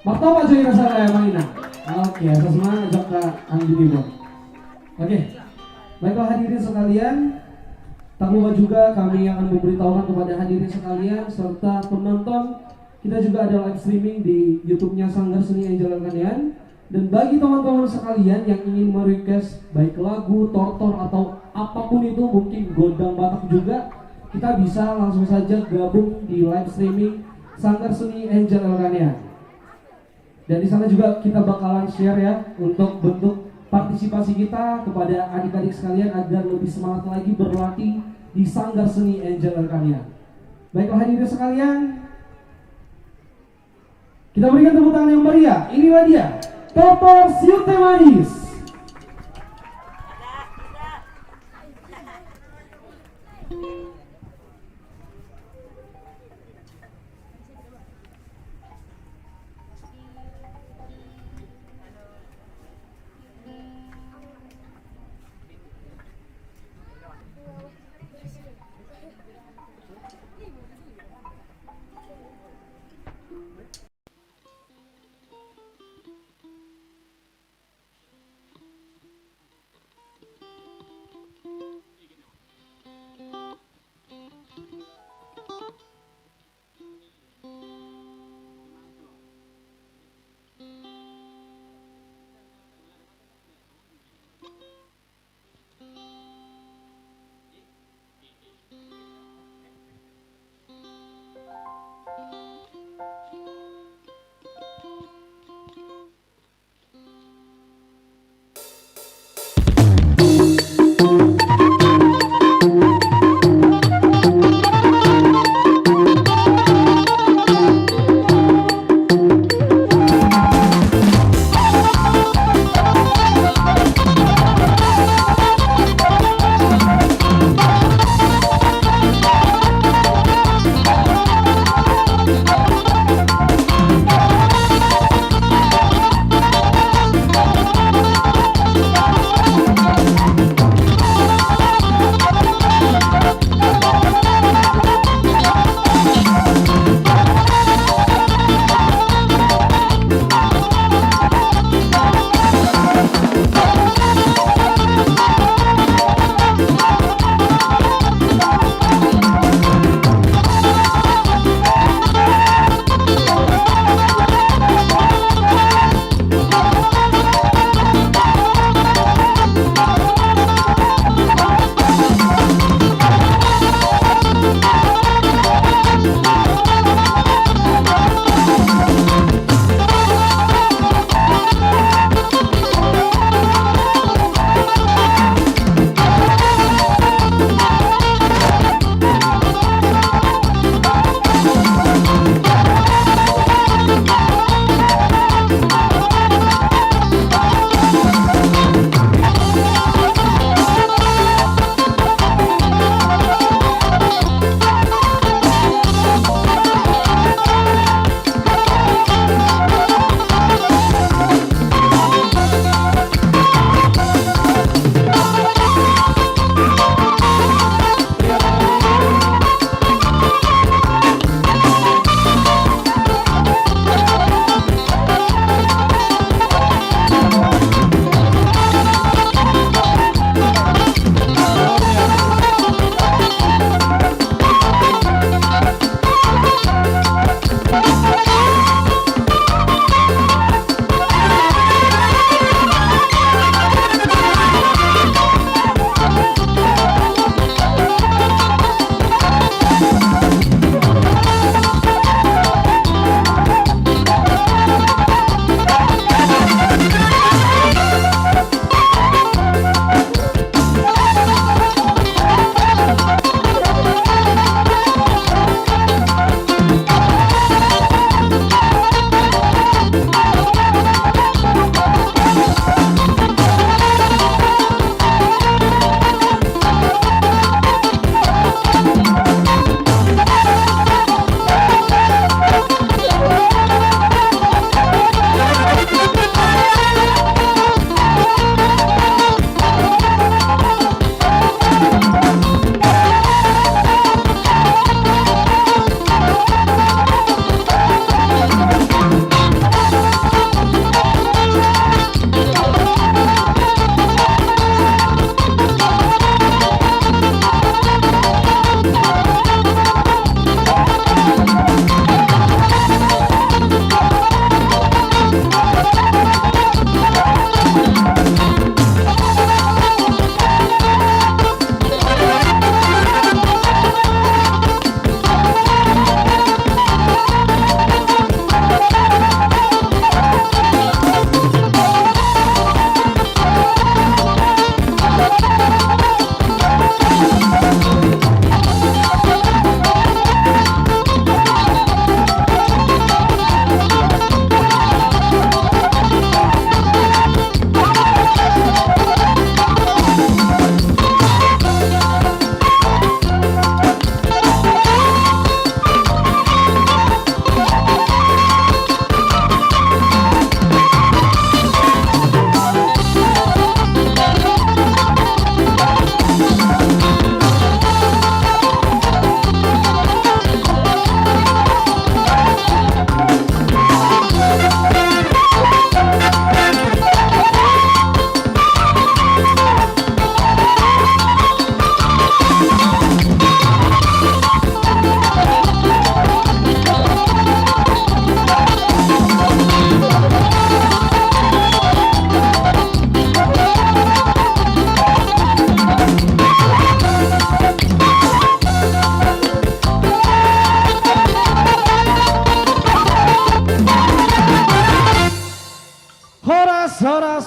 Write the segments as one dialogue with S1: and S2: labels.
S1: Martoba jadi saya mainan. Oke, atas semangat ajak ke Anggi Timur. Oke, baiklah hadirin sekalian. Tak lupa juga kami akan memberitahukan kepada hadirin sekalian serta penonton, kita juga ada live streaming di YouTube-nya Sanggar Seni Angel Elkanian. Dan bagi teman-teman sekalian yang ingin merequest baik lagu, tortor atau apapun itu, mungkin gondang Batak juga, kita bisa langsung saja gabung di live streaming Sanggar Seni Angel Elkanian. Dan di sana juga kita bakalan share ya untuk bentuk partisipasi kita kepada adik-adik sekalian agar lebih semangat lagi berlatih di Sanggar Seni Angel Elkanian. Baiklah hadirin sekalian, kita berikan tepuk tangan yang meriah. Inilah dia, Toto Siute Manis.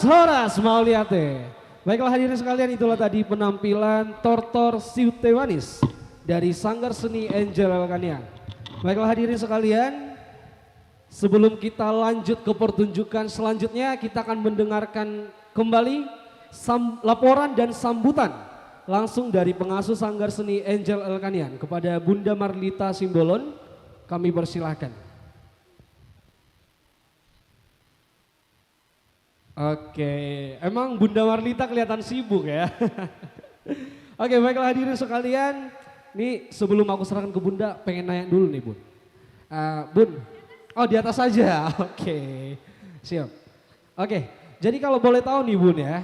S1: Horas Mauliate. Baiklah hadirin sekalian, itulah tadi penampilan Tortor Siutewanis dari Sanggar Seni Angel Elkanian. Baiklah hadirin sekalian, sebelum kita lanjut ke pertunjukan selanjutnya, kita akan mendengarkan kembali laporan dan sambutan langsung dari pengasuh Sanggar Seni Angel Elkanian kepada Bunda Marlita Simbolon. Kami persilahkan. Oke, emang Bunda Marlita kelihatan sibuk ya. Oke, baiklah hadirin sekalian. Nih sebelum aku serahkan ke Bunda, pengen nanya dulu nih Bun. Bun, oh di atas saja. Oke, siap. Oke, jadi kalau boleh tahu nih Bun ya,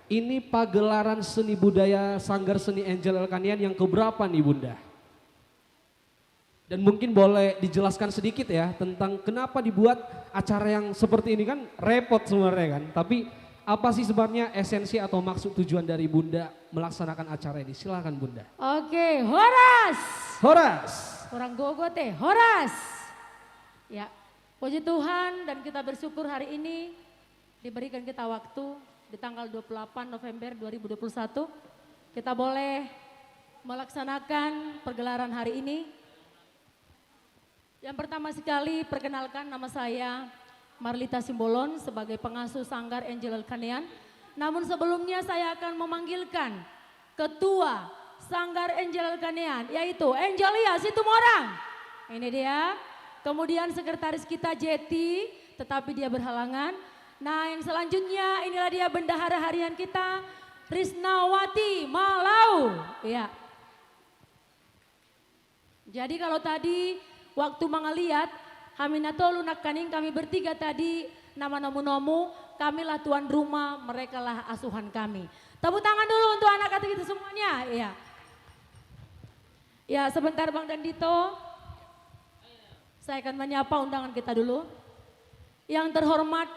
S1: ini pagelaran seni budaya Sanggar Seni Angel Elkanian yang keberapa nih Bunda? Dan mungkin boleh dijelaskan sedikit ya tentang kenapa dibuat acara yang seperti ini, kan repot sebenarnya kan. Tapi apa sih sebenarnya esensi atau maksud tujuan dari Bunda melaksanakan acara ini? Silakan Bunda.
S2: Oke, Horas.
S1: Horas.
S2: Orang gogo teh, Horas. Ya, puji Tuhan dan kita bersyukur hari ini diberikan kita waktu di tanggal 28 November 2021. Kita boleh melaksanakan pergelaran hari ini. Yang pertama sekali perkenalkan, nama saya Marlita Simbolon sebagai pengasuh Sanggar Angel Elkanian. Namun sebelumnya saya akan memanggilkan Ketua Sanggar Angel Elkanian yaitu Angelia Situmorang. Ini dia. Kemudian sekretaris kita Jeti, tetapi dia berhalangan. Nah yang selanjutnya inilah dia bendahara harian kita Risnawati Malau. Ya. Jadi kalau tadi waktu mengeliat Haminato lunak kaning kami bertiga tadi nama nomu-nomu, kamilah tuan rumah, mereka lah asuhan kami. Tepuk tangan dulu untuk anak-anak kita semuanya. Ya. Ya sebentar Bang Dandito, saya akan menyapa undangan kita dulu. Yang terhormat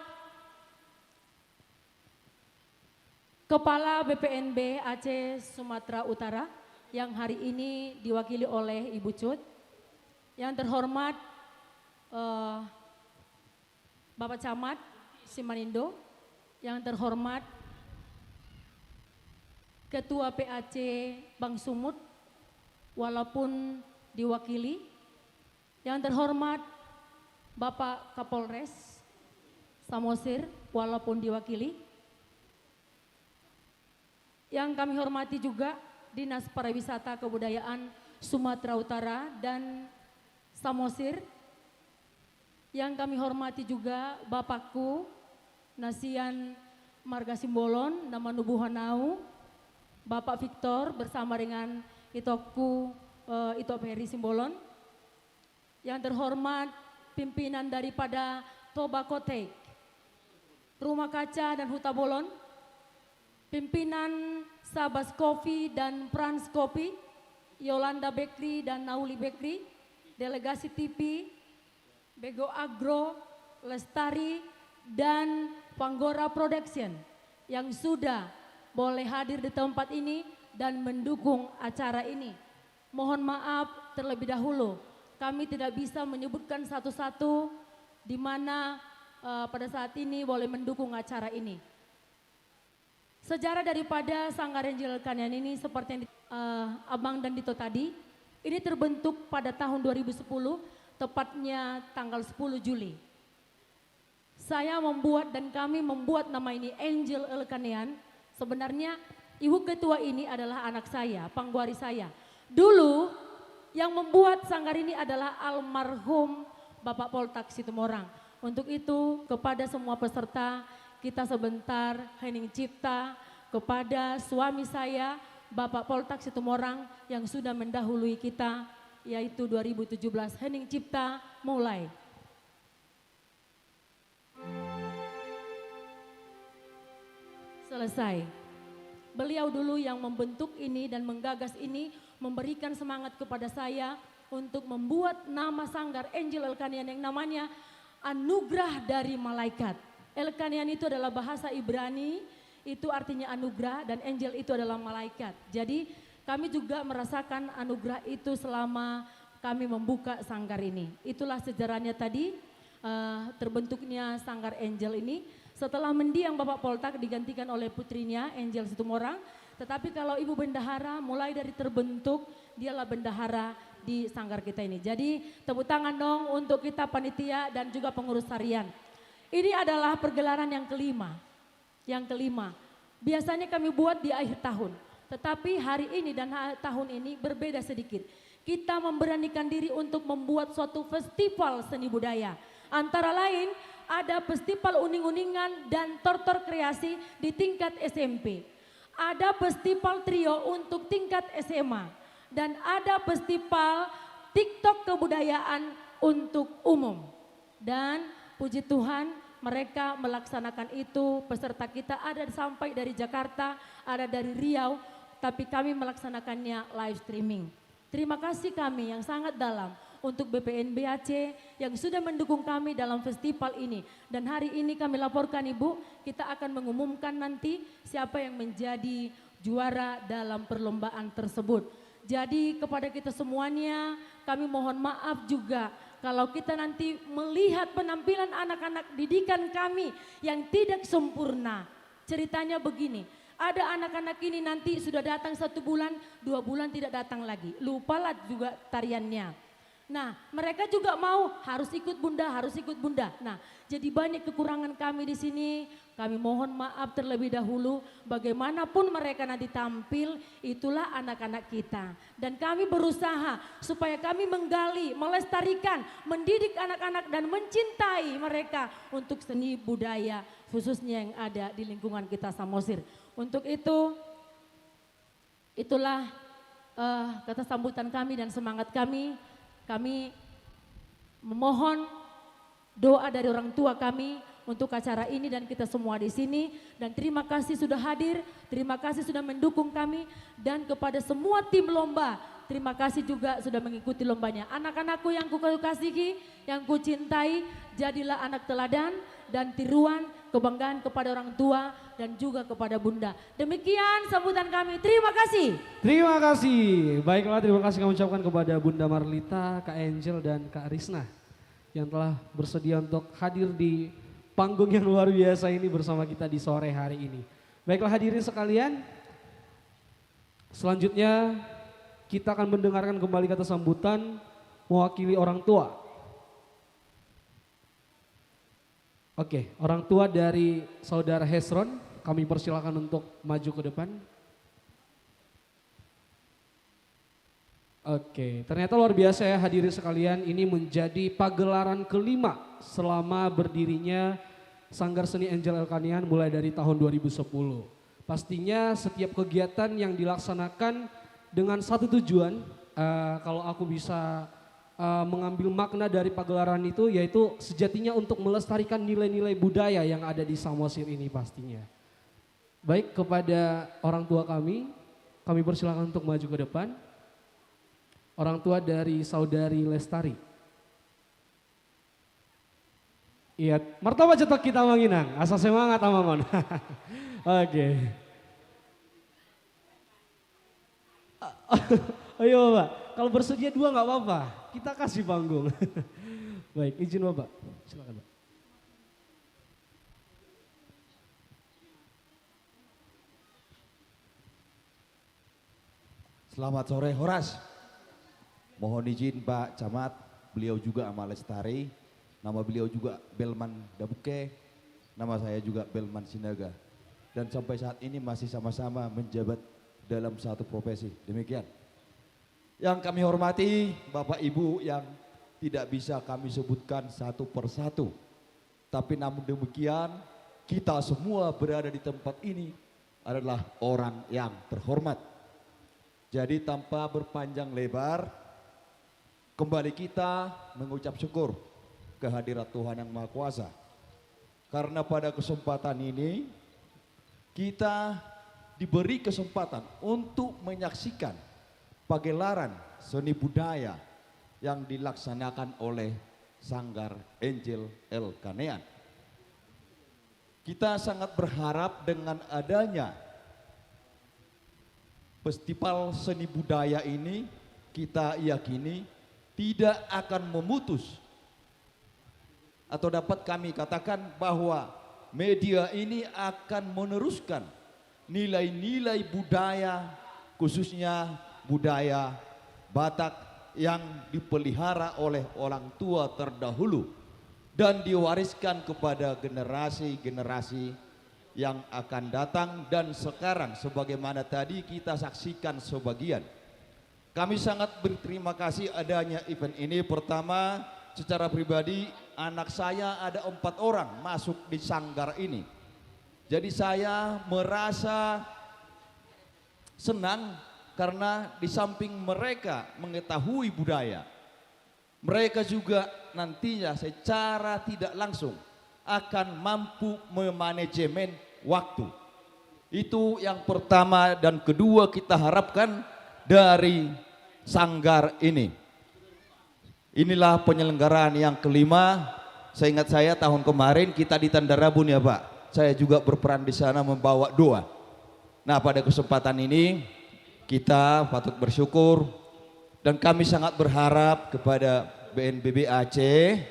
S2: Kepala BPNB Aceh Sumatera Utara yang hari ini diwakili oleh Ibu Cut. Yang terhormat Bapak Camat Simanindo, yang terhormat Ketua PAC Bang Sumut walaupun diwakili, yang terhormat Bapak Kapolres Samosir walaupun diwakili, yang kami hormati juga Dinas Pariwisata Kebudayaan Sumatera Utara dan Samosir, yang kami hormati juga Bapakku Nasian Marga Simbolon, nama Nubuhanau, Bapak Victor bersama dengan Itoku Ito Peri Simbolon, yang terhormat pimpinan daripada Tobakotek, Rumah Kaca dan Huta Bolon, pimpinan Sabas Coffee dan Prans Coffee, Yolanda Bakery dan Nauli Bakery, Delegasi TV, Bego Agro, Lestari, dan Panggora Production yang sudah boleh hadir di tempat ini dan mendukung acara ini. Mohon maaf terlebih dahulu, kami tidak bisa menyebutkan satu-satu di mana pada saat ini boleh mendukung acara ini. Sejarah daripada Sanggar Angel Elkanian ini seperti yang Abang dan Dito tadi, ini terbentuk pada tahun 2010, tepatnya tanggal 10 Juli. Saya membuat dan kami membuat nama ini Angel Elkanian. Sebenarnya ibu ketua ini adalah anak saya, pangguari saya. Dulu yang membuat sanggar ini adalah almarhum Bapak Poltak Situmorang. Untuk itu kepada semua peserta kita sebentar hening cipta kepada suami saya Bapak Poltak Situmorang yang sudah mendahului kita yaitu 2017. Hening cipta mulai. Selesai. Beliau dulu yang membentuk ini dan menggagas ini, memberikan semangat kepada saya untuk membuat nama Sanggar Angel Elkanian yang namanya Anugerah dari Malaikat. Elkanian itu adalah bahasa Ibrani, itu artinya anugerah, dan angel itu adalah malaikat. Jadi kami juga merasakan anugerah itu selama kami membuka sanggar ini. Itulah sejarahnya tadi terbentuknya Sanggar Angel ini. Setelah mendiang Bapak Poltak digantikan oleh putrinya Angel Situmorang. Tetapi kalau Ibu Bendahara mulai dari terbentuk, dialah bendahara di sanggar kita ini. Jadi tepuk tangan dong untuk kita panitia dan juga pengurus harian. Ini adalah pergelaran yang kelima. Yang kelima, biasanya kami buat di akhir tahun. Tetapi hari ini dan tahun ini berbeda sedikit. Kita memberanikan diri untuk membuat suatu festival seni budaya. Antara lain ada festival uning-uningan dan tortor kreasi di tingkat SMP. Ada festival trio untuk tingkat SMA. Dan ada festival TikTok kebudayaan untuk umum. Dan puji Tuhan mereka melaksanakan itu, peserta kita ada sampai dari Jakarta, ada dari Riau, tapi kami melaksanakannya live streaming. Terima kasih kami yang sangat dalam untuk BPNBAC yang sudah mendukung kami dalam festival ini. Dan hari ini kami laporkan Ibu, kita akan mengumumkan nanti siapa yang menjadi juara dalam perlombaan tersebut. Jadi kepada kita semuanya kami mohon maaf juga kalau kita nanti melihat penampilan anak-anak didikan kami yang tidak sempurna. Ceritanya begini, ada anak-anak ini nanti sudah datang 1 bulan, 2 bulan tidak datang lagi. Lupalah juga tariannya. Nah mereka juga mau harus ikut bunda, harus ikut bunda. Nah jadi banyak kekurangan kami di sini. Kami mohon maaf terlebih dahulu. Bagaimanapun mereka nanti tampil, itulah anak-anak kita. Dan kami berusaha supaya kami menggali, melestarikan, mendidik anak-anak dan mencintai mereka untuk seni budaya khususnya yang ada di lingkungan kita Samosir. Untuk itu, itulah kata sambutan kami dan semangat kami. Kami memohon doa dari orang tua kami untuk acara ini dan kita semua di sini. Dan terima kasih sudah hadir, terima kasih sudah mendukung kami. Dan kepada semua tim lomba, terima kasih juga sudah mengikuti lombanya. Anak-anakku yang kukasihi, yang kucintai, jadilah anak teladan dan tiruan kebanggaan kepada orang tua dan juga kepada bunda. Demikian sambutan kami, terima kasih.
S1: Terima kasih. Baiklah, terima kasih kami ucapkan kepada Bunda Marlita, Kak Angel dan Kak Risna yang telah bersedia untuk hadir di panggung yang luar biasa ini bersama kita di sore hari ini. Baiklah hadirin sekalian, selanjutnya kita akan mendengarkan kembali kata sambutan mewakili orang tua. Oke, orang tua dari saudara Hesron, kami persilakan untuk maju ke depan. Oke, ternyata luar biasa ya hadirin sekalian, ini menjadi pagelaran kelima selama berdirinya Sanggar Seni Angel Elkanian mulai dari tahun 2010. Pastinya setiap kegiatan yang dilaksanakan dengan satu tujuan, kalau aku bisa mengambil makna dari pagelaran itu, yaitu sejatinya untuk melestarikan nilai-nilai budaya yang ada di Samosir ini pastinya. Baik, kepada orang tua kami persilakan untuk maju ke depan. Orang tua dari saudari Lestari. Iya, martabat cetok kita manginang, asa semangat amamon. Oke. Ayo Bapak, kalau bersedia 2 nggak apa-apa, kita kasih panggung. Baik, izin Bapak, silakan Pak.
S3: Selamat sore Horas. Mohon izin Pak Camat, beliau juga Amal Lestari, nama beliau juga Belman Dabuke, nama saya juga Belman Sinaga. Dan sampai saat ini masih sama-sama menjabat dalam satu profesi, demikian. Yang kami hormati Bapak Ibu yang tidak bisa kami sebutkan satu persatu. Tapi namun demikian kita semua berada di tempat ini adalah orang yang terhormat. Jadi tanpa berpanjang lebar, kembali kita mengucap syukur kehadirat Tuhan Yang Maha Kuasa. Karena pada kesempatan ini kita diberi kesempatan untuk menyaksikan pagelaran seni budaya yang dilaksanakan oleh Sanggar Angel Elkanian. Kita sangat berharap dengan adanya festival seni budaya ini, kita yakini tidak akan memutus atau dapat kami katakan bahwa media ini akan meneruskan nilai-nilai budaya, khususnya budaya Batak yang dipelihara oleh orang tua terdahulu dan diwariskan kepada generasi-generasi yang akan datang dan sekarang sebagaimana tadi kita saksikan sebagian. Kami sangat berterima kasih adanya event ini. Pertama, secara pribadi anak saya ada 4 orang masuk di sanggar ini. Jadi saya merasa senang karena di samping mereka mengetahui budaya, mereka juga nantinya secara tidak langsung akan mampu memanajemen waktu. Itu yang pertama, dan kedua kita harapkan dari sanggar ini. Inilah penyelenggaraan yang kelima. Seingat saya tahun kemarin kita di Tandarabun ya Pak. Saya juga berperan di sana membawa doa. Nah pada kesempatan ini kita patut bersyukur dan kami sangat berharap kepada BNPB Aceh.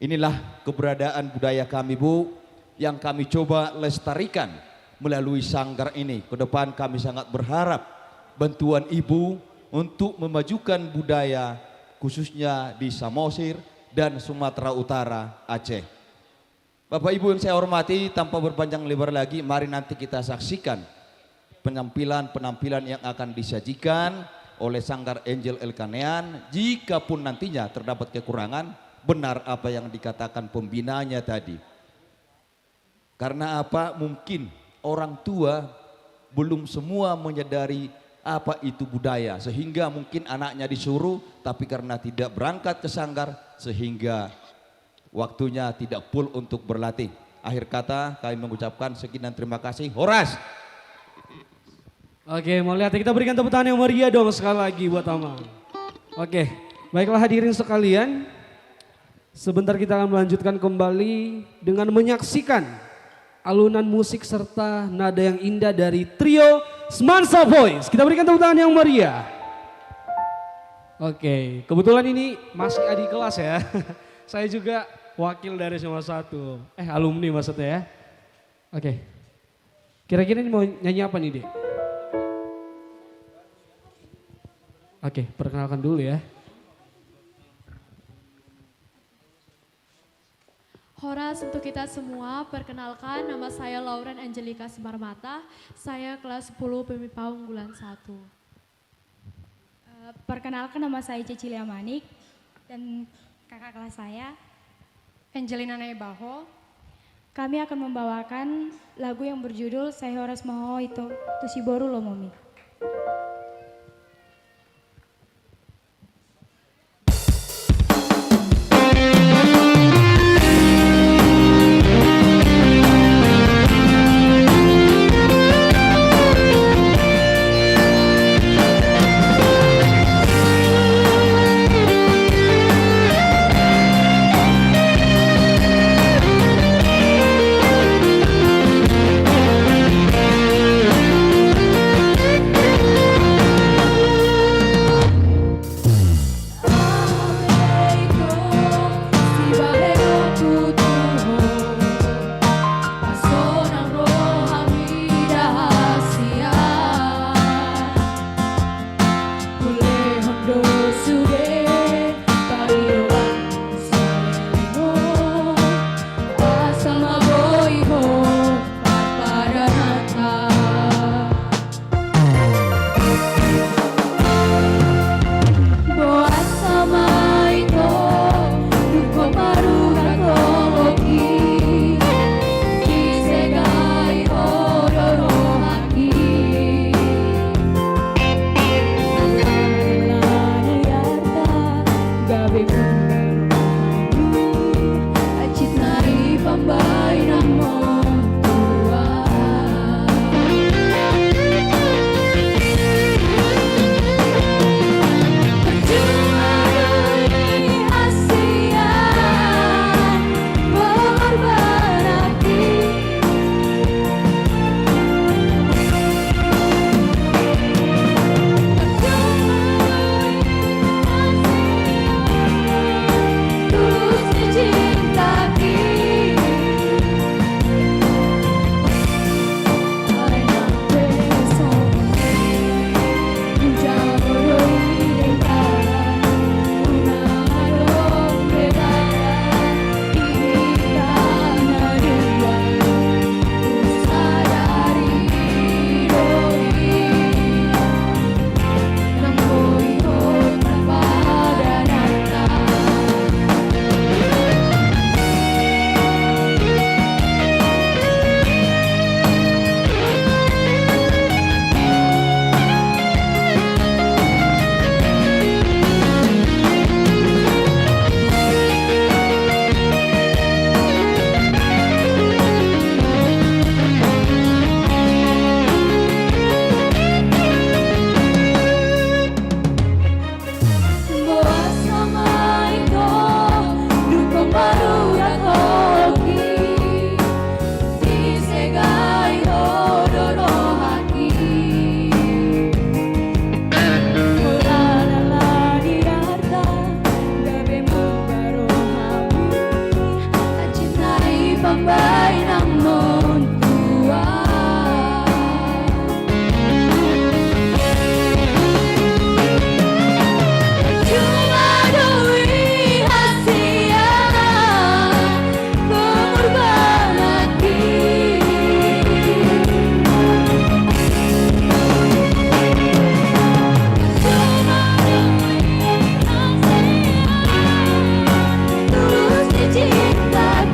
S3: Inilah keberadaan budaya kami Bu yang kami coba lestarikan melalui sanggar ini. Ke depan kami sangat berharap bantuan Ibu untuk memajukan budaya khususnya di Samosir dan Sumatera Utara Aceh. Bapak Ibu yang saya hormati, tanpa berpanjang lebar lagi, mari nanti kita saksikan penampilan-penampilan yang akan disajikan oleh Sanggar Angel Elkanean. Jika pun nantinya terdapat kekurangan, benar apa yang dikatakan pembinanya tadi. Karena apa? Mungkin orang tua belum semua menyadari apa itu budaya, sehingga mungkin anaknya disuruh tapi karena tidak berangkat ke sanggar sehingga waktunya tidak full untuk berlatih. Akhir kata kami mengucapkan sekian, terima kasih. Horas.
S1: Oke, mau lihat, kita berikan tepuk tangan yang meriah dong sekali lagi buat Amang. Oke, baiklah hadirin sekalian, sebentar kita akan melanjutkan kembali dengan menyaksikan alunan musik serta nada yang indah dari trio Semansa Boys. Kita berikan tepuk tangan yang meriah. Oke, kebetulan ini masih adik kelas ya. Saya juga wakil dari Semansa 1. Alumni maksudnya ya. Oke. Kira-kira ini mau nyanyi apa nih, Dek? Oke, perkenalkan dulu ya.
S4: Horas untuk kita semua, perkenalkan nama saya Lauren Angelika Simarmata, saya kelas 10 PMIPA unggulan 1.
S5: Perkenalkan nama saya Cecilia Manik dan kakak kelas saya Angelina Naibaho. Kami akan membawakan lagu yang berjudul Saya Horas Moho itu Tusiboru Lo Momi.
S4: lambai namun kuat. Cuma doi hasil pengorbanan tulus dicintai.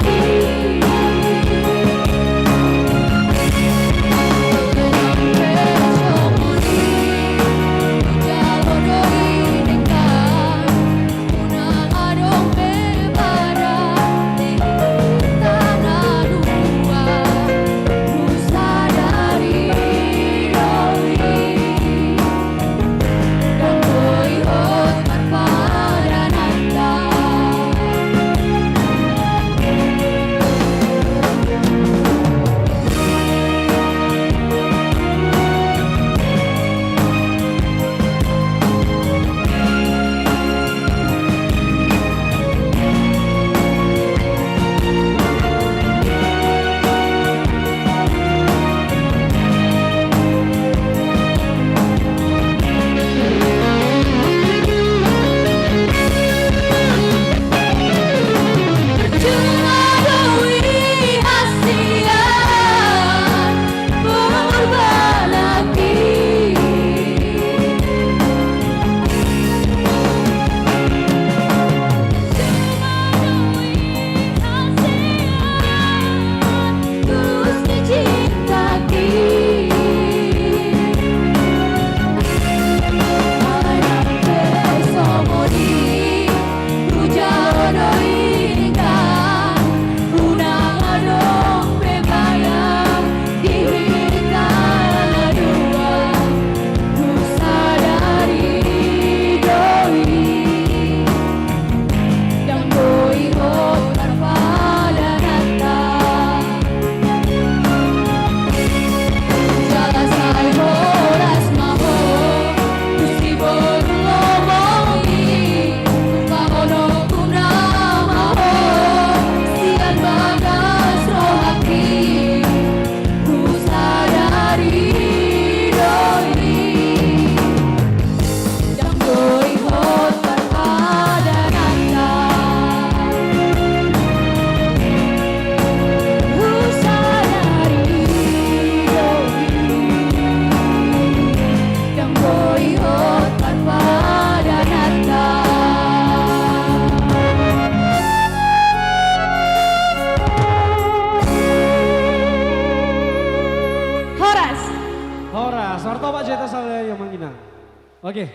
S1: Oke,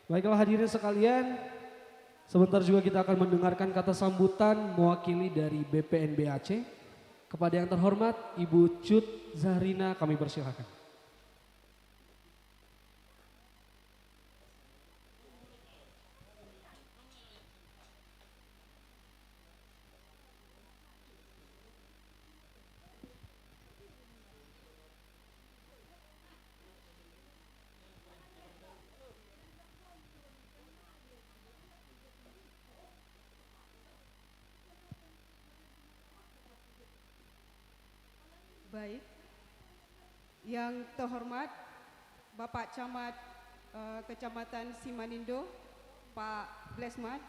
S1: baiklah hadirin sekalian, sebentar juga kita akan mendengarkan kata sambutan mewakili dari BPNB Aceh. Kepada yang terhormat Ibu Cut Zahrina kami persilakan.
S6: Baik, yang terhormat Bapak Camat Kecamatan Simanindo, Pak Blesmat,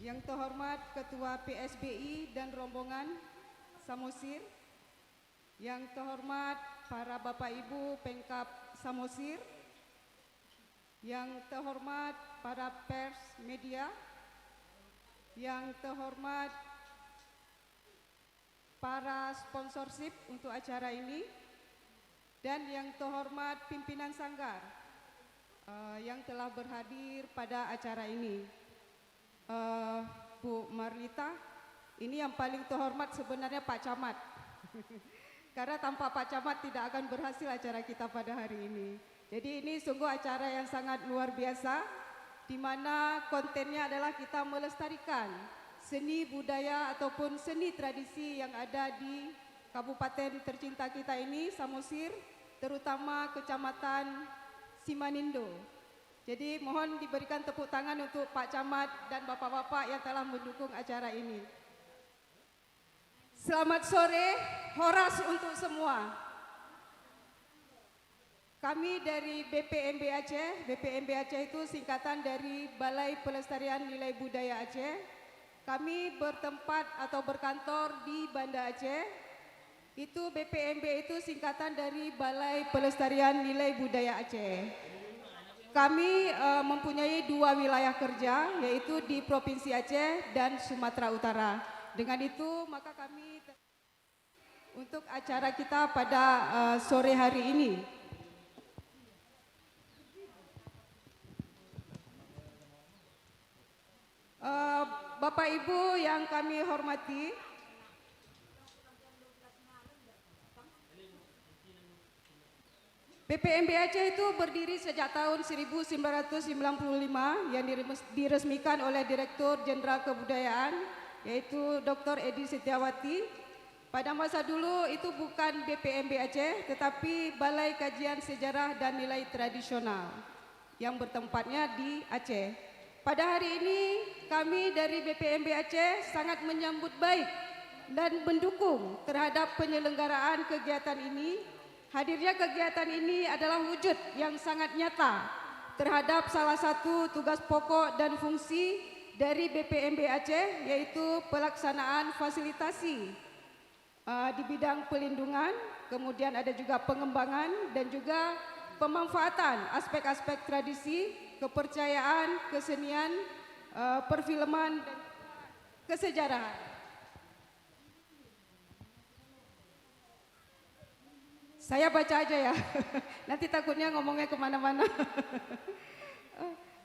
S6: yang terhormat Ketua PSBI dan rombongan Samosir, yang terhormat para Bapak Ibu Pengkap Samosir, yang terhormat para pers media, yang terhormat para sponsorship untuk acara ini, dan yang terhormat pimpinan sanggar yang telah berhadir pada acara ini. Bu Marlita, ini yang paling terhormat sebenarnya Pak Camat. Karena tanpa Pak Camat tidak akan berhasil acara kita pada hari ini. Jadi ini sungguh acara yang sangat luar biasa, di mana kontennya adalah kita melestarikan seni budaya ataupun seni tradisi yang ada di kabupaten tercinta kita ini, Samosir, terutama Kecamatan Simanindo. Jadi mohon diberikan tepuk tangan untuk Pak Camat dan Bapak-Bapak yang telah mendukung acara ini. Selamat sore, Horas untuk semua. Kami dari BPMB Aceh. BPMB Aceh itu singkatan dari Balai Pelestarian Nilai Budaya Aceh. Kami bertempat atau berkantor di Banda Aceh. Itu BPMB itu singkatan dari Balai Pelestarian Nilai Budaya Aceh. Kami mempunyai 2 wilayah kerja, yaitu di Provinsi Aceh dan Sumatera Utara. Dengan itu maka kami untuk acara kita pada sore hari ini. Bapak Ibu yang kami hormati, BPMB Aceh itu berdiri sejak tahun 1995 yang diresmikan oleh Direktur Jenderal Kebudayaan, yaitu Dr. Edi Setiawati. Pada masa dulu itu bukan BPMB Aceh, tetapi Balai Kajian Sejarah dan Nilai Tradisional yang bertempatnya di Aceh. Pada hari ini kami dari BPMB Aceh sangat menyambut baik dan mendukung terhadap penyelenggaraan kegiatan ini. Hadirnya kegiatan ini adalah wujud yang sangat nyata terhadap salah satu tugas pokok dan fungsi dari BPMB Aceh, yaitu pelaksanaan fasilitasi di bidang pelindungan, kemudian ada juga pengembangan dan juga pemanfaatan aspek-aspek tradisi, kepercayaan, kesenian, perfilman, dan kesejarahan. Saya baca aja ya, nanti takutnya ngomongnya kemana-mana.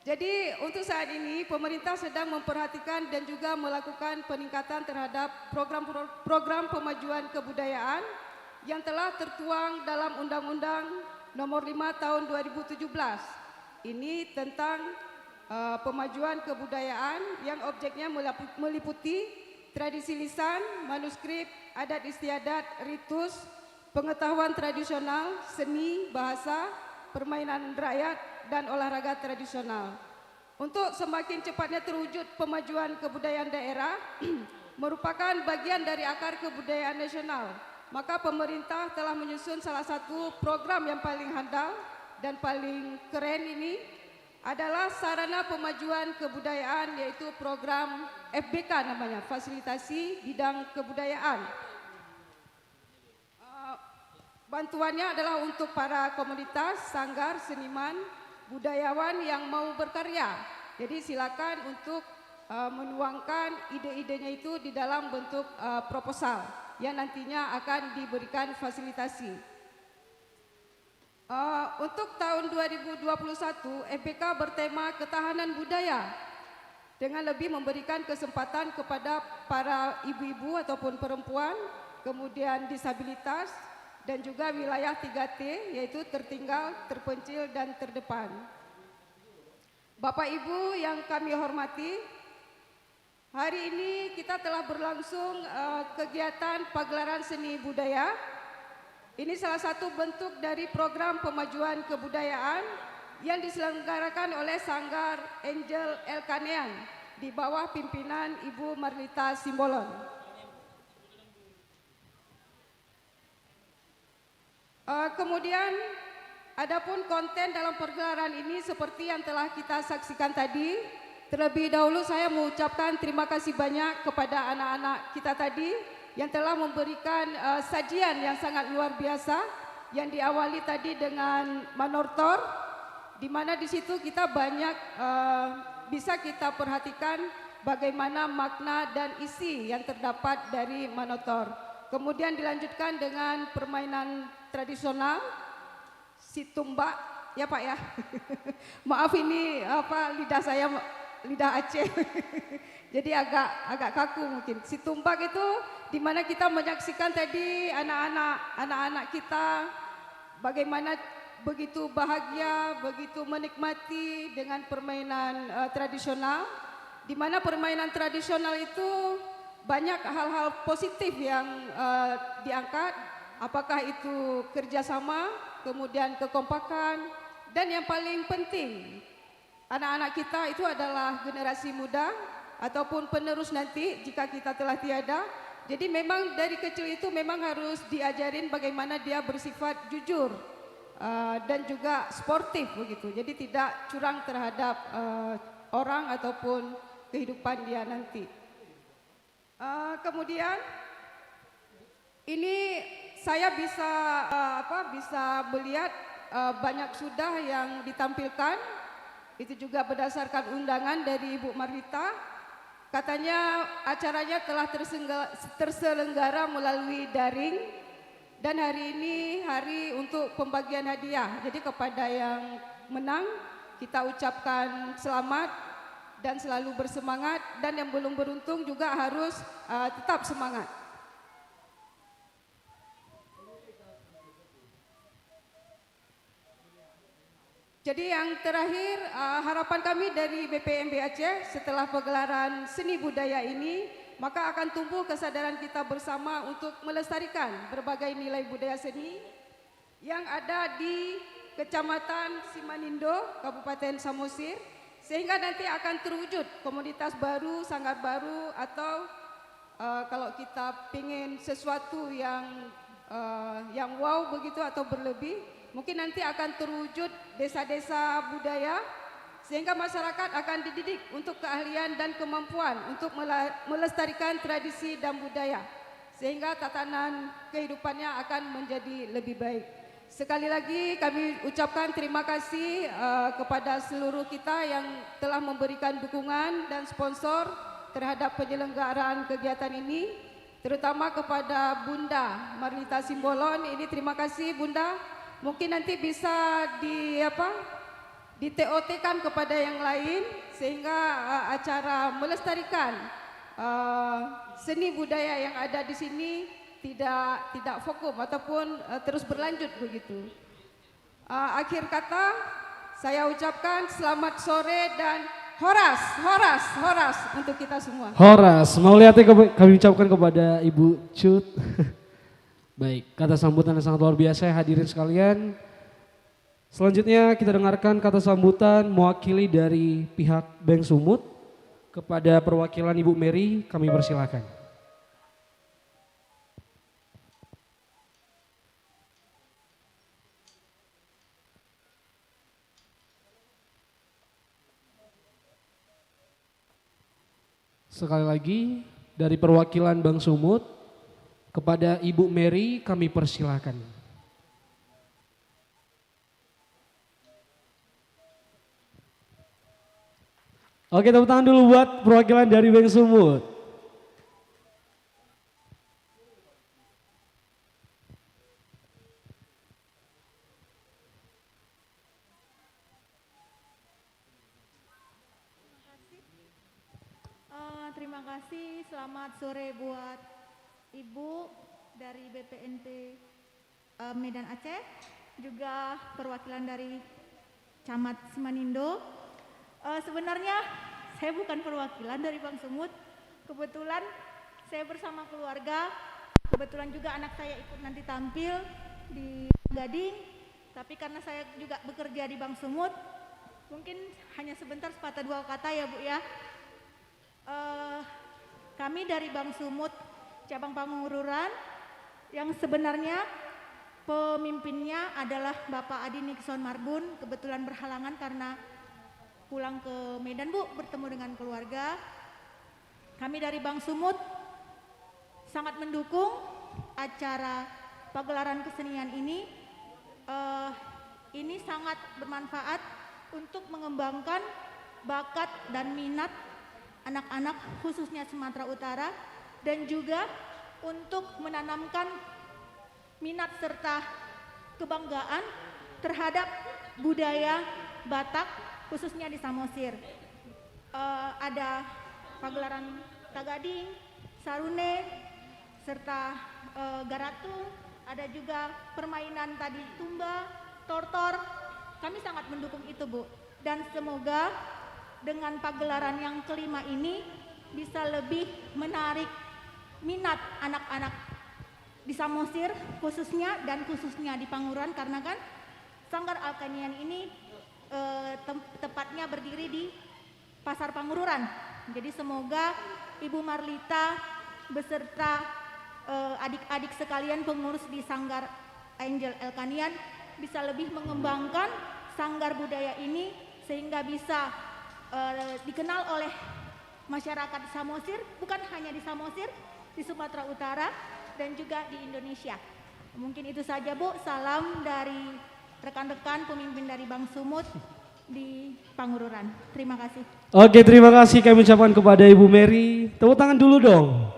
S6: Jadi untuk saat ini pemerintah sedang memperhatikan dan juga melakukan peningkatan terhadap program pemajuan kebudayaan yang telah tertuang dalam Undang-Undang Nomor 5 Tahun 2017. Ini tentang pemajuan kebudayaan yang objeknya meliputi tradisi lisan, manuskrip, adat istiadat, ritus, pengetahuan tradisional, seni, bahasa, permainan rakyat, dan olahraga tradisional. Untuk semakin cepatnya terwujud pemajuan kebudayaan daerah merupakan bagian dari akar kebudayaan nasional. Maka pemerintah telah menyusun salah satu program yang paling handal dan paling keren ini adalah sarana pemajuan kebudayaan, yaitu program FBK namanya, Fasilitasi Bidang Kebudayaan. Bantuannya adalah untuk para komunitas, sanggar, seniman, budayawan yang mau berkarya. Jadi silakan untuk menuangkan ide-idenya itu di dalam bentuk proposal yang nantinya akan diberikan fasilitasi. Untuk tahun 2021, FBK bertema ketahanan budaya dengan lebih memberikan kesempatan kepada para ibu-ibu ataupun perempuan, kemudian disabilitas, dan juga wilayah 3T, yaitu tertinggal, terpencil, dan terdepan. Bapak Ibu yang kami hormati, hari ini kita telah berlangsung kegiatan pagelaran seni budaya. Ini salah satu bentuk dari program pemajuan kebudayaan yang diselenggarakan oleh Sanggar Angel Elkanean di bawah pimpinan Ibu Marlita Simbolon. Kemudian adapun konten dalam pergelaran ini seperti yang telah kita saksikan tadi. Terlebih dahulu saya mengucapkan terima kasih banyak kepada anak-anak kita tadi yang telah memberikan sajian yang sangat luar biasa, yang diawali tadi dengan manortor, di mana di situ kita banyak bisa kita perhatikan bagaimana makna dan isi yang terdapat dari manortor. Kemudian dilanjutkan dengan permainan tradisional, si tumbak, ya Pak ya. Maaf ini lidah saya lidah Aceh. Jadi agak kaku mungkin. Si tumbak itu di mana kita menyaksikan tadi anak-anak kita bagaimana begitu bahagia, begitu menikmati dengan permainan tradisional, di mana permainan tradisional itu banyak hal-hal positif yang diangkat, apakah itu kerjasama, kemudian kekompakan, dan yang paling penting, anak-anak kita itu adalah generasi muda ataupun penerus nanti jika kita telah tiada, Jadi memang dari kecil itu memang harus diajarin bagaimana dia bersifat jujur dan juga sportif begitu. Jadi tidak curang terhadap orang ataupun kehidupan dia nanti. Kemudian ini saya bisa melihat banyak sudah yang ditampilkan. Itu juga berdasarkan undangan dari Ibu Marlita. Katanya acaranya telah terselenggara melalui daring dan hari ini hari untuk pembagian hadiah. Jadi kepada yang menang kita ucapkan selamat dan selalu bersemangat, dan yang belum beruntung juga harus tetap semangat. Jadi yang terakhir, harapan kami dari BPMB Aceh setelah pegelaran seni budaya ini, maka akan tumbuh kesadaran kita bersama untuk melestarikan berbagai nilai budaya seni yang ada di Kecamatan Simanindo, Kabupaten Samosir, sehingga nanti akan terwujud komunitas baru, sanggar baru, atau kalau kita ingin sesuatu yang wow begitu atau berlebih, mungkin nanti akan terwujud desa-desa budaya, sehingga masyarakat akan dididik untuk keahlian dan kemampuan untuk melestarikan tradisi dan budaya, sehingga tatanan kehidupannya akan menjadi lebih baik. Sekali lagi kami ucapkan terima kasih kepada seluruh kita yang telah memberikan dukungan dan sponsor terhadap penyelenggaraan kegiatan ini, terutama kepada Bunda Marlita Simbolon. Ini terima kasih Bunda. Mungkin nanti bisa di TOT-kan kepada yang lain, sehingga acara melestarikan seni budaya yang ada di sini tidak vakum ataupun terus berlanjut begitu. Akhir kata saya ucapkan selamat sore dan horas untuk kita semua.
S1: Horas, mau lihatnya kami ucapkan kepada Ibu Cut. Baik, kata sambutan yang sangat luar biasa hadirin sekalian. Selanjutnya kita dengarkan kata sambutan mewakili dari pihak Bank Sumut kepada perwakilan Ibu Mary, kami persilakan. Sekali lagi dari perwakilan Bank Sumut kepada Ibu Mary kami persilakan. Oke, tepuk tangan dulu buat perwakilan dari Bank Sumut.
S7: Terima kasih, selamat sore buat Ibu dari BPNT Medan Aceh, juga perwakilan dari Camat Simanindo. Sebenarnya saya bukan perwakilan dari Bank Sumut, kebetulan saya bersama keluarga, kebetulan juga anak saya ikut nanti tampil di Gading, tapi karena saya juga bekerja di Bank Sumut, mungkin hanya sebentar sepatah dua kata ya Bu ya. Kami dari Bank Sumut cabang Pangururan yang sebenarnya pemimpinnya adalah Bapak Adi Nixon Marbun, kebetulan berhalangan karena pulang ke Medan Bu, bertemu dengan keluarga. Kami dari Bank Sumut sangat mendukung acara pagelaran kesenian ini. Ini sangat bermanfaat untuk mengembangkan bakat dan minat anak-anak khususnya Sumatera Utara, dan juga untuk menanamkan minat serta kebanggaan terhadap budaya Batak khususnya di Samosir. Ada pagelaran Tagading, Sarune, serta Garatung, ada juga permainan tadi Tumba, Tortor. Kami sangat mendukung itu Bu, dan semoga dengan pagelaran yang kelima ini bisa lebih menarik minat anak-anak di Samosir khususnya, dan khususnya di Pangururan, karena kan Sanggar Alkanian ini tepatnya berdiri di Pasar Pangururan. Jadi semoga Ibu Marlita beserta adik-adik sekalian pengurus di Sanggar Angel Elkanian bisa lebih mengembangkan sanggar budaya ini sehingga bisa dikenal oleh masyarakat Samosir, bukan hanya di Samosir, di Sumatera Utara dan juga di Indonesia. Mungkin itu saja Bu, salam dari rekan-rekan pemimpin dari Bang Sumut di Pangururan. Terima kasih.
S1: Oke, terima kasih kami ucapkan kepada Ibu Mary. Tepuk tangan dulu dong.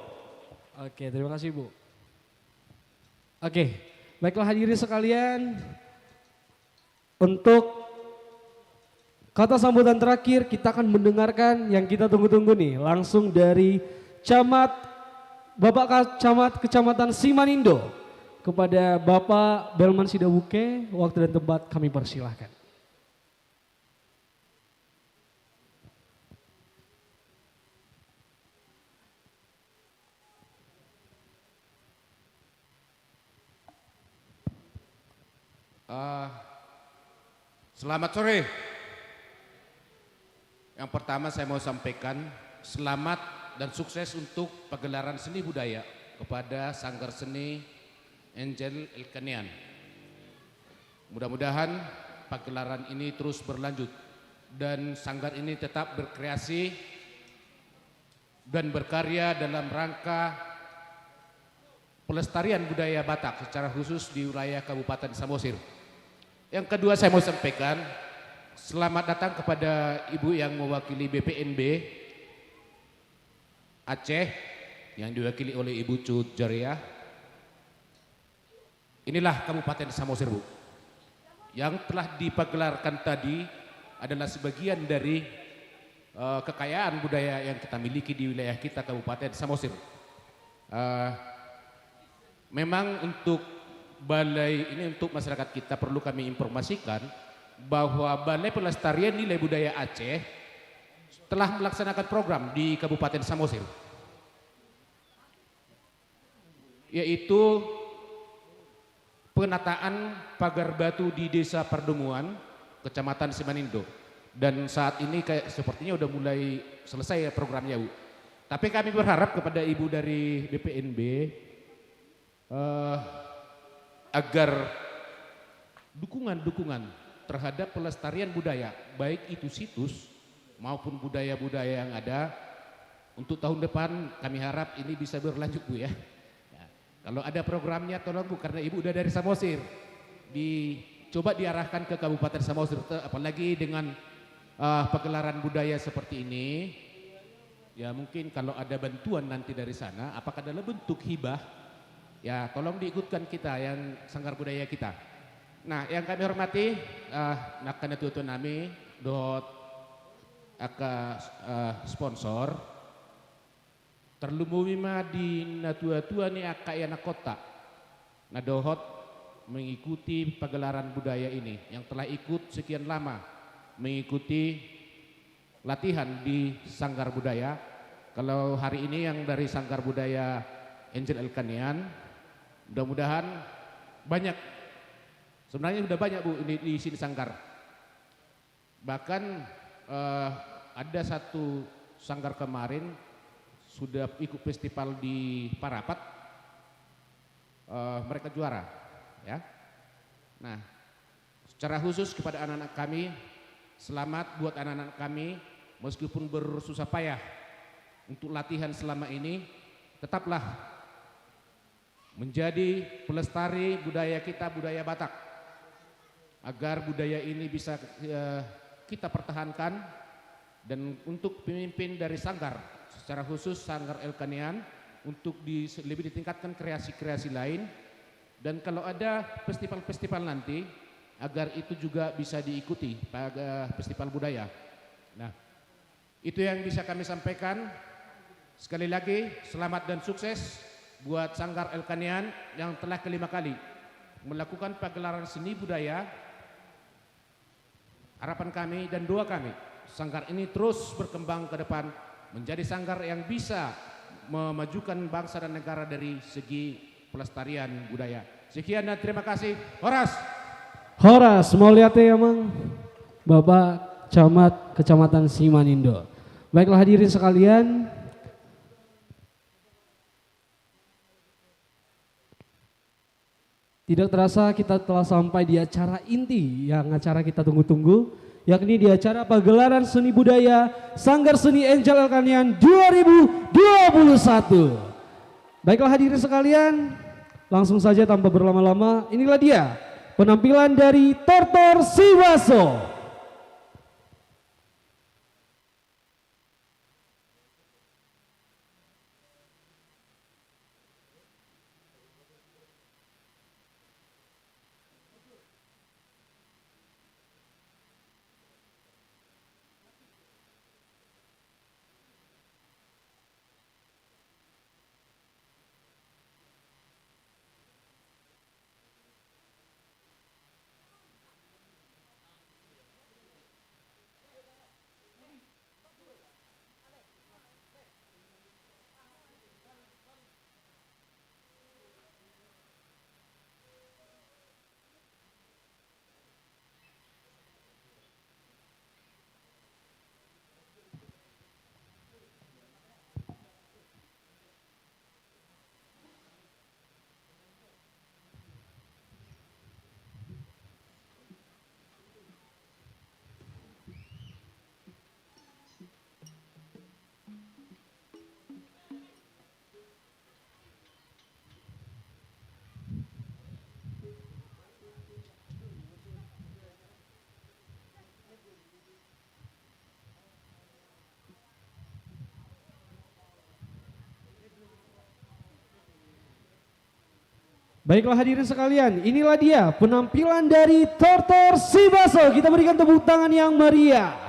S1: Oke, terima kasih Bu. Oke, baiklah hadirin sekalian. Untuk kata sambutan terakhir kita akan mendengarkan yang kita tunggu-tunggu nih. Langsung dari Bapak Camat Kecamatan Simanindo. Kepada Bapak Belman Sidabuke, waktu dan tempat kami persilahkan.
S8: Selamat sore. Yang pertama saya mau sampaikan selamat dan sukses untuk pagelaran seni budaya kepada Sanggar Seni Angel Elkanian. Mudah-mudahan pagelaran ini terus berlanjut dan sanggar ini tetap berkreasi dan berkarya dalam rangka pelestarian budaya Batak secara khusus di wilayah Kabupaten Samosir. Yang kedua saya mau sampaikan selamat datang kepada Ibu yang mewakili BPNB Aceh yang diwakili oleh Ibu Cut Jariah. Inilah Kabupaten Samosir Bu. Yang telah dipagelarkan tadi adalah sebagian dari kekayaan budaya yang kita miliki di wilayah kita Kabupaten Samosir. Memang untuk balai ini untuk masyarakat kita perlu kami informasikan bahwa Balai Pelestarian Nilai Budaya Aceh telah melaksanakan program di Kabupaten Samosir, yaitu penataan pagar batu di Desa Perdemuan, Kecamatan Simanindo. Dan saat ini kayak sepertinya udah mulai selesai programnya Bu. Tapi kami berharap kepada Ibu dari BPNB agar dukungan terhadap pelestarian budaya, baik itu situs maupun budaya-budaya yang ada, untuk tahun depan kami harap ini bisa berlanjut Bu ya. Kalau ada programnya tolong Bu, karena Ibu udah dari Samosir, coba diarahkan ke Kabupaten Samosir, apalagi dengan pagelaran budaya seperti ini. Ya mungkin kalau ada bantuan nanti dari sana, apakah dalam bentuk hibah, ya tolong diikutkan kita yang sanggar budaya kita. Nah yang kami hormati, nakana tutu nami, dot aka sponsor, terlumumi ma di natua-tua ni akayana kota nadohot mengikuti pagelaran budaya ini yang telah ikut sekian lama mengikuti latihan di Sanggar Budaya. Kalau hari ini yang dari Sanggar Budaya Angel Elkanian, mudah-mudahan banyak, sebenarnya sudah banyak Bu di sini sanggar. Bahkan ada satu sanggar kemarin sudah ikut festival di Parapat, mereka juara ya. Nah secara khusus kepada anak-anak kami, selamat buat anak-anak kami, meskipun bersusah payah untuk latihan selama ini, tetaplah menjadi pelestari budaya kita, budaya Batak, agar budaya ini bisa kita pertahankan. Dan untuk pemimpin dari sanggar, secara khusus Sanggar Elkanian, untuk lebih ditingkatkan kreasi-kreasi lain, dan kalau ada festival-festival nanti agar itu juga bisa diikuti pada festival budaya. Nah itu yang bisa kami sampaikan. Sekali lagi selamat dan sukses buat Sanggar Elkanian yang telah kelima kali melakukan pagelaran seni budaya. Harapan kami dan doa kami, sanggar ini terus berkembang ke depan menjadi sanggar yang bisa memajukan bangsa dan negara dari segi pelestarian budaya. Sekian dan terima kasih. Horas
S1: mau lihat ya Mang, Bapak Camat Kecamatan Simanindo. Baiklah hadirin sekalian, Tidak terasa kita telah sampai di acara inti yang acara kita tunggu-tunggu, yakni di acara pagelaran seni budaya Sanggar Seni Angel Elkanian 2021. Baiklah hadirin sekalian, langsung saja tanpa berlama-lama, inilah dia penampilan dari Tortor Siwaso. Baiklah hadirin sekalian, inilah dia penampilan dari Tortor Siwaso. Kita berikan tepuk tangan yang meriah.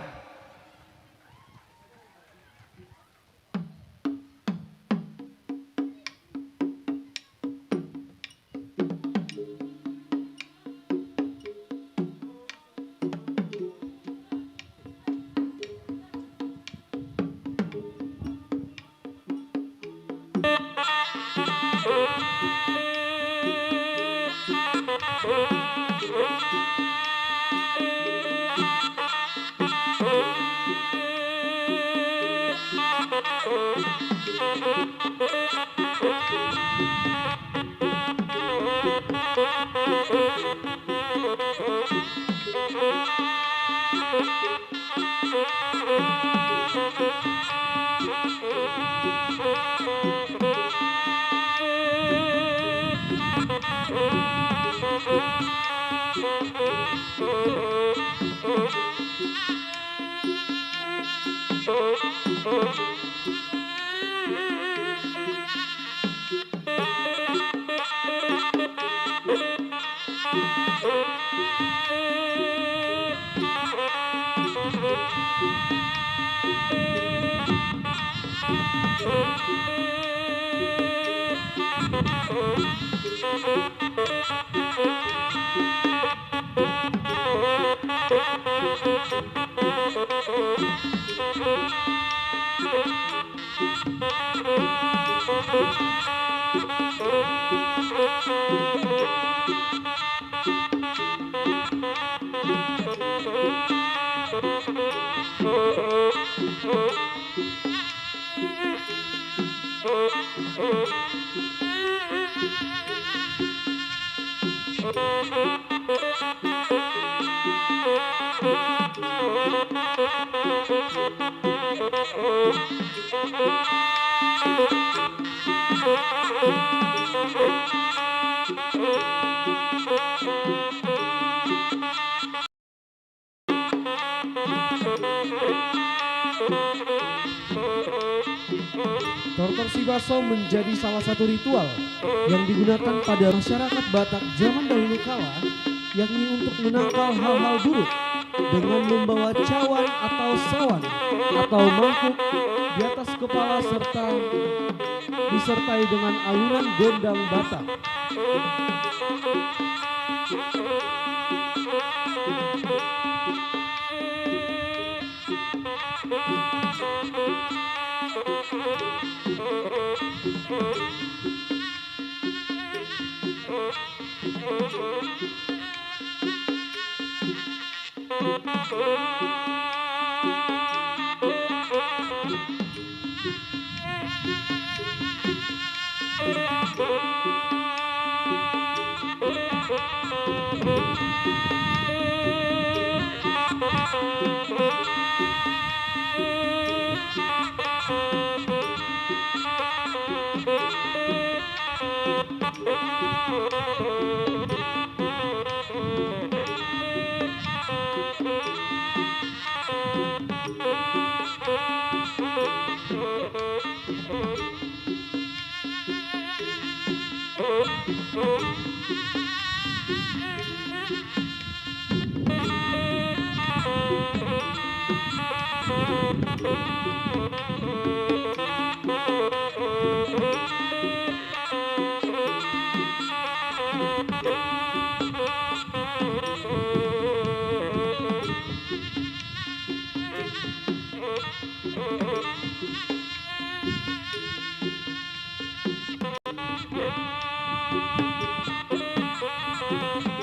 S1: Tortor Siwaso menjadi salah satu ritual yang digunakan pada masyarakat Batak zaman dahulu kala, yakni untuk menangkal hal-hal buruk dengan membawa cawan atau sawan atau mangkuk di atas kepala serta disertai dengan alunan gondang Batak.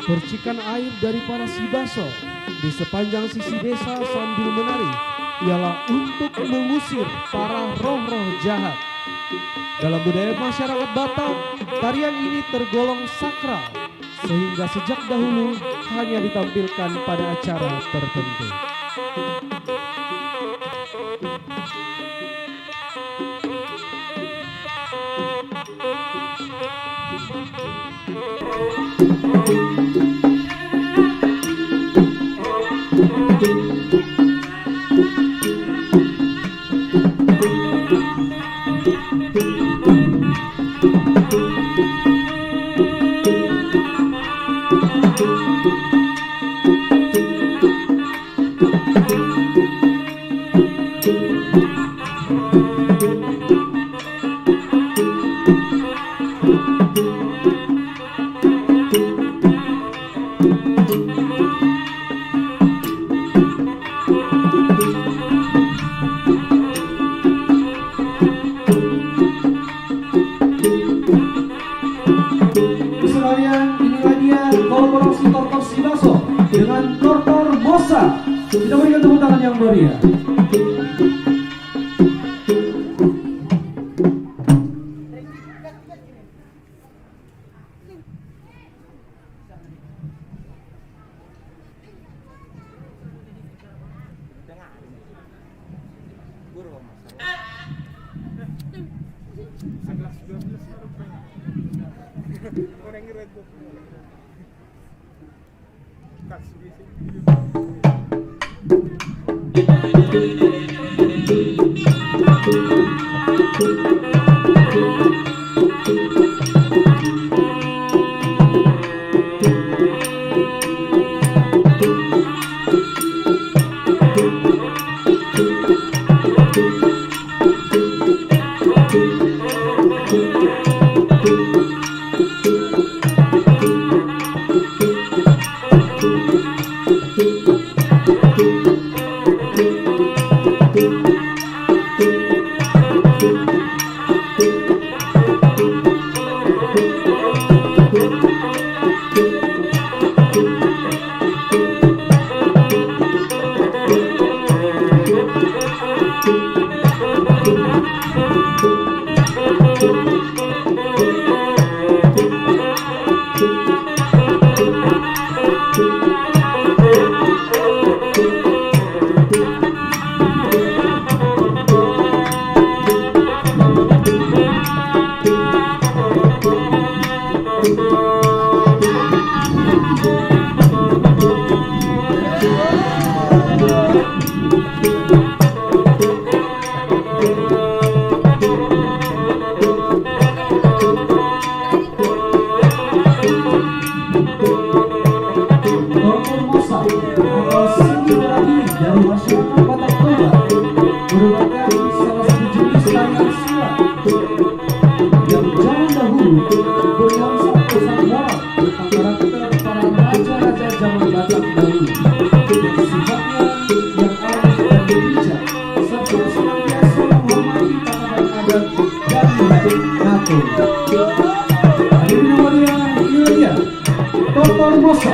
S1: Percikan air dari para sibaso di sepanjang sisi desa sambil menari ialah untuk mengusir para roh-roh jahat. Dalam budaya masyarakat Batak, tarian ini tergolong sakral sehingga sejak dahulu hanya ditampilkan pada acara tertentu. Inilah dia kolaborasi Tortor Sibaso dengan Tortor Mosa. Kita berikan tepuk tangan yang meriah. Tortor Mosa.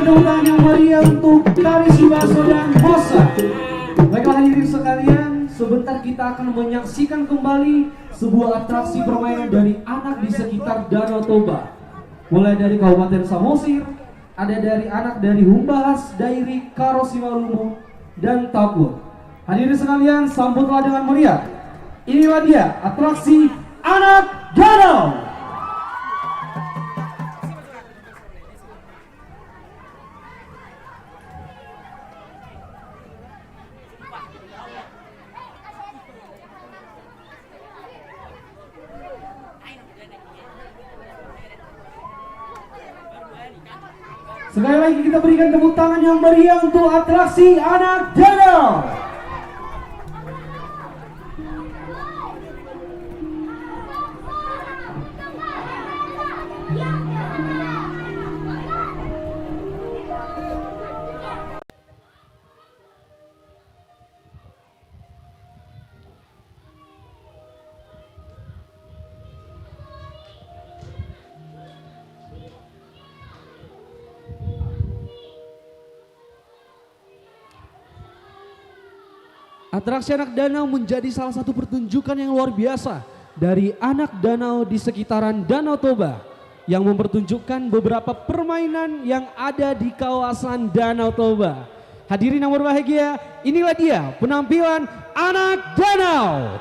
S1: tepuk tangan yang meriah untuk Karis Baso dan Mosa. Baiklah hadirin sekalian, sebentar kita akan menyaksikan kembali sebuah atraksi permainan dari anak di sekitar Danau Toba. Mulai dari Kabupaten Samosir, ada dari anak dari Humbahas, Dairi, Karo Simalungun, dan Tapur. Hadirin sekalian, sambutlah dengan meriah. Inilah dia atraksi Anak Danau. Sekali lagi kita berikan tepuk tangan yang meriah untuk atraksi Anak Danau. Atraksi Anak Danau menjadi salah satu pertunjukan yang luar biasa dari anak danau di sekitaran Danau Toba yang mempertunjukkan beberapa permainan yang ada di kawasan Danau Toba. Hadirin yang berbahagia, inilah dia penampilan Anak Danau.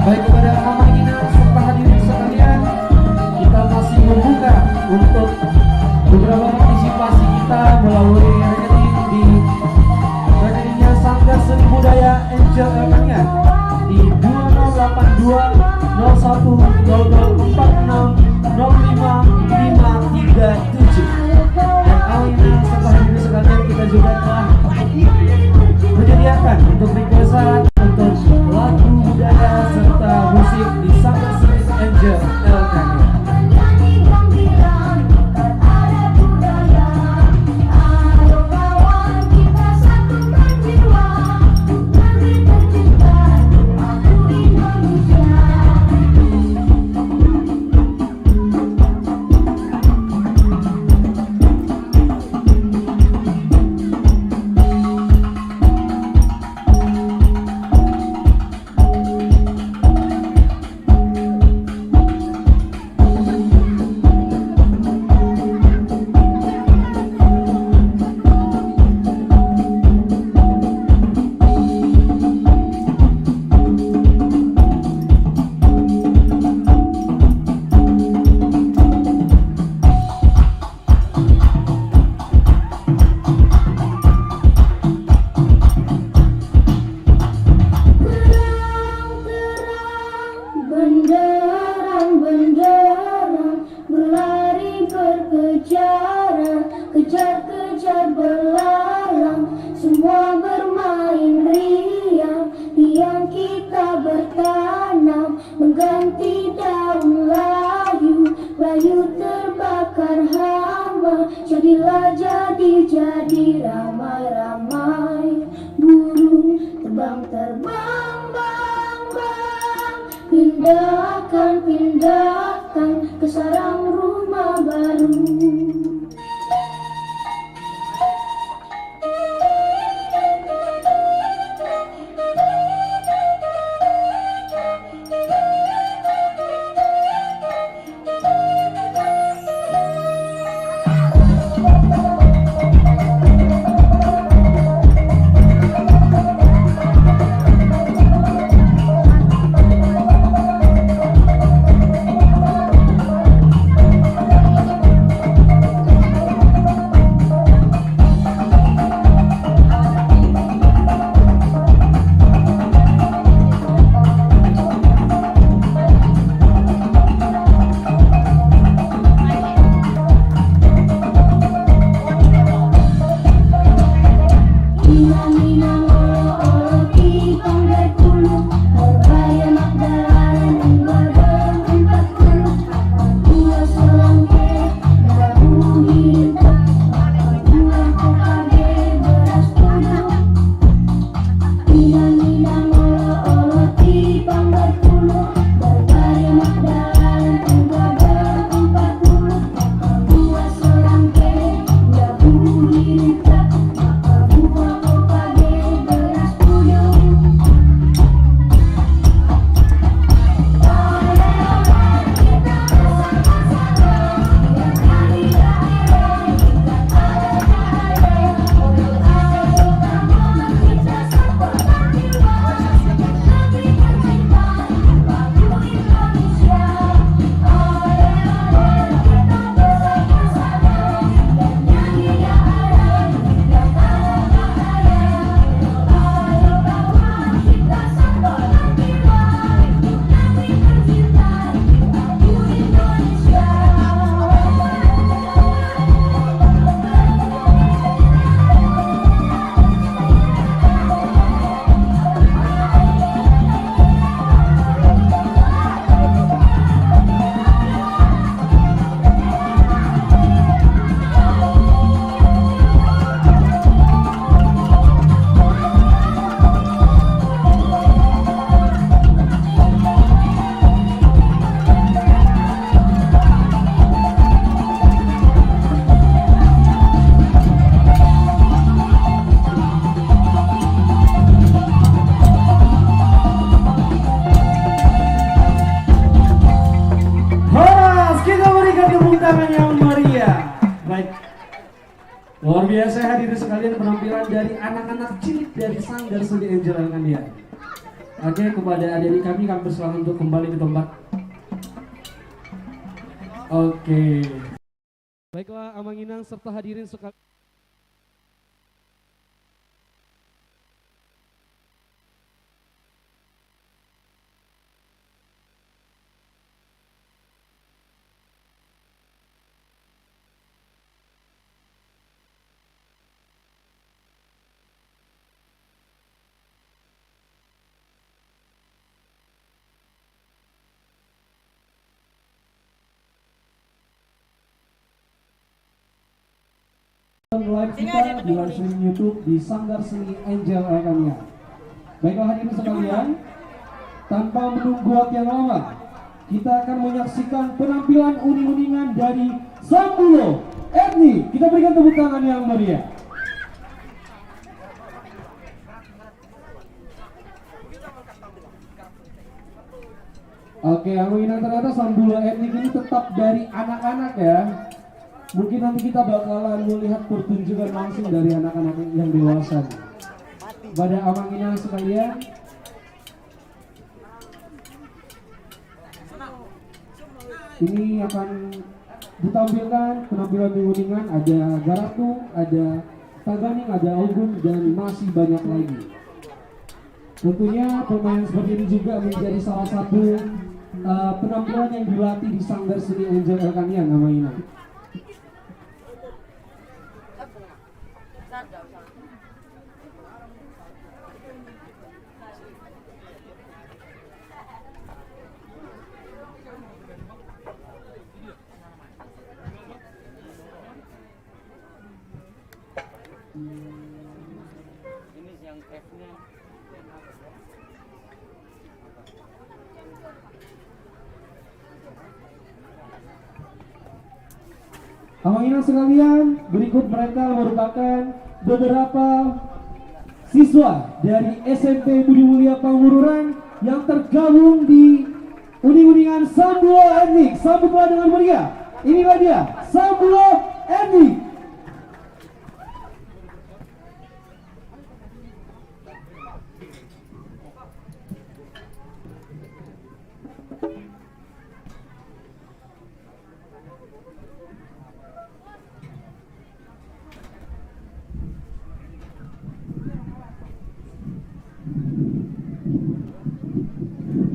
S1: Baik, kepada Mama Ina serta hadirin sekalian, kita masih membuka untuk beberapa partisipasi kita melalui rekening di rekeningnya Sanggar Seni Budaya Angel Elkania di 20820100460537. Dan Alina serta hadirin sekalian, kita juga telah menyediakan untuk requestan untuk lagu budaya serta musik di Sanggar Seni Angel Elkania.
S9: Kejar-kejar belalang, semua bermain jadi ramai-ramai, burung terbang-terbang, bang, bang. Pindahkan ke sarang rumah baru.
S1: Luar biasa hadirin sekalian, penampilan dari anak-anak cilik dari Sanggar Seni Angel Elkandian. Oke, kepada adik-adik kami persilakan untuk kembali ke tempat. Oke. Baiklah Amang Inang serta hadirin sekalian. Live kita di live streaming YouTube di Sanggar Seni Angel Elkandian. Baiklah hadirin sekalian, tanpa menunggu waktu yang lama, kita akan menyaksikan penampilan uning-uningan dari Sambulo Etni. Kita berikan tepuk tangan yang meriah. Oke, Amang Inang, ternyata Sambulo Etnik ini tetap dari anak-anak ya. Mungkin nanti kita bakalan melihat pertunjukan langsung dari anak-anak yang dewasa. Pada Amang Inang sekalian, ini akan ditampilkan penampilan uningan, ada Garatu, ada Taganing, ada Ogun, dan masih banyak lagi. Tentunya pemain seperti ini juga menjadi salah satu penampilan yang dilatih di Sanggar Seni Angel Elkandian, Amang Inang. Amanginang sekalian, berikut mereka merupakan beberapa siswa dari SMP Budi Mulia Pangururan yang tergabung di uning-uningan Sambulo Etnik. Sambutlah dengan meriah. Inilah dia, Sambulo Etnik.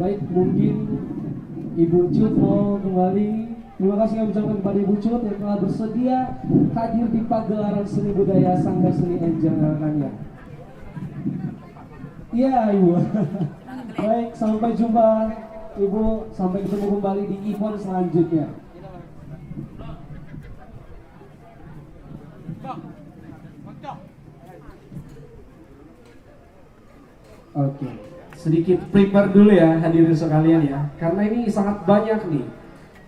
S1: Baik, mungkin Ibu Cut mau kembali. Terima kasih kami ucapkan kepada Ibu Cut yang telah bersedia hadir di pagelaran seni budaya Sanggar Seni Enjang Rakannya. Iya, Ibu. Baik, sampai jumpa Ibu, sampai ketemu kembali di event selanjutnya. Oke. Sedikit prepare dulu ya hadirin sekalian ya, karena ini sangat banyak nih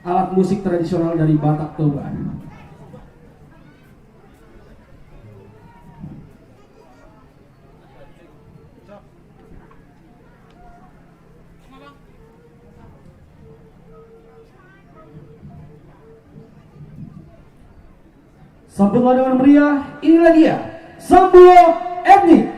S1: alat musik tradisional dari Batak Toba. Sambutlah dengan meriah, inilah dia Sambulo Etnik.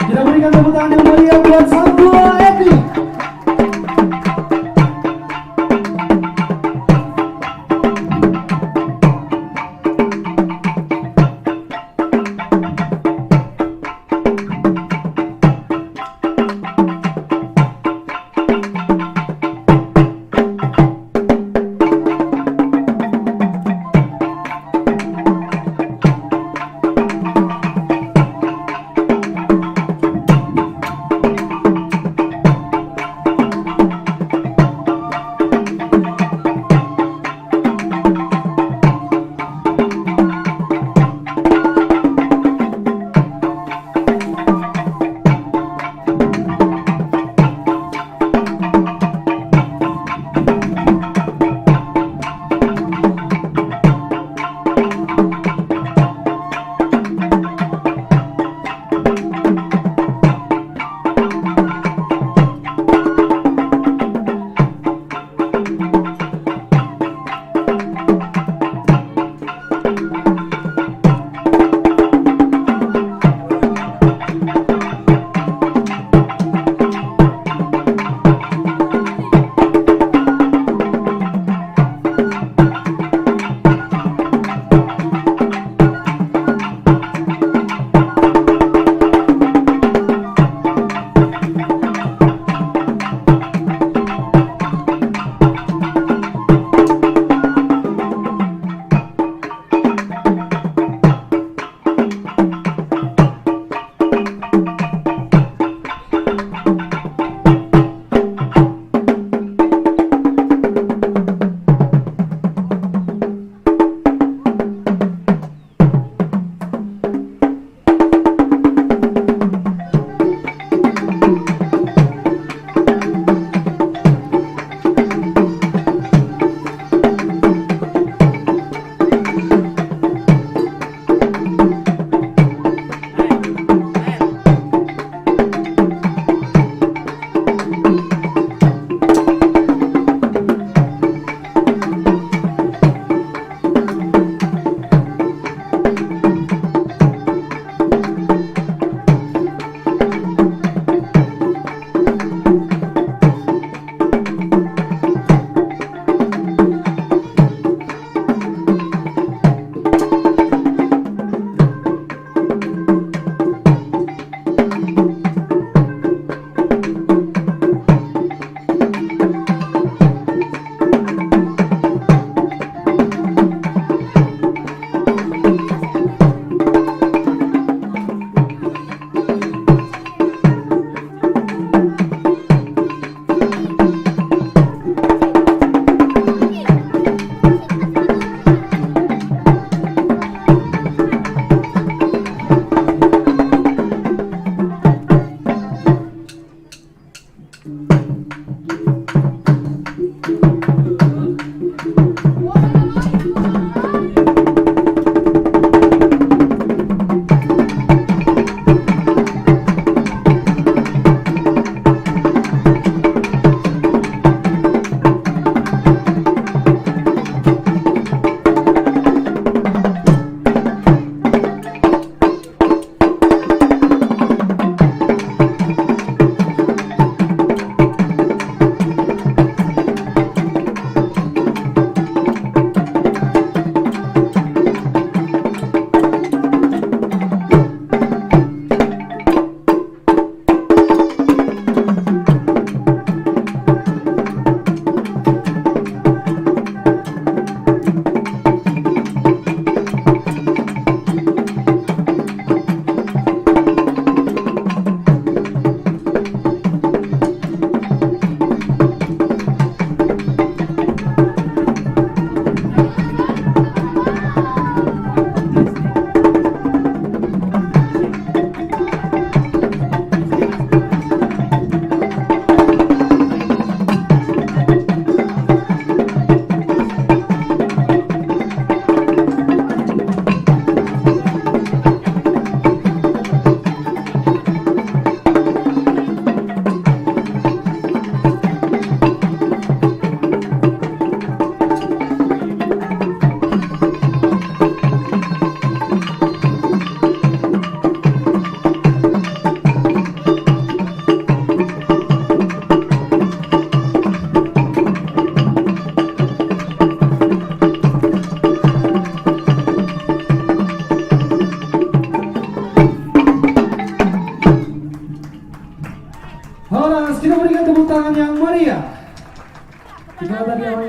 S1: Kita berikan tepuk tangan yang meriah buat Sambulo Etnik.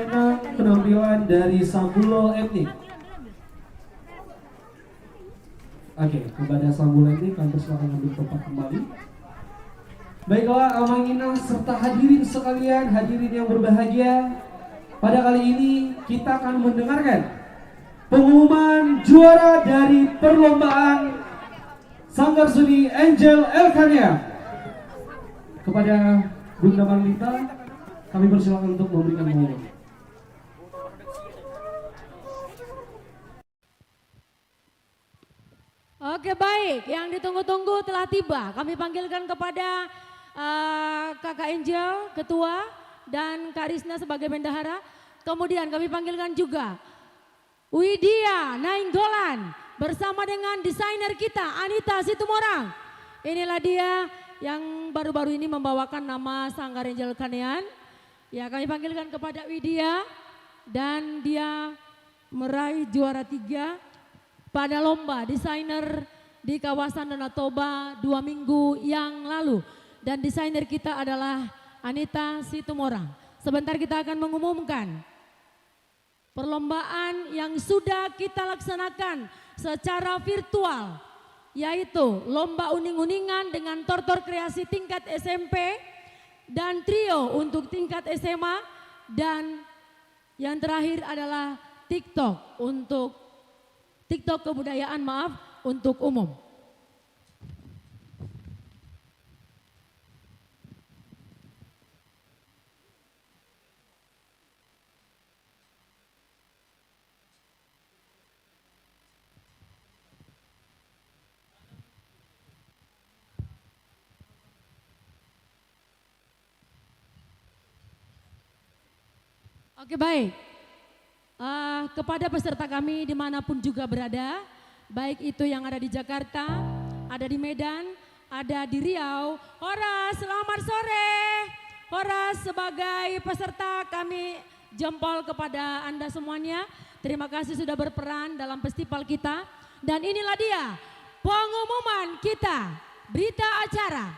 S1: pemenang penampilan dari Sambulo Etnik. Oke, kepada Sambulo Etnik kami persilakan ambil tempat kembali. Baiklah, Amangina serta hadirin sekalian, hadirin yang berbahagia. Pada kali ini kita akan mendengarkan pengumuman juara dari perlombaan Sanggar Seni Angel Elkania. Kepada Bunda Marlita, kami persilakan untuk memberikan pengumuman.
S2: Oke baik, yang ditunggu-tunggu telah tiba. Kami panggilkan kepada Kakak Angel, Ketua, dan Kak Risna sebagai bendahara. Kemudian kami panggilkan juga Widya Nainggolan bersama dengan desainer kita Anita Situmorang. Inilah dia yang baru-baru ini membawakan nama Sanggar Angel Kanean. Ya, kami panggilkan kepada Widya dan dia meraih juara 3 pada lomba desainer di kawasan Danau Toba 2 minggu yang lalu. Dan desainer kita adalah Anita Situmorang. Sebentar kita akan mengumumkan perlombaan yang sudah kita laksanakan secara virtual, yaitu lomba uning-uningan dengan tortor kreasi tingkat SMP dan trio untuk tingkat SMA, dan yang terakhir adalah TikTok untuk TikTok kebudayaan, untuk umum. Oke baik, kepada peserta kami dimanapun juga berada, baik itu yang ada di Jakarta, ada di Medan, ada di Riau. Horas, selamat sore. Horas sebagai peserta kami jempol kepada Anda semuanya. Terima kasih sudah berperan dalam festival kita. Dan inilah dia pengumuman kita, berita acara.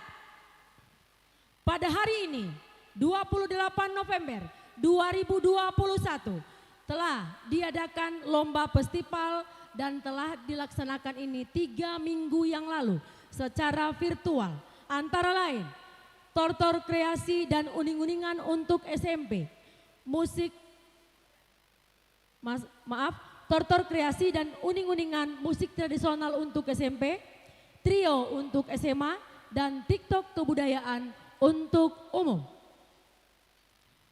S2: Pada hari ini 28 November 2021 telah diadakan lomba festival dan telah dilaksanakan ini 3 minggu yang lalu secara virtual. Antara lain tortor kreasi dan uning-uningan untuk SMP, tortor kreasi dan uning-uningan musik tradisional untuk SMP, trio untuk SMA, dan TikTok kebudayaan untuk umum.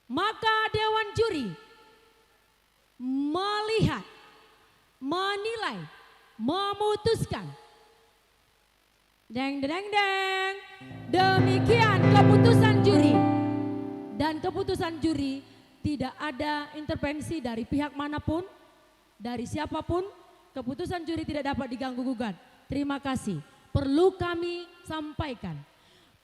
S2: Maka Dewan Juri melihat, menilai, memutuskan. Deng deng deng. Demikian keputusan juri. Dan keputusan juri tidak ada intervensi dari pihak manapun, dari siapapun. Keputusan juri tidak dapat diganggu gugat. Terima kasih. Perlu kami sampaikan.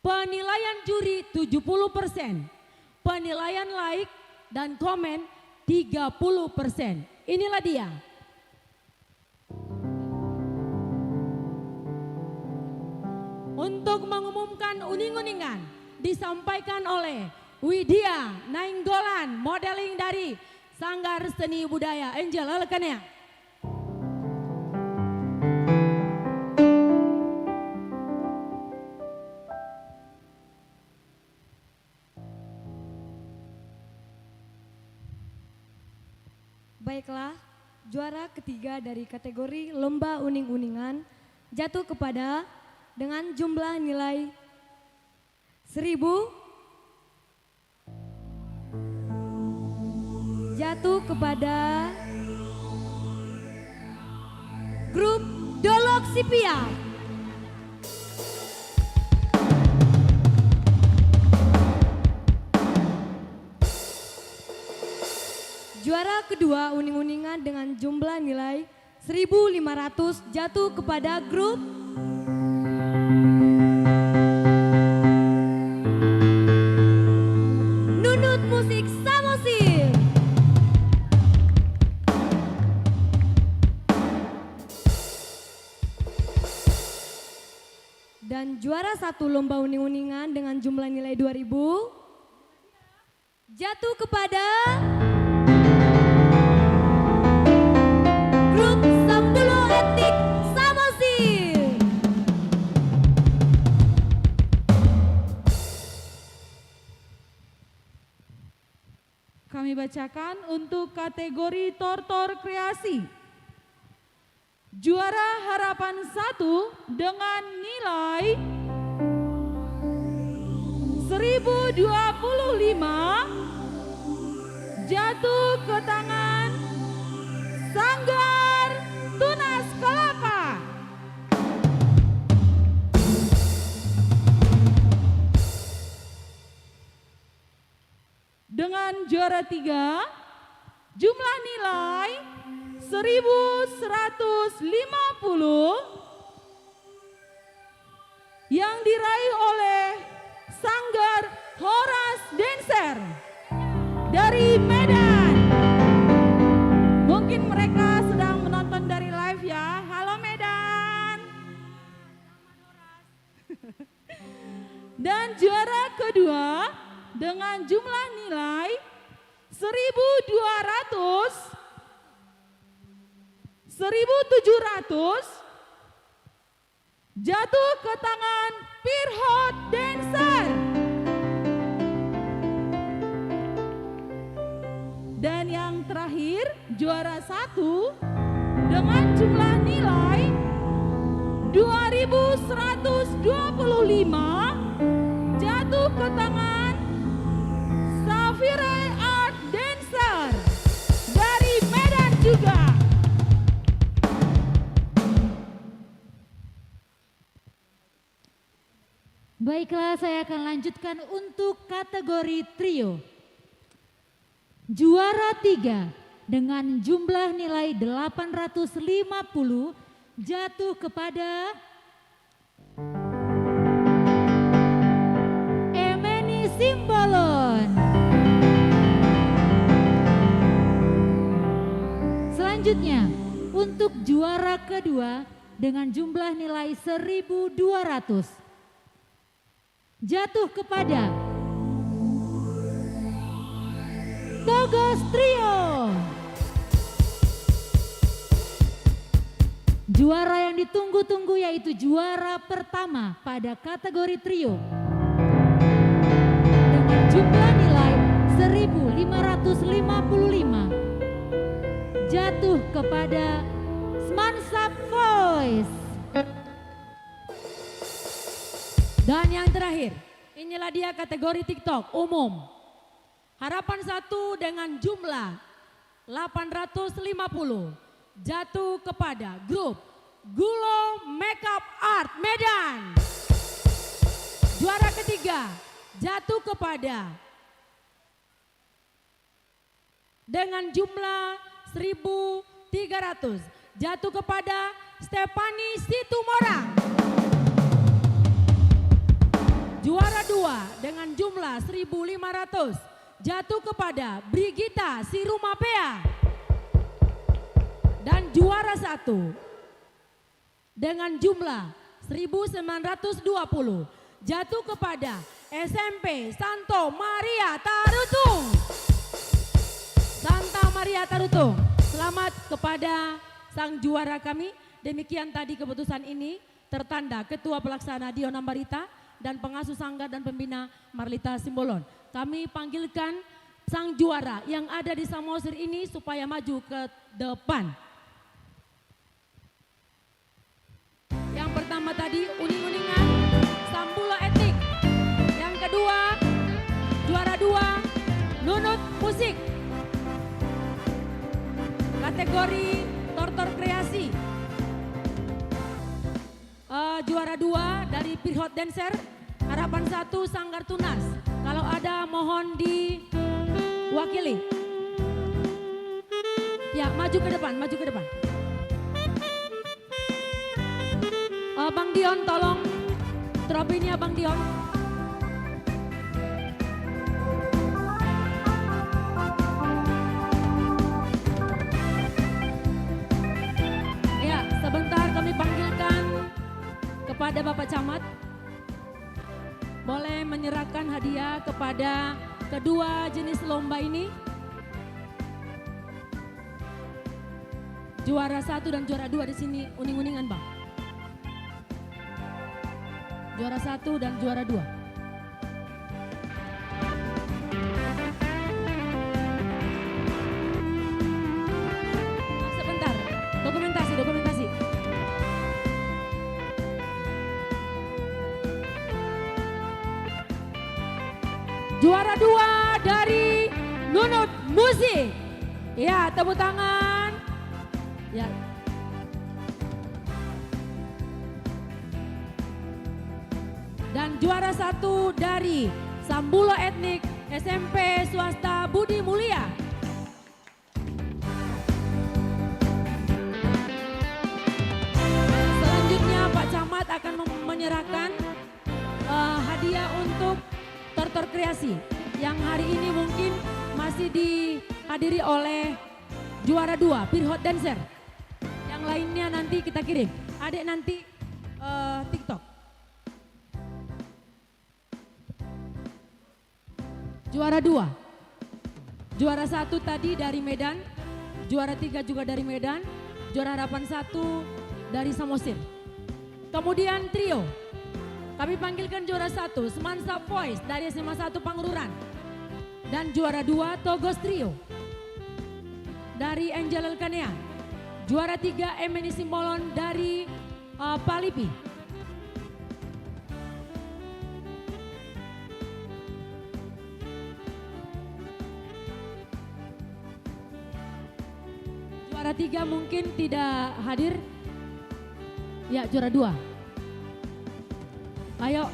S2: Penilaian juri 70%. Penilaian like dan komen 30%. Inilah dia. Untuk mengumumkan uning-uningan disampaikan oleh Widya Nainggolan, modeling dari Sanggar Seni Budaya Angel Elkania.
S5: Baiklah, juara ketiga dari kategori lomba uning-uningan jatuh kepada dengan jumlah nilai 1000, jatuh kepada grup Dolok Sipia. Juara kedua uning-uningan dengan jumlah nilai 1500 jatuh kepada grup Nunut Musik Samosir. Dan juara satu lomba uning-uningan dengan jumlah nilai 2000 jatuh kepada
S10: bacakan untuk kategori tortor kreasi. Juara harapan 1 dengan nilai 1025 jatuh ke tangan Sanggar Tunas Kelapa. Dengan juara 3, jumlah nilai 1150 yang diraih oleh Sanggar Horas Dancer dari Medan. Mungkin mereka sedang menonton dari live ya. Halo Medan. Dan juara kedua dengan jumlah nilai 1700 jatuh ke tangan Pirhot Dancer. Dan yang terakhir juara 1 dengan jumlah nilai 2125 jatuh ke tangan Safire Art Dancer dari Medan juga.
S2: Baiklah, saya akan lanjutkan untuk kategori trio. Juara 3 dengan jumlah nilai 850 jatuh kepada Emeni Simbolon. Selanjutnya untuk juara kedua dengan jumlah nilai 1200 jatuh kepada Togos Trio. Juara yang ditunggu-tunggu yaitu juara pertama pada kategori trio dengan jumlah nilai 1555 jatuh kepada Smansap Voice.
S11: Dan yang terakhir, inilah dia kategori TikTok umum. Harapan 1 dengan jumlah 850 jatuh kepada grup Gulo Makeup Art Medan. Juara ketiga jatuh kepada dengan jumlah 1300 jatuh kepada Stefani Situmorang. Juara 2 dengan jumlah 1500 jatuh kepada Brigita Sirumapea. Dan juara 1 dengan jumlah 1920 jatuh kepada SMP Santo Maria Tarutung. Santa Maria Tarutung, selamat kepada sang juara kami. Demikian tadi keputusan ini tertanda Ketua Pelaksana Dion Ambarita dan pengasuh sanggar dan pembina Marlita Simbolon. Kami panggilkan sang juara yang ada di Samosir ini supaya maju ke depan. Yang pertama tadi uning-uningan Sambulo Etik. Yang kedua juara 2 Nunut Musik. Kategori tortor kreasi. Juara 2 dari Pirhot Dancer. Harapan 1 Sanggar Tunas. Kalau ada mohon diwakili. Ya, maju ke depan, maju ke depan. Bang Dion tolong tropinya Bang Dion. Ya, sebentar kami panggilkan kepada Bapak Camat. Boleh menyerahkan hadiah kepada kedua jenis lomba ini. Juara 1 dan juara 2 di sini uning-uningan Bang. Juara 1 dan juara 2. juara 2 dari Nunut Musik. Ya, tepuk tangan. Ya. Dan juara 1 dari Sambulo Etnik SMP Swasta Budi Mulia. Selanjutnya Pak Camat akan menyerahkan hadiah untuk Tortor Kreasi yang hari ini mungkin masih dihadiri oleh juara 2 Pirhot Dancer. Yang lainnya nanti kita kirim. Adik nanti TikTok. Juara 2. Juara 1 tadi dari Medan, juara 3 juga dari Medan, juara harapan 1 dari Samosir. Kemudian trio. Kami panggilkan juara 1 Semansa Voice dari SMA 1 Pangururan. Dan juara 2 Togos Trio dari Angel Elkanea. Juara 3 Emeni Simbolon dari Palipi. Juara 3 mungkin tidak hadir. Ya, juara 2. Ayo.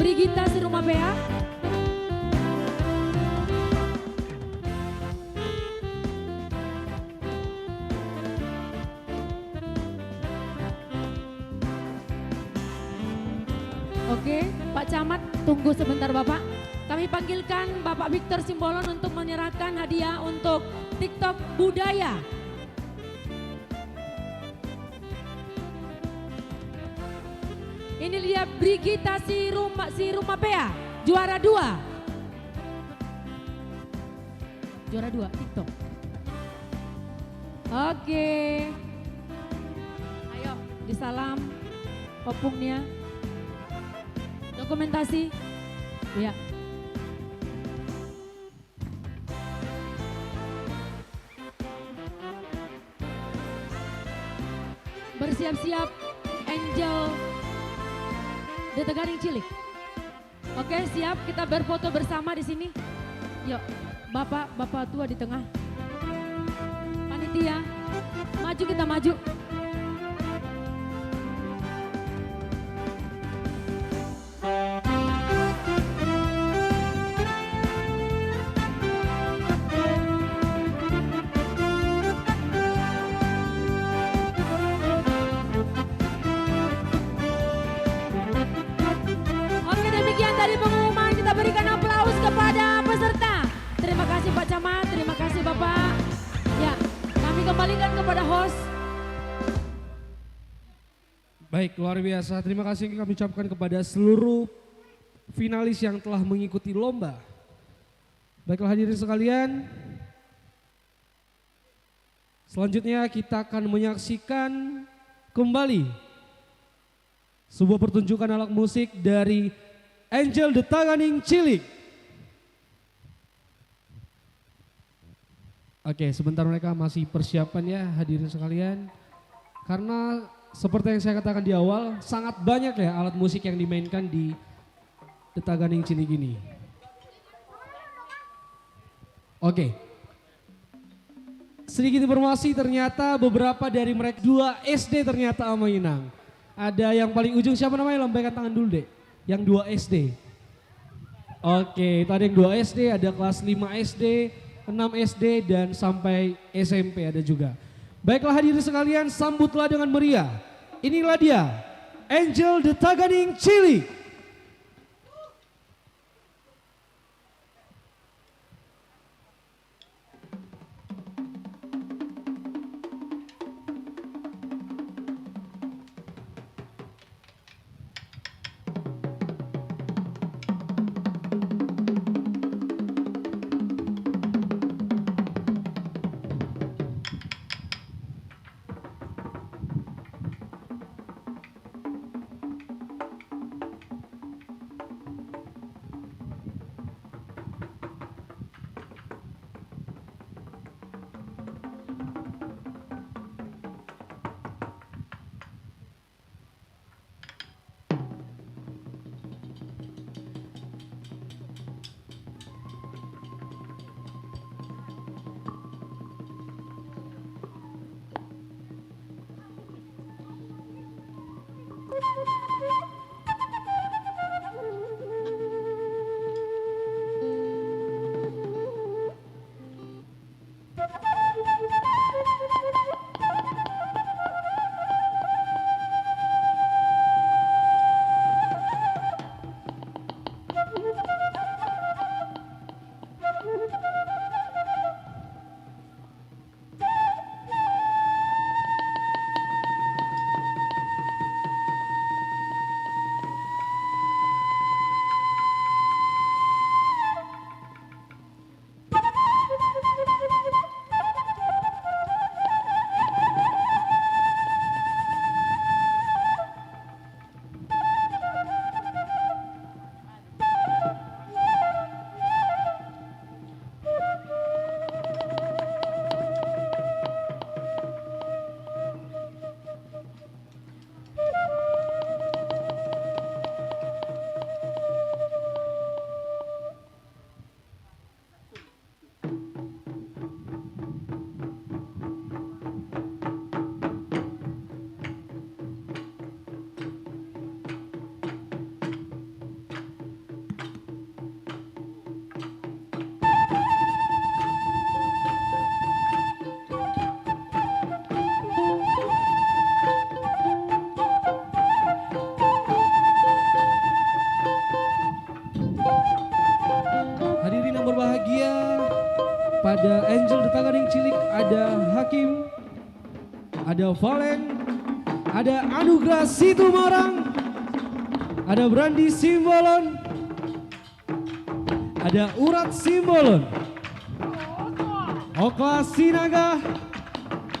S11: Brigita Siruma PA. Oke, Pak Camat tunggu sebentar Bapak. Kami panggilkan Bapak Victor Simbolon untuk menyerahkan hadiah untuk TikTok Budaya. Ini dia Brigita Siruma PA, juara 2. Juara 2 TikTok. Oke. Ayo disalam opungnya. Dokumentasi. Ya. Bersiap-siap Angel The Tegaring Cilik. Oke, siap kita berfoto bersama di sini. Yuk, Bapak tua di tengah. Panitia, maju kita maju. Dari pengumuman kita berikan aplaus kepada peserta. Terima kasih Pak Camat, terima kasih Bapak. Ya, kami kembalikan kepada host.
S1: Baik, luar biasa. Terima kasih yang kami ucapkan kepada seluruh finalis yang telah mengikuti lomba. Baiklah hadirin sekalian. Selanjutnya kita akan menyaksikan kembali sebuah pertunjukan alat musik dari Angel The Tegaring Cilik. Oke, sebentar mereka masih persiapan ya hadirin sekalian. Karena seperti yang saya katakan di awal, sangat banyak ya alat musik yang dimainkan di The Tegaring Cilik ini. Oke. Sedikit informasi, ternyata beberapa dari mereka 2 SD ternyata Amainang. Ada yang paling ujung, siapa namanya? Lambaikan tangan dulu deh. Yang 2 SD. Oke, tadi yang 2 SD, ada kelas 5 SD, 6 SD, dan sampai SMP ada juga. Baiklah hadirin sekalian, sambutlah dengan meriah. Inilah dia, Angel The Tegaring Cilik. Hadirin yang berbahagia, pada Angel di Tanggading Cilik ada Hakim, ada Valen, ada Anugrah Situmarang, ada Brandi Simbolon, ada Urat Simbolon, Okla Sinaga,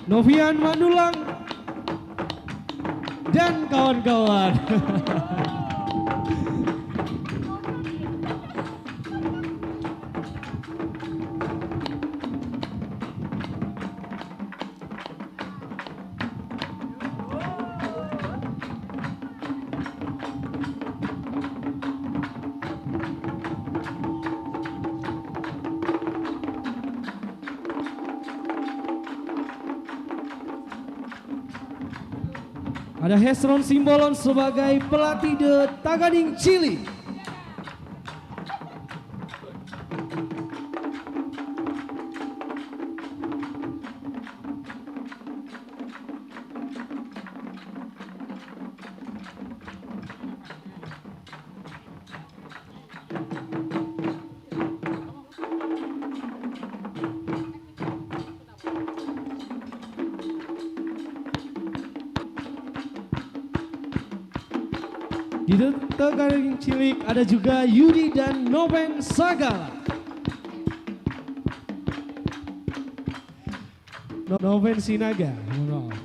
S1: Novian Mandulang, dan kawan-kawan. Ada Hesron Simbolon sebagai pelatih The Tanggading Cilik. Di The Tanggading Cilik ada juga Yudi dan Noven Sagala. Noven Sinaga, mohon maaf.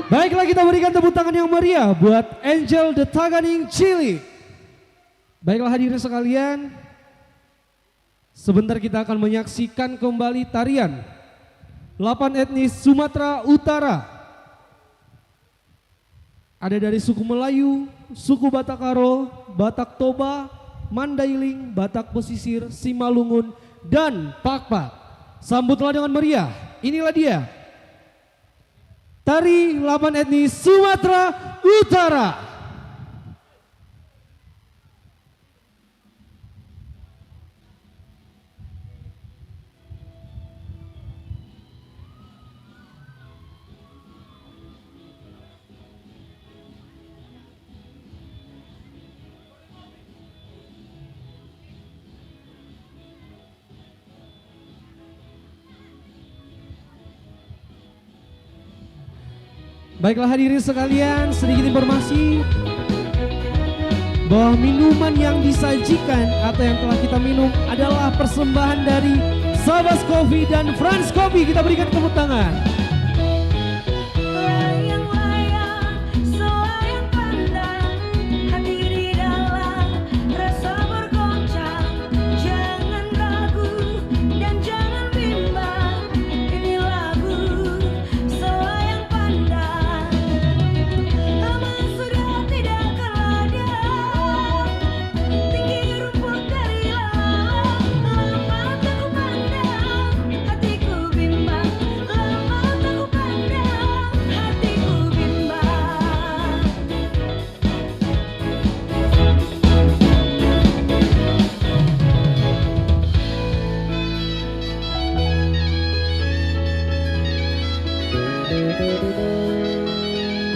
S1: Baiklah, kita berikan tepuk tangan yang meriah buat Angel the Taganing Chili. Baiklah hadirin sekalian, sebentar kita akan menyaksikan kembali tarian 8 etnis Sumatera Utara. Ada dari suku Melayu, suku Batak Karo, Batak Toba, Mandailing, Batak Pesisir, Simalungun, dan Pakpak. Sambutlah dengan meriah, inilah dia. Tari 8 etnis Sumatera Utara. Baiklah hadirin sekalian, sedikit informasi bahwa minuman yang disajikan atau yang telah kita minum adalah persembahan dari Sabas Coffee dan Franz Coffee. Kita berikan tepuk tangan.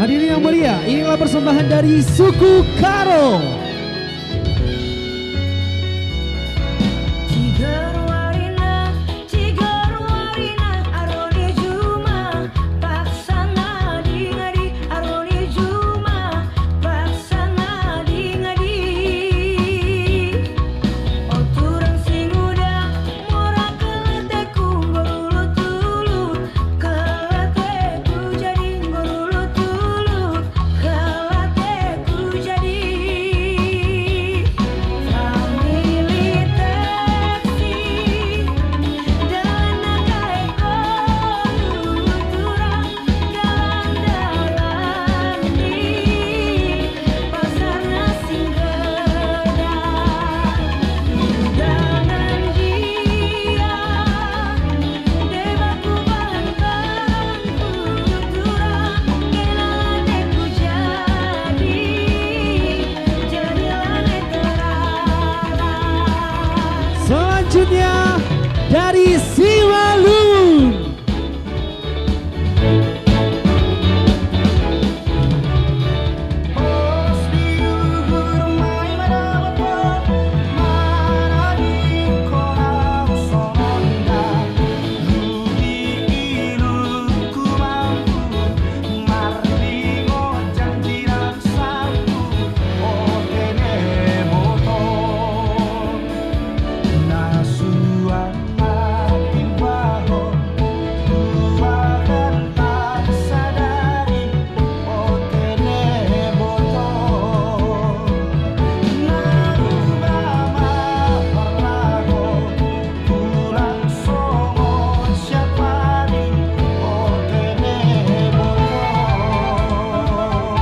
S1: Hadirin yang mulia, inilah persembahan dari suku Karo.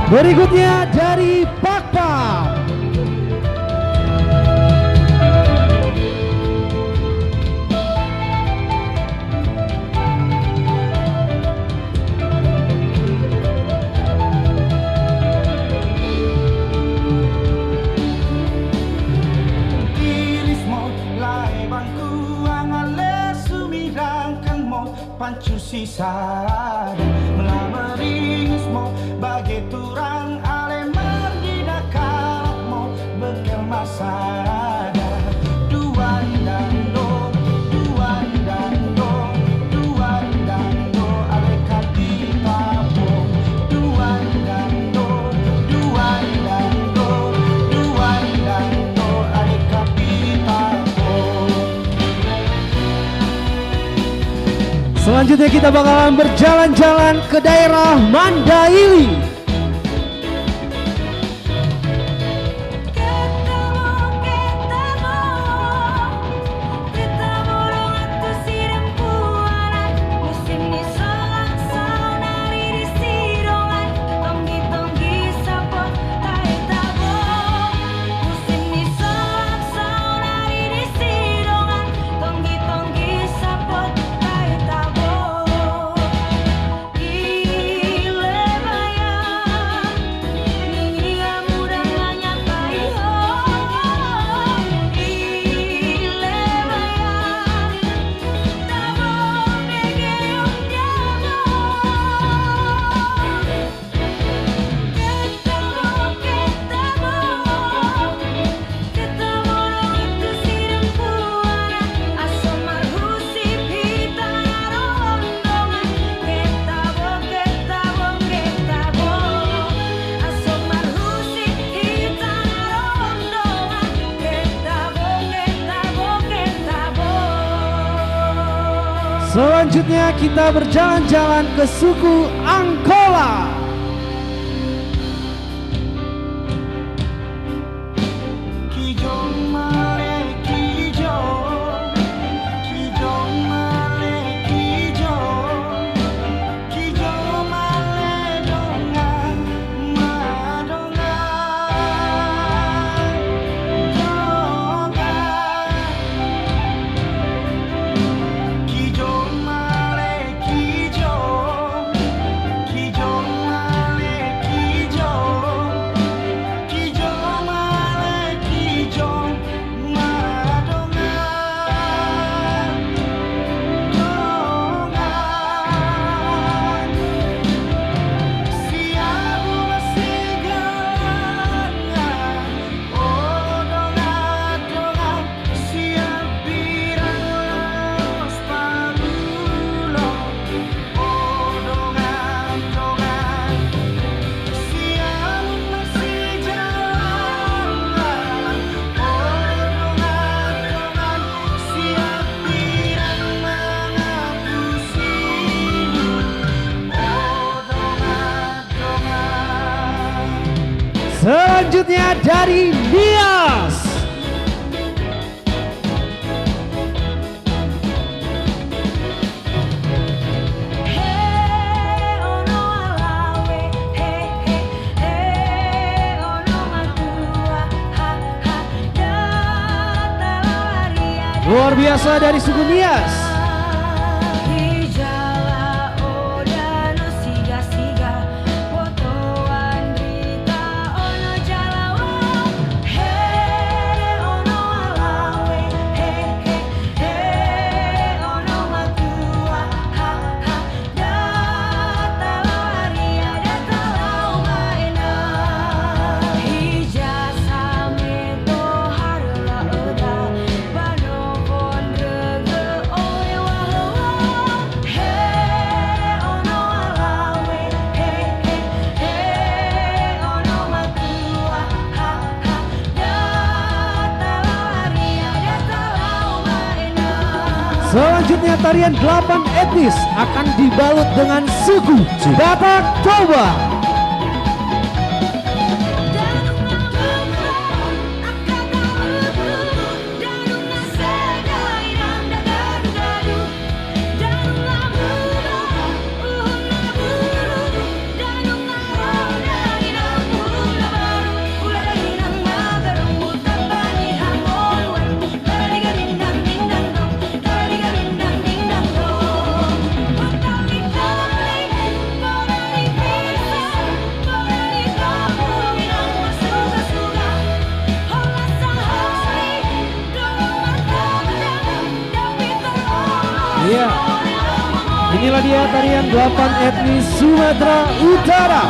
S1: Berikutnya dari Pakpa.
S12: Pancu sisa melameringusmu bagai turang aleman di dakarmu bekel masada duan dando alekat di tapo duan dando alekat di tapo.
S1: Selanjutnya kita bakalan berjalan-jalan ke daerah Mandaili. Selanjutnya kita berjalan-jalan ke suku Angkola. Selanjutnya dari Nias. Luar biasa dari suku Nias. Selanjutnya tarian 8 etnis akan dibalut dengan suku Batak Toba. Inilah dia tarian 8 etnis Sumatera Utara.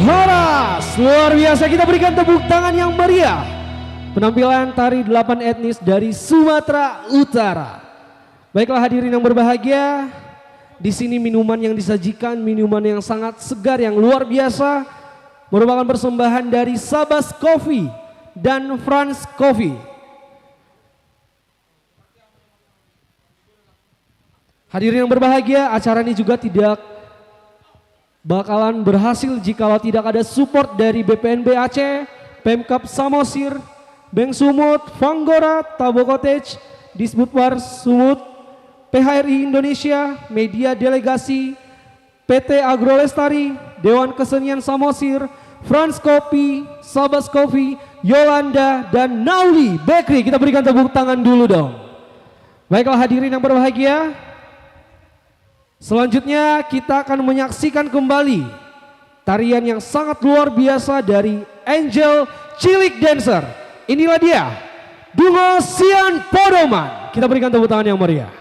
S1: Horas, luar biasa, kita berikan tepuk tangan yang meriah. Penampilan tari 8 etnis dari Sumatera Utara. Baiklah hadirin yang berbahagia, di sini minuman yang disajikan minuman yang sangat segar yang luar biasa, merupakan persembahan dari Sabas Coffee dan France Coffee. Hadirin yang berbahagia, acara ini juga tidak bakalan berhasil jikalau tidak ada support dari BPNB Aceh, Pemkap Samosir, Bank Sumut, Fanggora, Tabo Cottage, Disbudwar Sumut, PHRI Indonesia, Media Delegasi, PT Agrolestari, Dewan Kesenian Samosir, France Coffee, Sabas Coffee, Yolanda, dan Nauli Bakery. Kita berikan tepuk tangan dulu dong. Baiklah hadirin yang berbahagia, selanjutnya kita akan menyaksikan kembali tarian yang sangat luar biasa dari Angel Cilik Dancer. Inilah dia, Dungo Sian Podoman. Kita berikan tepuk tangan yang meriah.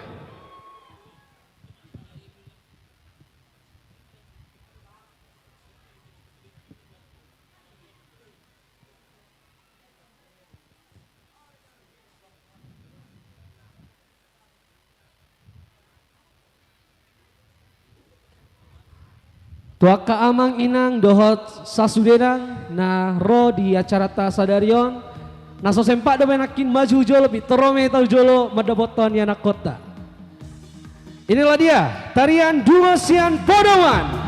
S1: Tuaka amang inang dohot sasudenang na ro di acara ta sadarion naso sempak do menakin maju jolo pi terome tau jolo madaboton anak kota. Inilah dia tarian Dungo Sian Podoman.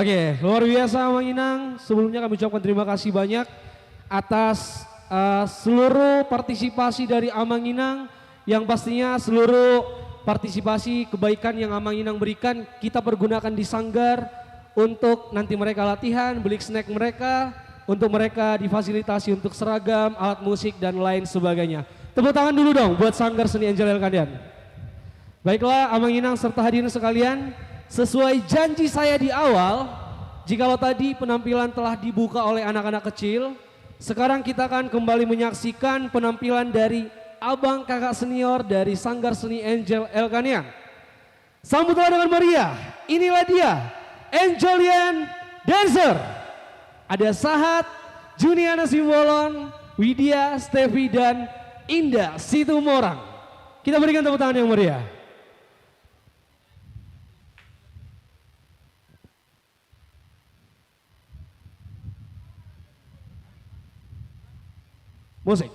S1: Oke, luar biasa Mang Inang. Sebelumnya kami ucapkan terima kasih banyak atas seluruh partisipasi dari Amang Inang, yang pastinya seluruh partisipasi kebaikan yang Amang Inang berikan kita pergunakan di sanggar untuk nanti mereka latihan, beli snack mereka, untuk mereka difasilitasi untuk seragam, alat musik dan lain sebagainya. Tepuk tangan dulu dong buat Sanggar Seni Angel Elkandian. Baiklah Amang Inang serta hadirin sekalian, sesuai janji saya di awal, jikalau tadi penampilan telah dibuka oleh anak-anak kecil, sekarang kita akan kembali menyaksikan penampilan dari abang kakak senior dari Sanggar Seni Angel Elkandian. Sambutlah dengan meriah, inilah dia Angelian Dancer. Ada Sahat, Juniana Simbolon, Widya, Stevi dan Indah Situmorang. Kita berikan tepuk tangan yang meriah. Musik.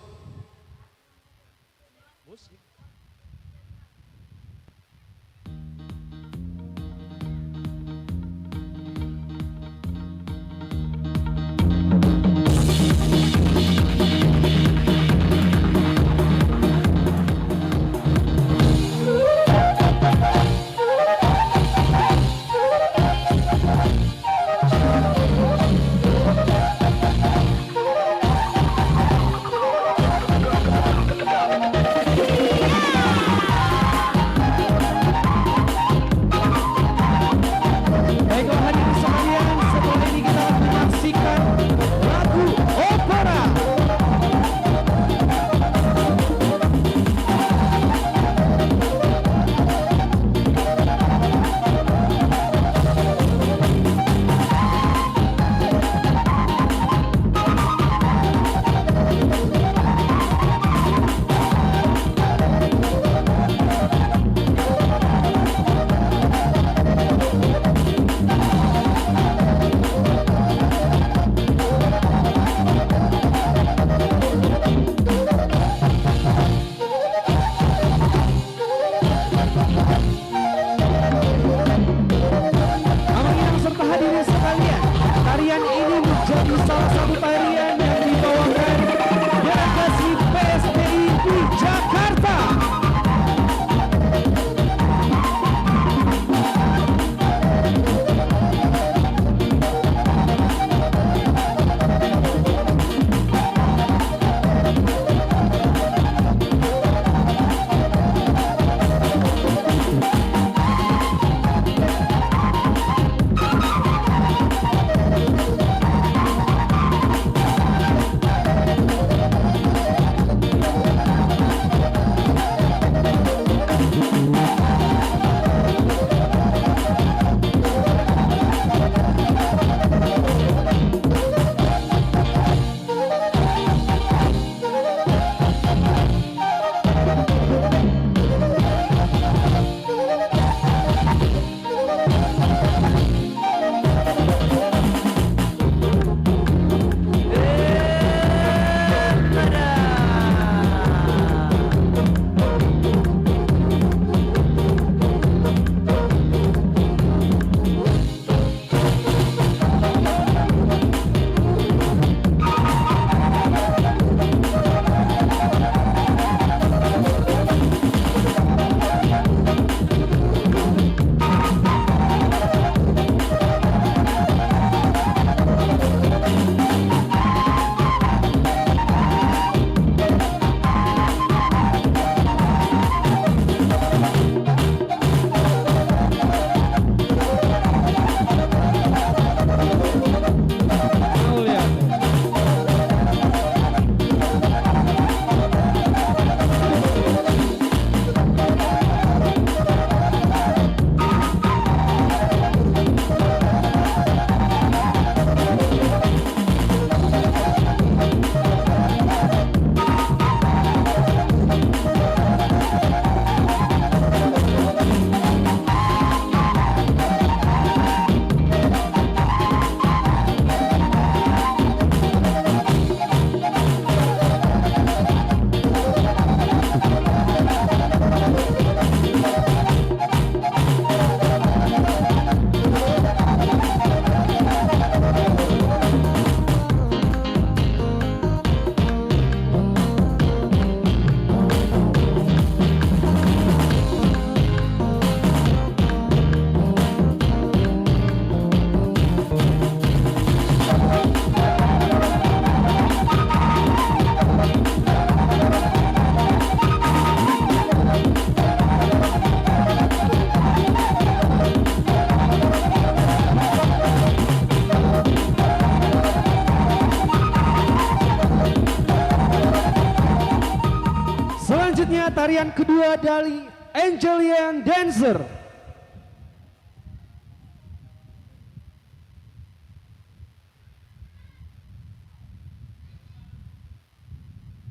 S1: tarian kedua dari Angelian Dancer.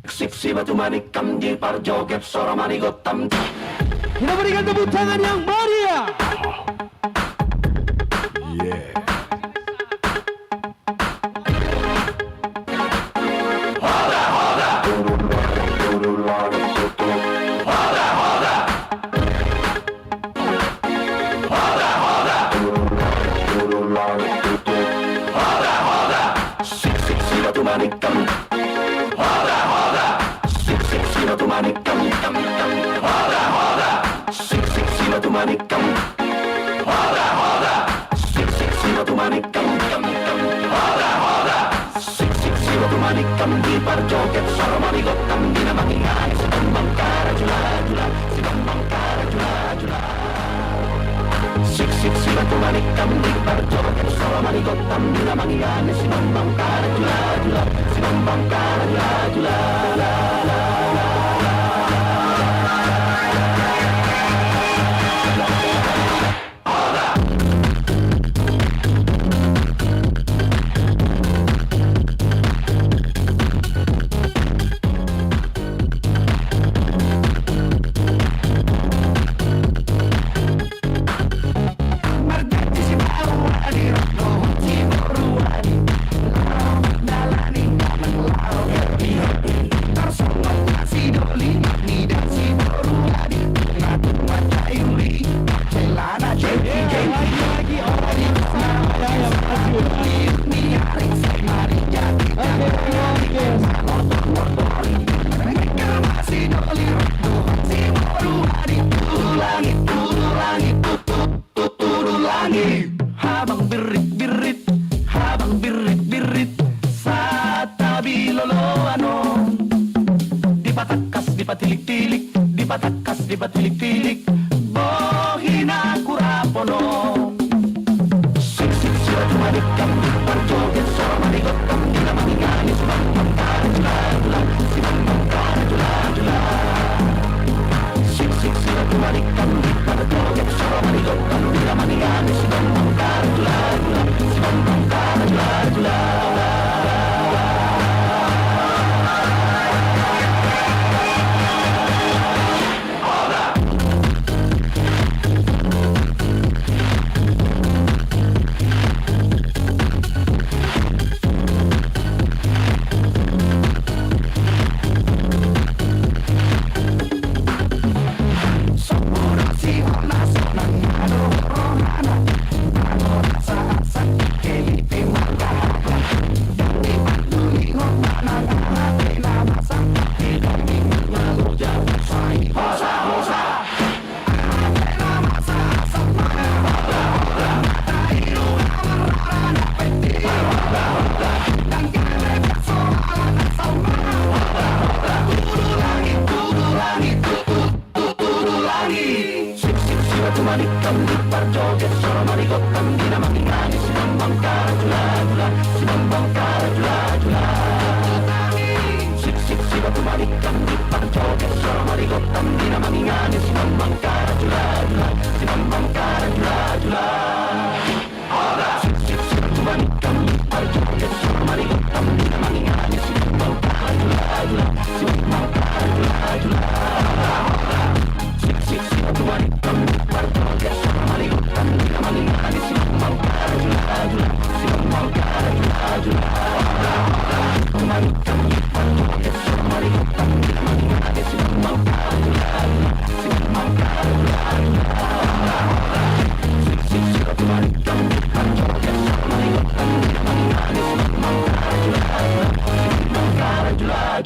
S12: Siksi batu manikam di parjoget sora manigotam.
S1: Kita berikan tepuk tangan yang meriah.
S12: Yeah. Siksi batu manikam. Siksi batu manikam. Siksi batu manikam. Siksi batu manikam. Siksi batu manikam di parjoget sora manigotam dina mangingan si bambang kara jula jula si bambang kara jula jula. Siksi batu manikam di parjoget sora manigotam dina mangingan si bambang kara jula jula si bambang kara jula jula. Habang birit-birit, habang birit-birit sa tabi loloano. Dipatakas, dipatilik-tilik, dipatakas, dipatilik-tilik, bohina kurapono. Siksi batu manikam, parjoget sora manigotam dina mangingan si bambang kara jula jula, si bambang kara jula jula. Siksi batu manikam, parjoget sora manigotam dina mangingan si bambang kara jula jula, si bambang kara jula jula.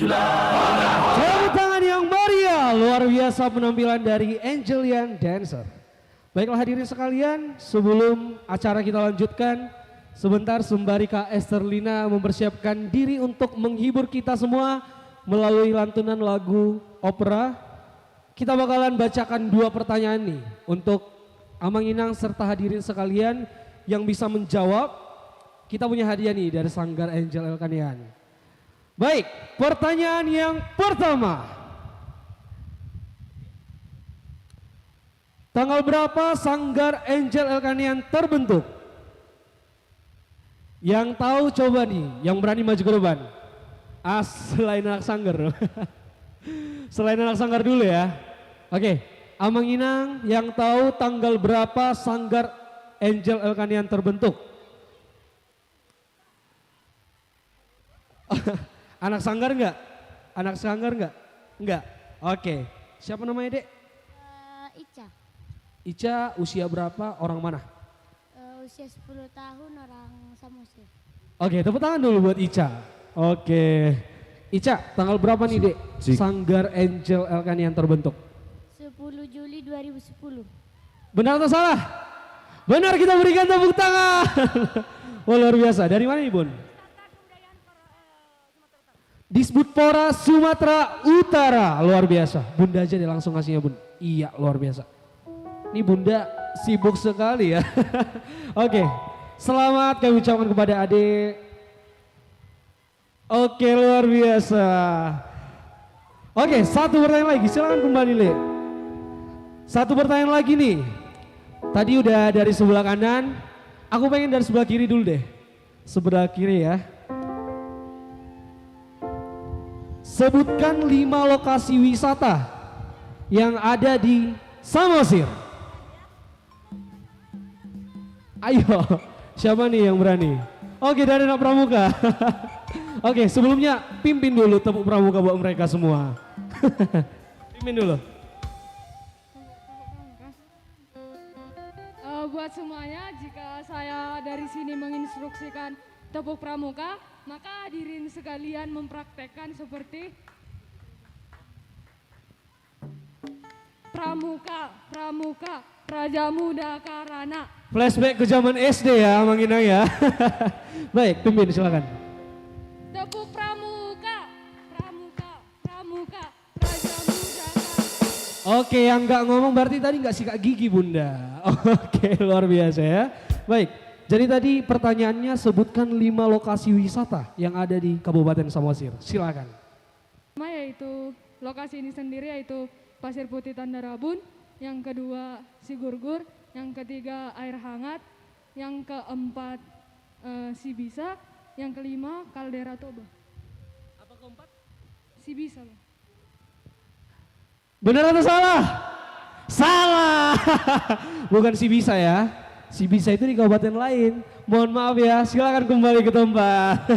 S1: Tepuk tangan yang meriah, luar biasa penampilan dari Angelian Dancer. Baiklah hadirin sekalian, sebelum acara kita lanjutkan, sebentar sembari Kak Esterlina mempersiapkan diri untuk menghibur kita semua melalui lantunan lagu opera. Kita bakalan bacakan 2 pertanyaan nih untuk Amang Inang serta hadirin sekalian yang bisa menjawab. Kita punya hadiah nih dari Sanggar Angel Elkanian. Baik, pertanyaan yang pertama. Tanggal berapa Sanggar Angel Elkanian terbentuk? Yang tahu coba nih, yang berani maju ke depan. Selain anak sanggar. Selain anak sanggar dulu ya. Oke, Amang Inang yang tahu tanggal berapa Sanggar Angel Elkanian terbentuk? Anak sanggar enggak? Anak sanggar enggak? Enggak. Oke. Siapa namanya, Dek?
S13: Ica.
S1: Ica usia berapa? Orang mana?
S13: Usia 10 tahun, orang Samosir.
S1: Oke, tepuk tangan dulu buat Ica. Oke. Ica, tanggal berapa nih, Dek? Sanggar Angel Elkanian terbentuk?
S13: 10 Juli 2010.
S1: Benar atau salah? Benar, kita berikan tepuk tangan. Wah, luar biasa. Dari mana nih, Bun? Disbudpora Sumatera Utara. Luar biasa. Bunda aja deh langsung ngasihnya, Bun. Iya, luar biasa. Ini Bunda sibuk sekali ya. Oke, selamat kami ucapkan kepada adik. Oke, luar biasa. Oke, satu pertanyaan lagi, silakan kembali, Le. Satu pertanyaan lagi nih. Tadi udah dari sebelah kanan, aku pengen dari sebelah kiri dulu deh. Sebelah kiri ya. Sebutkan 5 lokasi wisata yang ada di Samosir. Ayo, siapa nih yang berani? Oke, dari anak pramuka. Oke, sebelumnya pimpin dulu tepuk pramuka buat mereka semua. Pimpin dulu.
S14: Buat semuanya, jika saya dari sini menginstruksikan tepuk pramuka, maka hadirin sekalian mempraktekkan seperti pramuka, pramuka, Praja Muda Karana.
S1: Flashback ke zaman SD ya, Mang Inang ya. Baik, pimpin silakan.
S14: Tepuk pramuka, pramuka, pramuka, Praja Muda Karana.
S1: Oke, yang nggak ngomong berarti tadi nggak sikat gigi, Bunda. Oke, luar biasa ya. Baik, jadi tadi pertanyaannya sebutkan 5 lokasi wisata yang ada di Kabupaten Samosir. Silakan.
S14: Yaitu lokasi ini sendiri yaitu Pasir Putih Tanda Rabun, yang kedua Sigurgur, yang ketiga Air Hangat, yang keempat Sibisa, yang kelima Kaldera Toba.
S1: Apa keempat?
S14: Sibisa.
S1: Benar atau salah? Salah. Bukan Sibisa ya. Sibisa itu di kabupaten lain. Mohon maaf ya, silakan kembali ke tempat.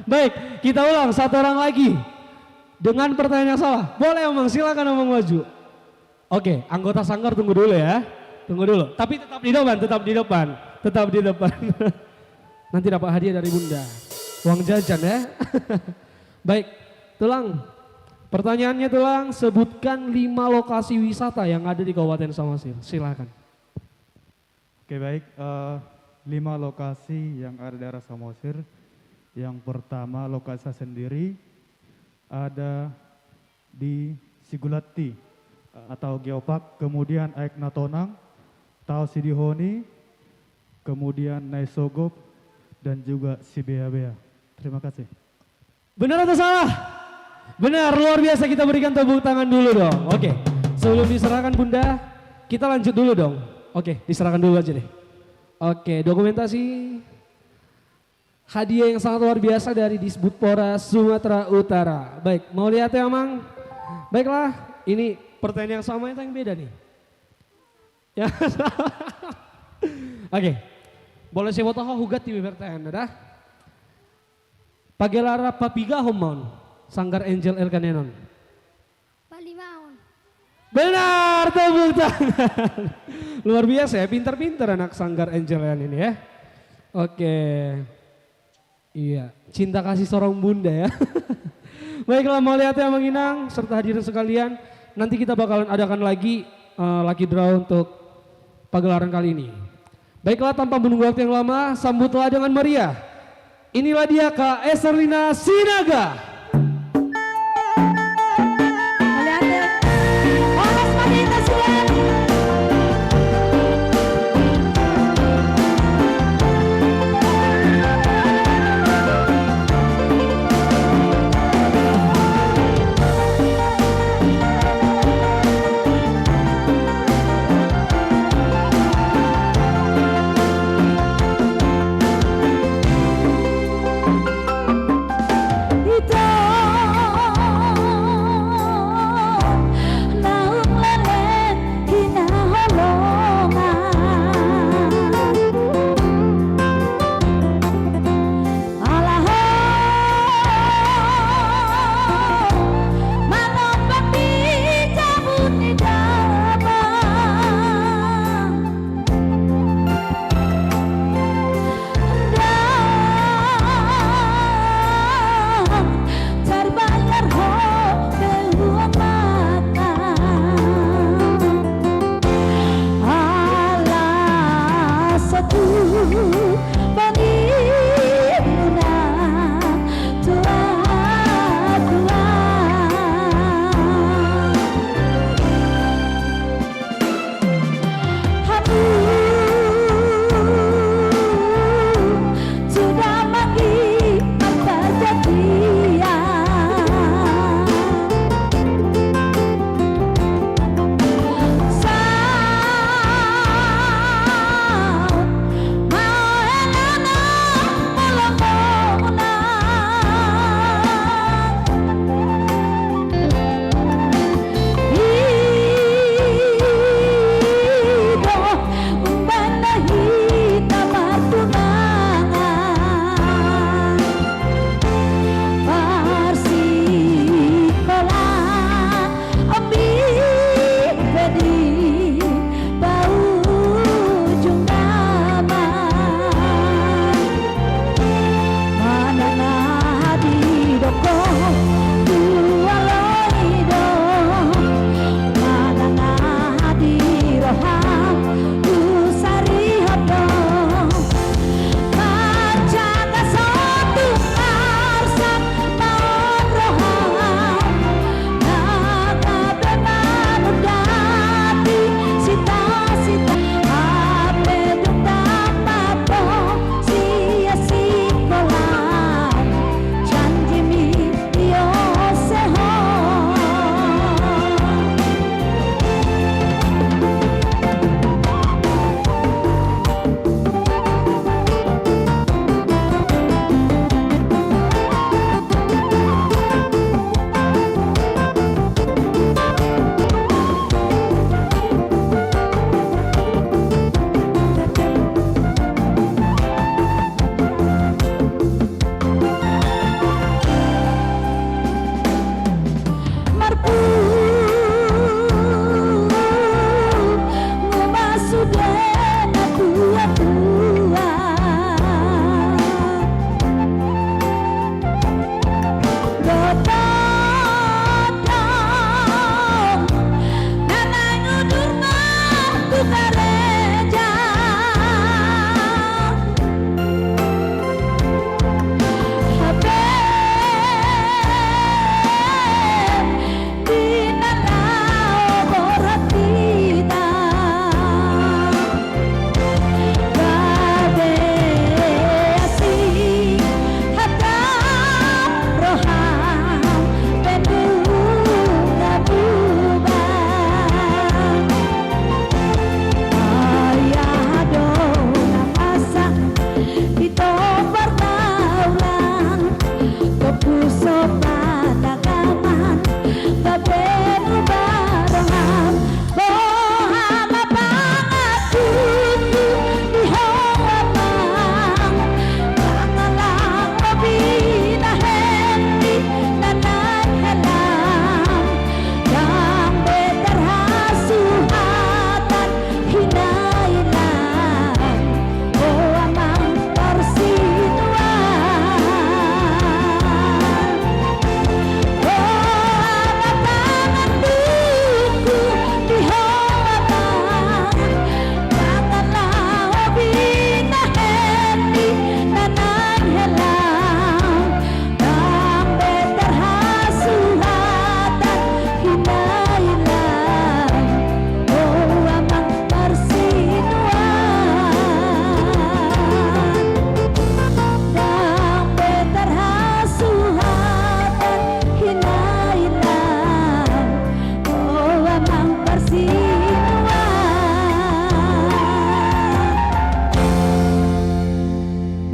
S1: Baik, kita ulang satu orang lagi. Dengan pertanyaan yang salah. Boleh Omang, silakan Omang maju. Oke, anggota sanggar tunggu dulu ya. Tunggu dulu. Tapi tetap di depan, tetap di depan. Tetap di depan. Nanti dapat hadiah dari Bunda. Uang jajan ya. Baik, Tulang. Pertanyaannya Tulang, sebutkan 5 lokasi wisata yang ada di Kabupaten Samosir. Silakan.
S15: Oke baik, 5 lokasi yang ada di daerah Samosir. Yang pertama lokasi saya sendiri ada di Sigulati atau Geopark, kemudian Aik Natonang, Tau Sidihoni, kemudian Naisogop, dan juga Sibea-bea. Terima kasih.
S1: Benar atau salah? Benar, luar biasa, kita berikan tepuk tangan dulu dong. Oke, sebelum diserahkan Bunda, kita lanjut dulu dong. Oke, diserahkan dulu aja deh. Oke, dokumentasi hadiah yang sangat luar biasa dari Disbudpora Sumatera Utara. Baik, mau lihat ya Mang? Baiklah, ini pertanyaan yang sama atau yang beda nih? Ya. Oke, boleh saya foto hugat di pertanyaan, dah? Pagelara papiga homon, Sanggar Angel Elkanian.
S13: Palimaon.
S1: Benar, tepuk tangan. Luar biasa ya, pintar-pintar anak Sanggar Angel ini ya. Oke. Iya, cinta kasih seorang bunda ya. Baiklah, mau lihat ya Mang Inang serta hadirin sekalian. Nanti kita bakalan adakan lagi lucky draw untuk pagelaran kali ini. Baiklah, tanpa menunggu waktu yang lama, sambutlah dengan meriah. Inilah dia Kak Eserlina Sinaga.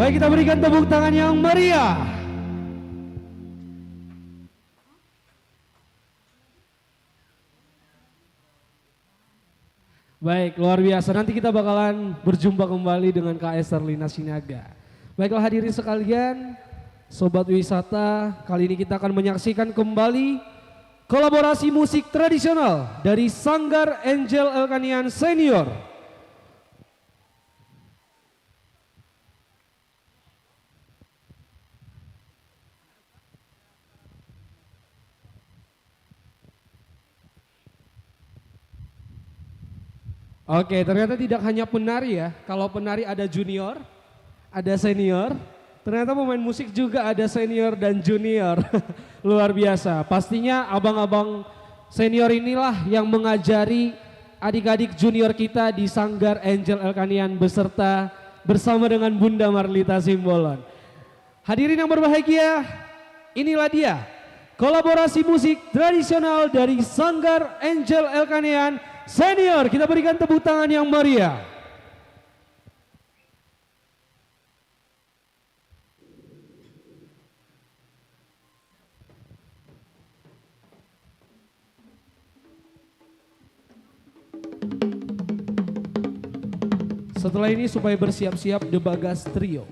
S1: Baik, kita berikan tepuk tangan yang meriah. Baik, luar biasa. Nanti kita bakalan berjumpa kembali dengan Kak Esther Lina Sinaga. Baiklah hadirin sekalian, Sobat Wisata, kali ini kita akan menyaksikan kembali kolaborasi musik tradisional dari Sanggar Angel Elkanian Senior. Oke, ternyata tidak hanya penari ya. Kalau penari ada junior, ada senior. Ternyata pemain musik juga ada senior dan junior. Luar biasa. Pastinya abang-abang senior inilah yang mengajari adik-adik junior kita di Sanggar Angel Elkanian bersama dengan Bunda Marlita Simbolon. Hadirin yang berbahagia, inilah dia kolaborasi musik tradisional dari Sanggar Angel Elkanian Senior. Kita berikan tepuk tangan yang meriah. Setelah ini supaya bersiap-siap The Bagas Trio.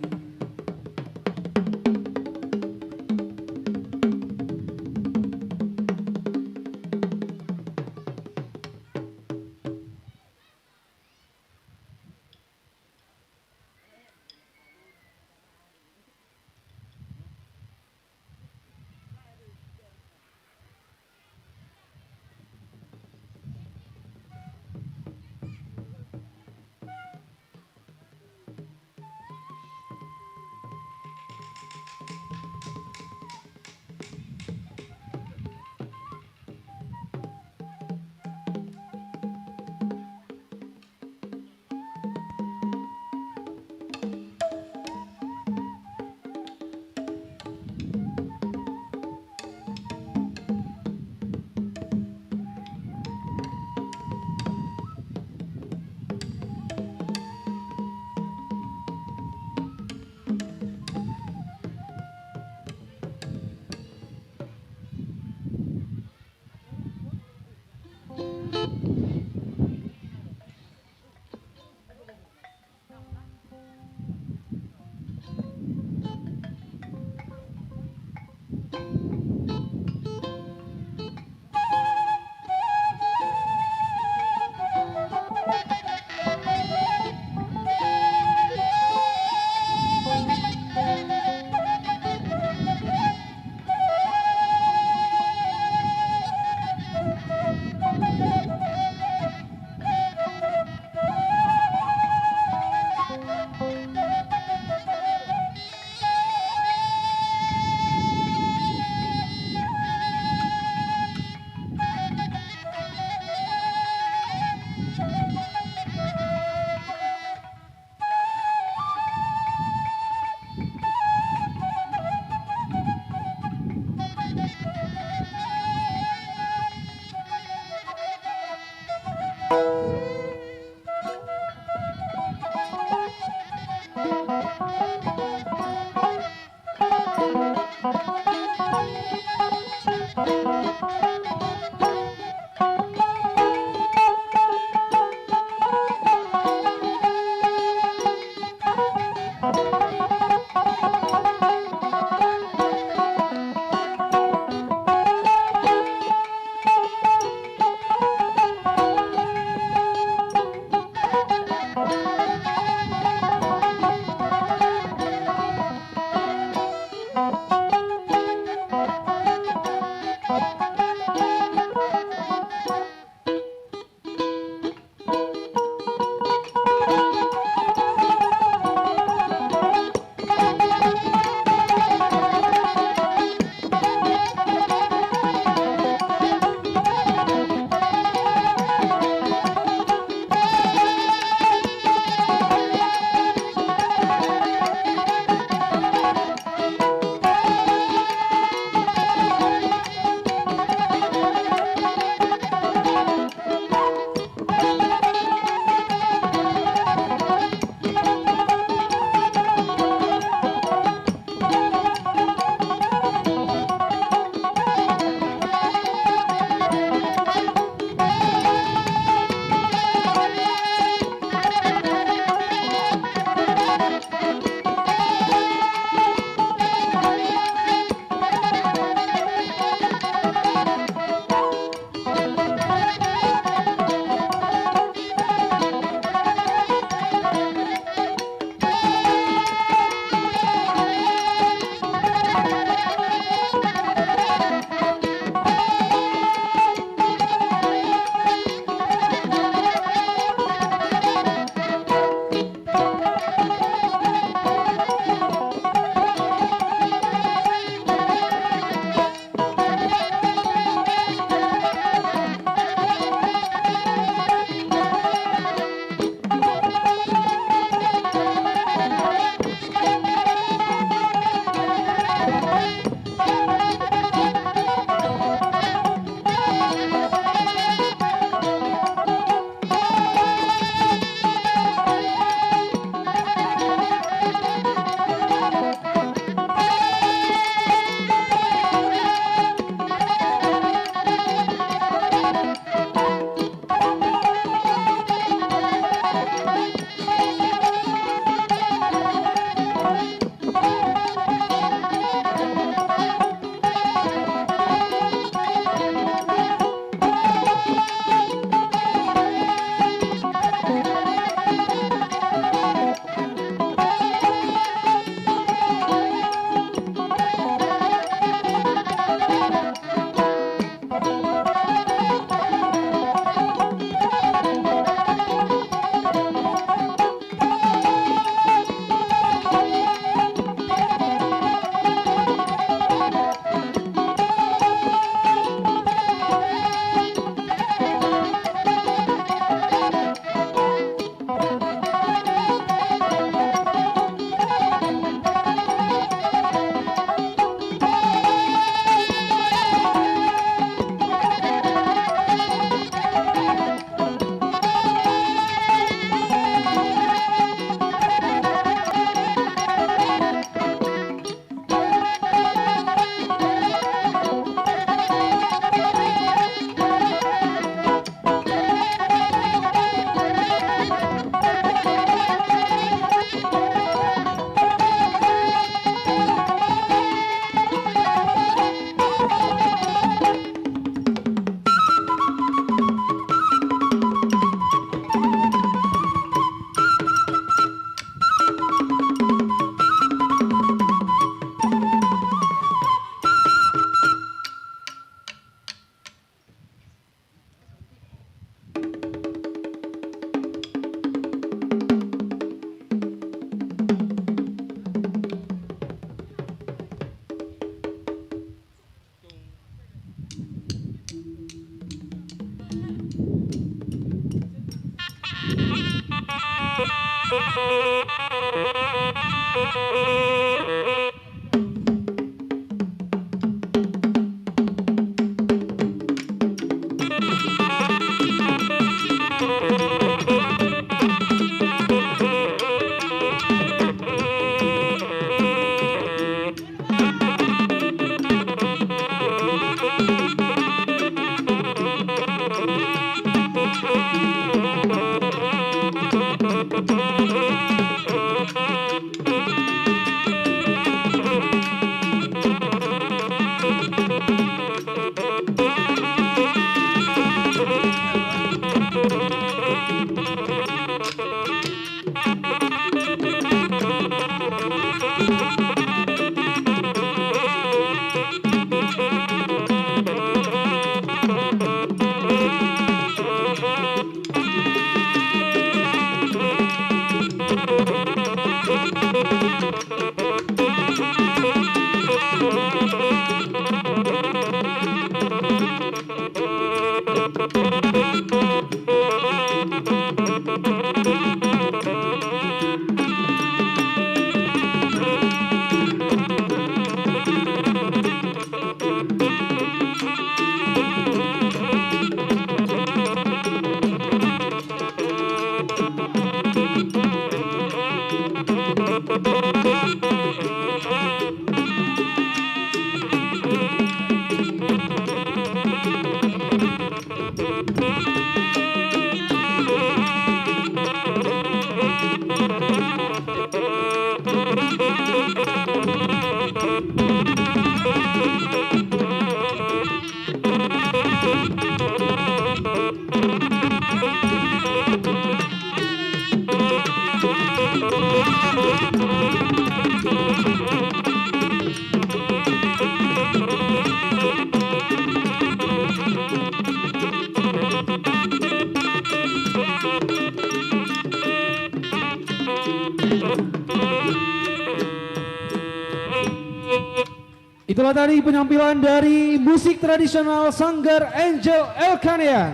S1: Itulah tadi penampilan dari musik tradisional Sanggar Angel Elkanian.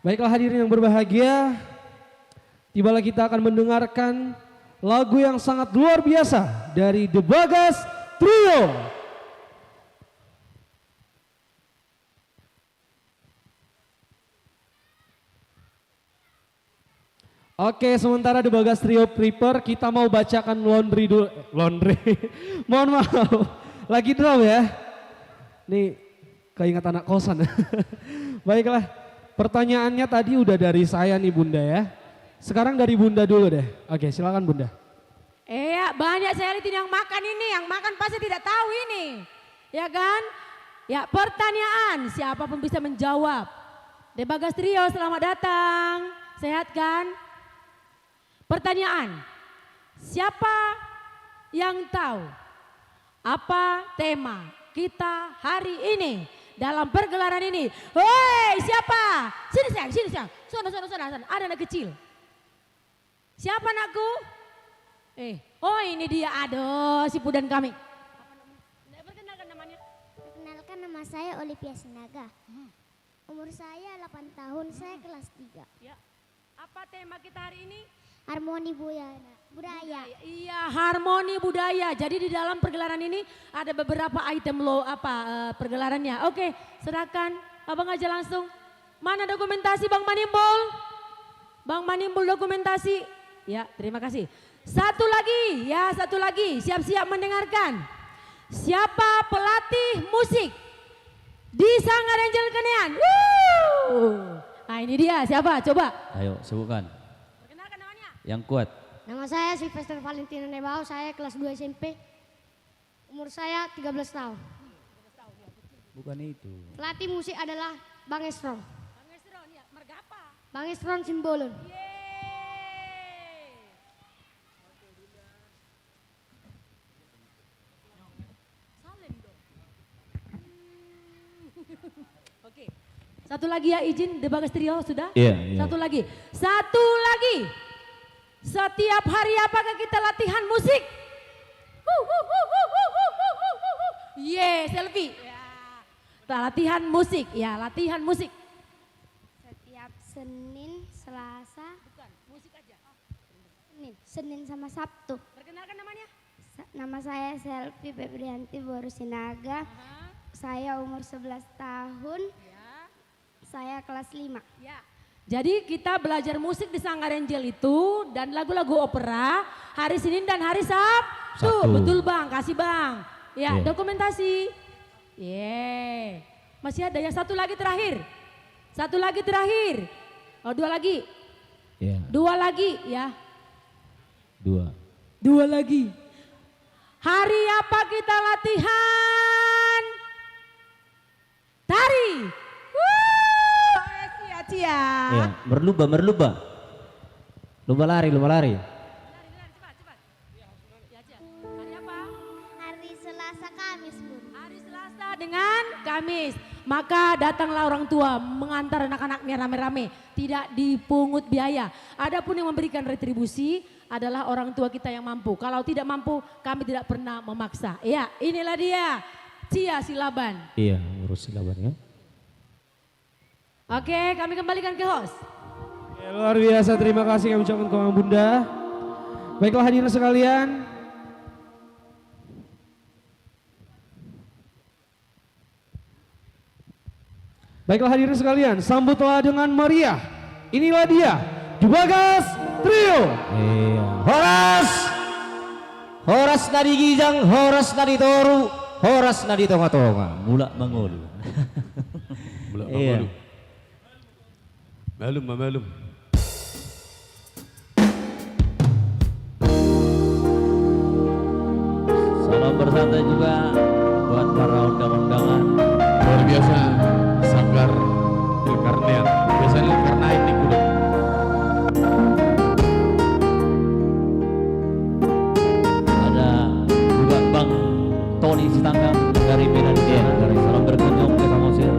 S1: Baiklah hadirin yang berbahagia, tibalah kita akan mendengarkan lagu yang sangat luar biasa dari The Bagas Trio. Oke, sementara The Bagas Trio prepare, kita mau bacakan laundry dulu. Laundry, mohon maaf. Lagi drum ya. Nih keinget anak kosan. Baiklah, pertanyaannya tadi udah dari saya nih Bunda ya. Sekarang dari Bunda dulu deh. Oke, silakan Bunda.
S11: Iya, banyak saya lihat yang makan ini, yang makan pasti tidak tahu ini. Ya kan? Ya, pertanyaan siapapun bisa menjawab. The Bagas Trio, selamat datang. Sehat kan? Pertanyaan, siapa yang tahu apa tema kita hari ini dalam pergelaran ini? Hei, siapa? Sini sayang, sini sayang. Sana. Ada anak kecil. Siapa anakku? Oh ini dia. Aduh, si pudan kami. Perkenalkan namanya.
S13: Perkenalkan, nama saya Olivia Sinaga. Umur saya 8 tahun, saya kelas 3.
S11: Ya. Apa tema kita hari ini?
S13: Harmoni budaya.
S11: Iya, harmoni budaya. Jadi di dalam pergelaran ini ada beberapa item pergelarannya. Oke, serahkan Abang aja langsung. Mana dokumentasi Bang Manimbul? Bang Manimbul dokumentasi. Ya, terima kasih. Satu lagi, siap-siap mendengarkan. Siapa pelatih musik di Sanggar Angel Elkanian? Nah ini dia, siapa? Coba.
S16: Ayo, sebutkan.
S11: Perkenalkan namanya.
S16: Yang kuat.
S5: Nama saya Sylvester Valentino Nebao, saya kelas 2 SMP. Umur saya 13 tahun.
S16: Bukan itu.
S5: Pelatih musik adalah Bang Estron.
S11: Bang Estron, ya. Marga apa?
S5: Bang Estron Simbolon.
S11: Oke. Satu lagi ya izin The Bagas Trio sudah?
S16: Iya.
S11: Satu lagi. Setiap hari apakah kita latihan musik? Selfie. Latihan musik, ya latihan musik.
S5: Setiap Senin, Selasa.
S11: Bukan, musik aja.
S13: Senin sama Sabtu.
S2: Perkenalkan namanya?
S13: Nama saya Selvi Febrianti Boru Sinaga. Saya umur 11 tahun. Saya kelas 5.
S2: Ya. Jadi kita belajar musik di Sanggar Angel itu dan lagu-lagu opera hari Senin dan hari Sabtu. Betul Bang, kasih Bang. Ya, dokumentasi. Masih ada yang satu lagi terakhir. Satu lagi terakhir. Oh, dua lagi. Dua lagi ya. Dua lagi. Hari apa kita latihan? Tari. Cia.
S16: Ya, merluba. Lumba lari.
S13: Hari Selasa Kamis, Bun.
S2: Hari Selasa dengan Kamis. Maka datanglah orang tua mengantar anak-anaknya rame-rame. Tidak dipungut biaya. Adapun yang memberikan retribusi adalah orang tua kita yang mampu. Kalau tidak mampu, kami tidak pernah memaksa. Ya, inilah dia. Cia Silaban.
S16: Iya, urus Silaban ya.
S2: Oke, kami kembalikan ke host.
S1: Luar biasa, terima kasih kami ucapkan kepada Bunda. Baiklah hadirin sekalian. Baiklah hadirin sekalian, sambutlah dengan meriah. Inilah dia, Jubagas Trio.
S16: Horas nadi gijang, horas nadi toru, horas nadi tonga-tonga, mula mangulu. Iya.
S17: Malum.
S16: Salam bersantai juga buat para undang-undangan.
S17: Luar biasa, Sanggar Karnian. Biasanya karena ini kuda.
S16: Ada juga Bang Tony Sitanggang dari Medan Jaya. Salam berkunjung ke Samosir.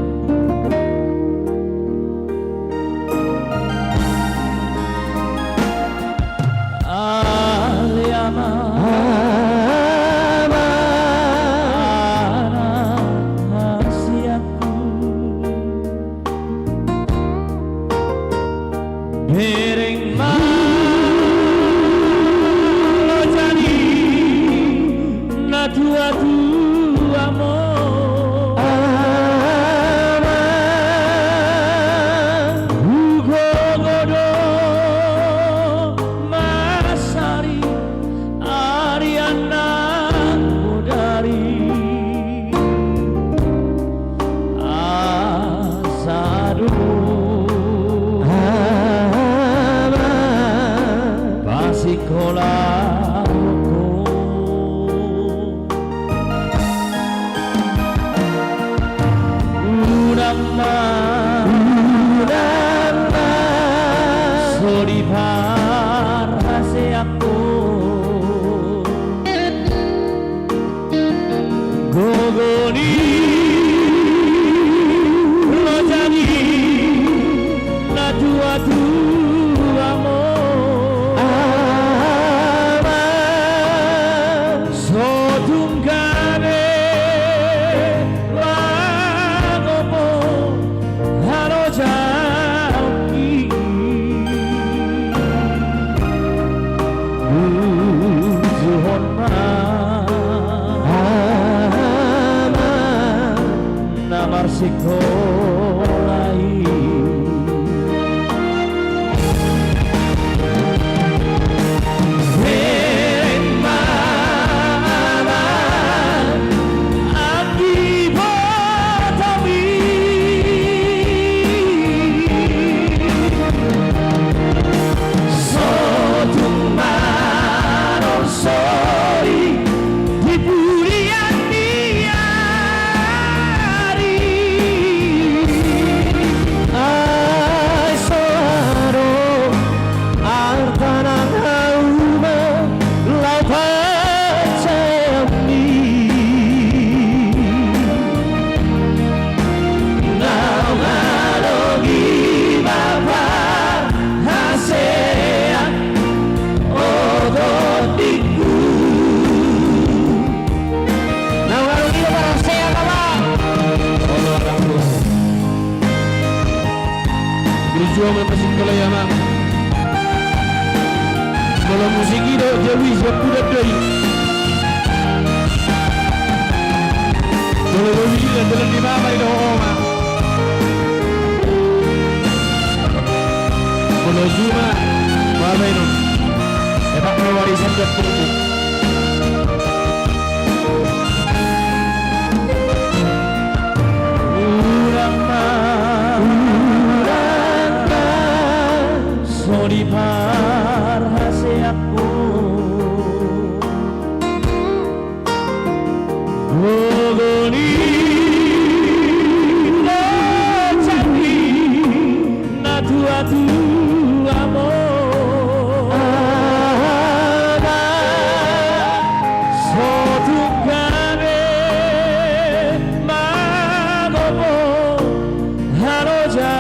S17: musik itu Jawi sepudah dari boleh berbicara dalam di mama itu oma boleh cuma mama itu epak warisan buat kamu Sori parhase aku Gogoni Lacani Natu-atu amo Ana Sotungkane Magopo Haloja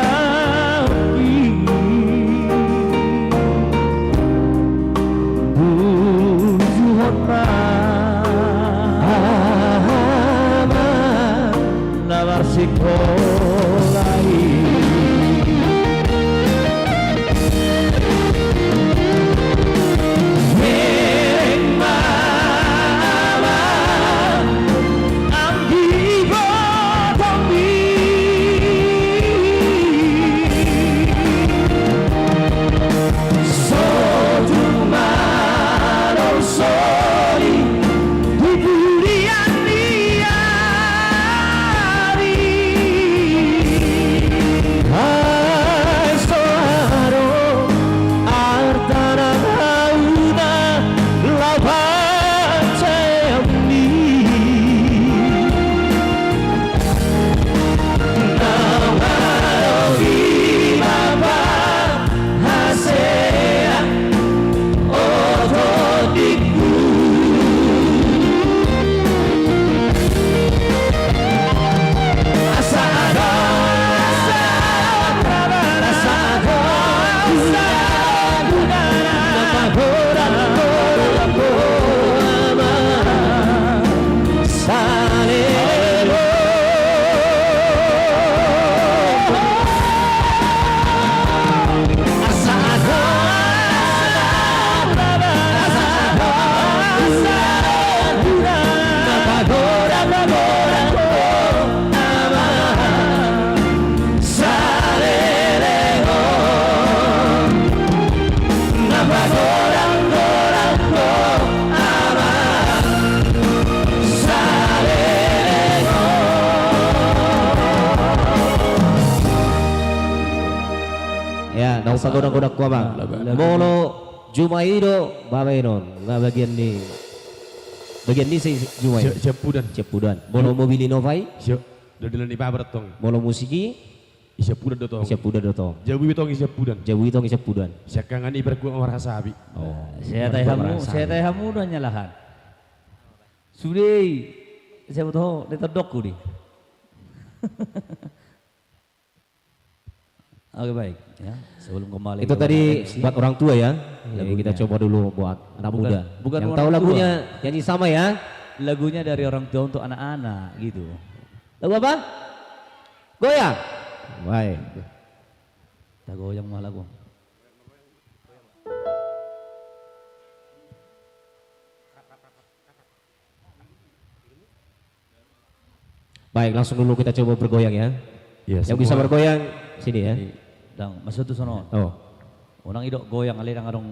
S16: Pagoda-goda ko bang. Molo Jumaido Babainon. Bagian ni si Jumai. Cepudan. Molo mobili novai.
S17: Dadalan ni babartong.
S16: Molo musiki.
S17: Isapudan dotong. Jawi bitong isapudan. Sekangan iberku orang sabi.
S16: Oh,
S18: saya tahu udah nyalahan. Sudah saya tahu ditodok nih. Oke baik ya, sebelum kembali
S16: itu tadi buat orang tua ya. Jadi kita coba dulu buat anak muda.
S18: Bukan
S16: yang tahu lagunya nyanyi sama ya.
S18: Lagunya dari orang tua untuk anak-anak gitu.
S16: Lagu apa? Goyang. Baik.
S18: Kita goyang mah lagu.
S16: Baik, langsung dulu kita coba bergoyang ya. Yang bisa bergoyang sini ya.
S18: Dan maksud itu sono.
S16: Oh.
S18: Orang idok goyang alih orang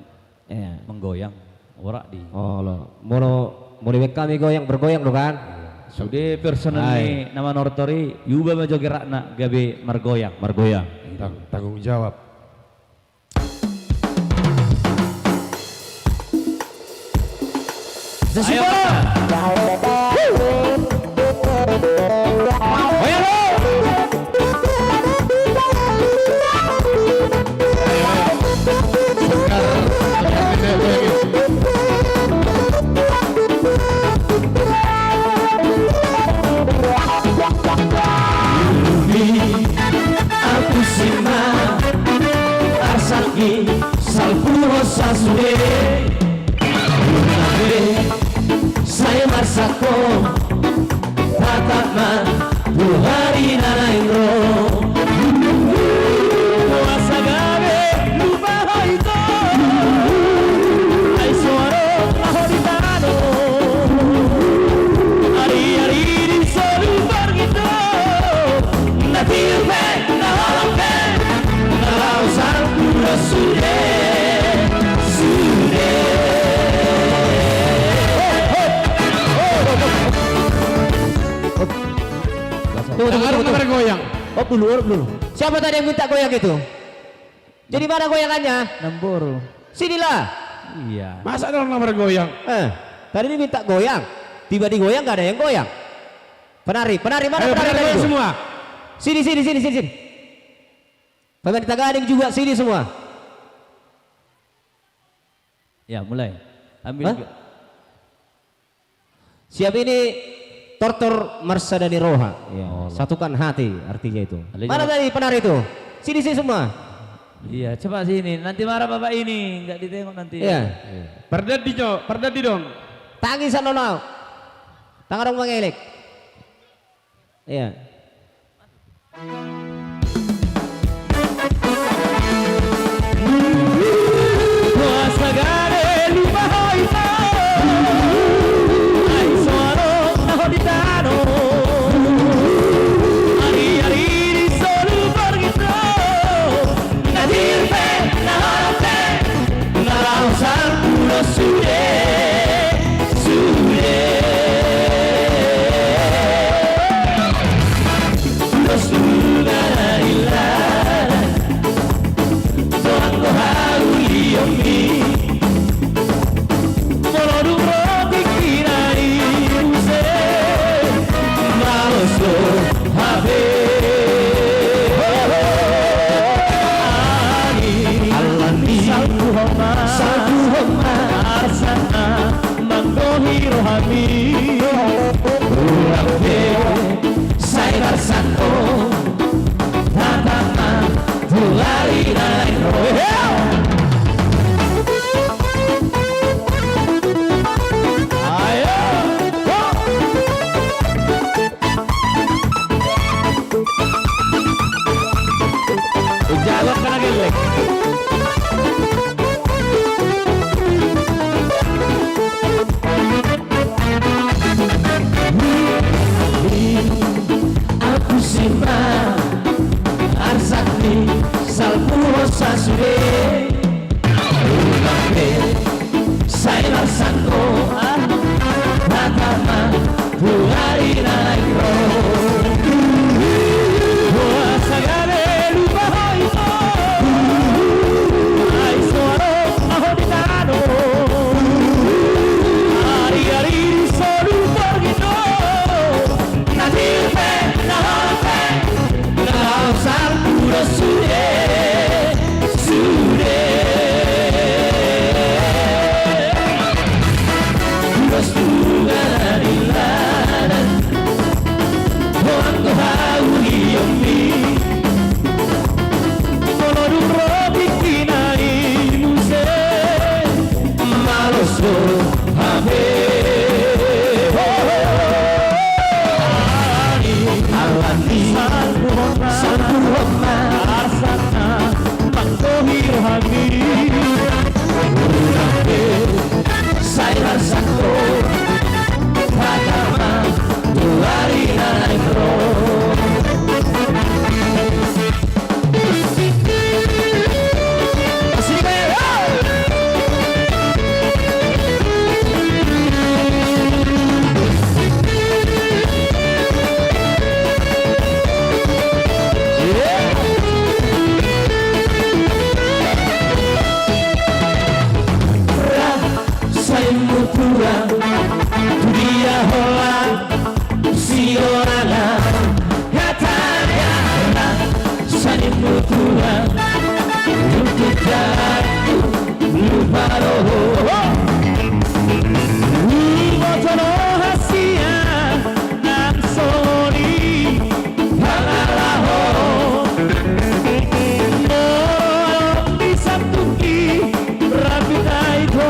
S18: menggoyang. Ora di.
S16: Oh lo. Mau kami goyang bergoyang lo kan?
S18: Sudah personal ni nama nortori yuba majo gerakna gabe margoyang.
S17: Tanggung jawab.
S16: Ayo. Goyang lo.
S12: Aku simak asaki salpuro sasure saya marsako tatama buhari nanaingro wasagabe lupa hoito
S17: Orang bergoyang.
S16: Oh dulu. Siapa tadi yang minta goyang itu? Jadi mana goyangannya?
S18: Nembur.
S16: Sinilah.
S18: Iya.
S17: Masa ada orang bergoyang?
S16: Tadi ini minta goyang. Tiba di goyang gak ada yang goyang. Penari mana
S17: Ayo,
S16: penari
S17: goyang semua.
S16: Sini. Pemerintah Gading juga sini semua.
S18: Ya mulai. Ambil.
S16: Siap ini Tortor Marsadani Roha. Ya,
S18: Oh,
S16: satukan hati artinya itu.
S18: Alanya-
S16: Mana tadi penari itu? Sini semua.
S18: Iya, coba sini. Nanti marah bapak ini, nggak ditengok nanti.
S16: Iya.
S17: Perdadi dong.
S16: Tangisan nona. Tangan dong mengelek. Iya.
S12: Kuasa gade lupa hoita Ai soano nahoditano Ari di solu pergito Nadirpe nahote Narausar puro sude Puro suda ilara Doango hauli yomi Molodu roti kirani use Maloso habe Alani salku homa Asana manggohi rohami Urabe Saibar santo Tatama Tulari nairo Ujalan kena gelek. Aku simpan arsakni salpuro sasude Unape Saila santo Natama Tulari nairo Sagare lupa hoito Ai soaro nahoditano Ari solu porgito Nadirpe nahote Nausar puro sude Puro suga dari ladan Hoango hauli yomi Molodu roti kinai muse Maloso habe Alani salku homa Asana manggohi rohani Urabe Saibar santo Tatama Tulari nairo Dia hola siorana katanya sani mutua untuk jatuh lupa roho Motono hasia nan soni halalaho Moro bisa tuki rapita itu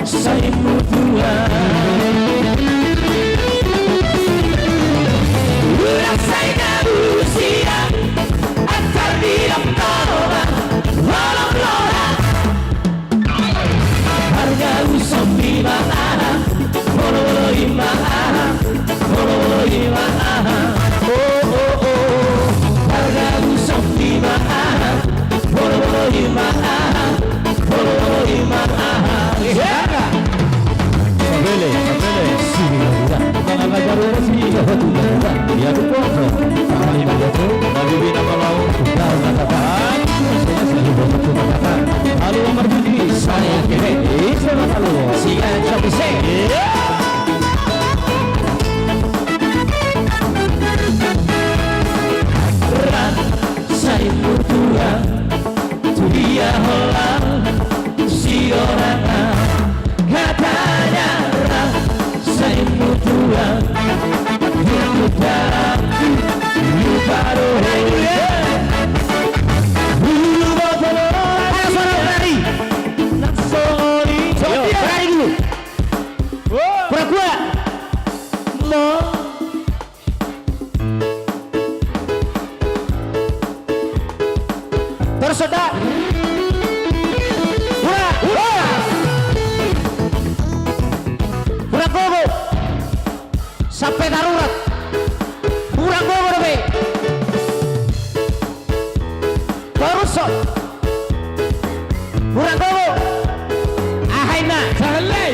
S12: sani mutua Rasaina usia antar di tolong walau lora
S16: Tersedak. Kurang gogo. Sampai darurat. Kurang gogo deh. Terus sok. Kurang gogo. Ahaina. Sahalai.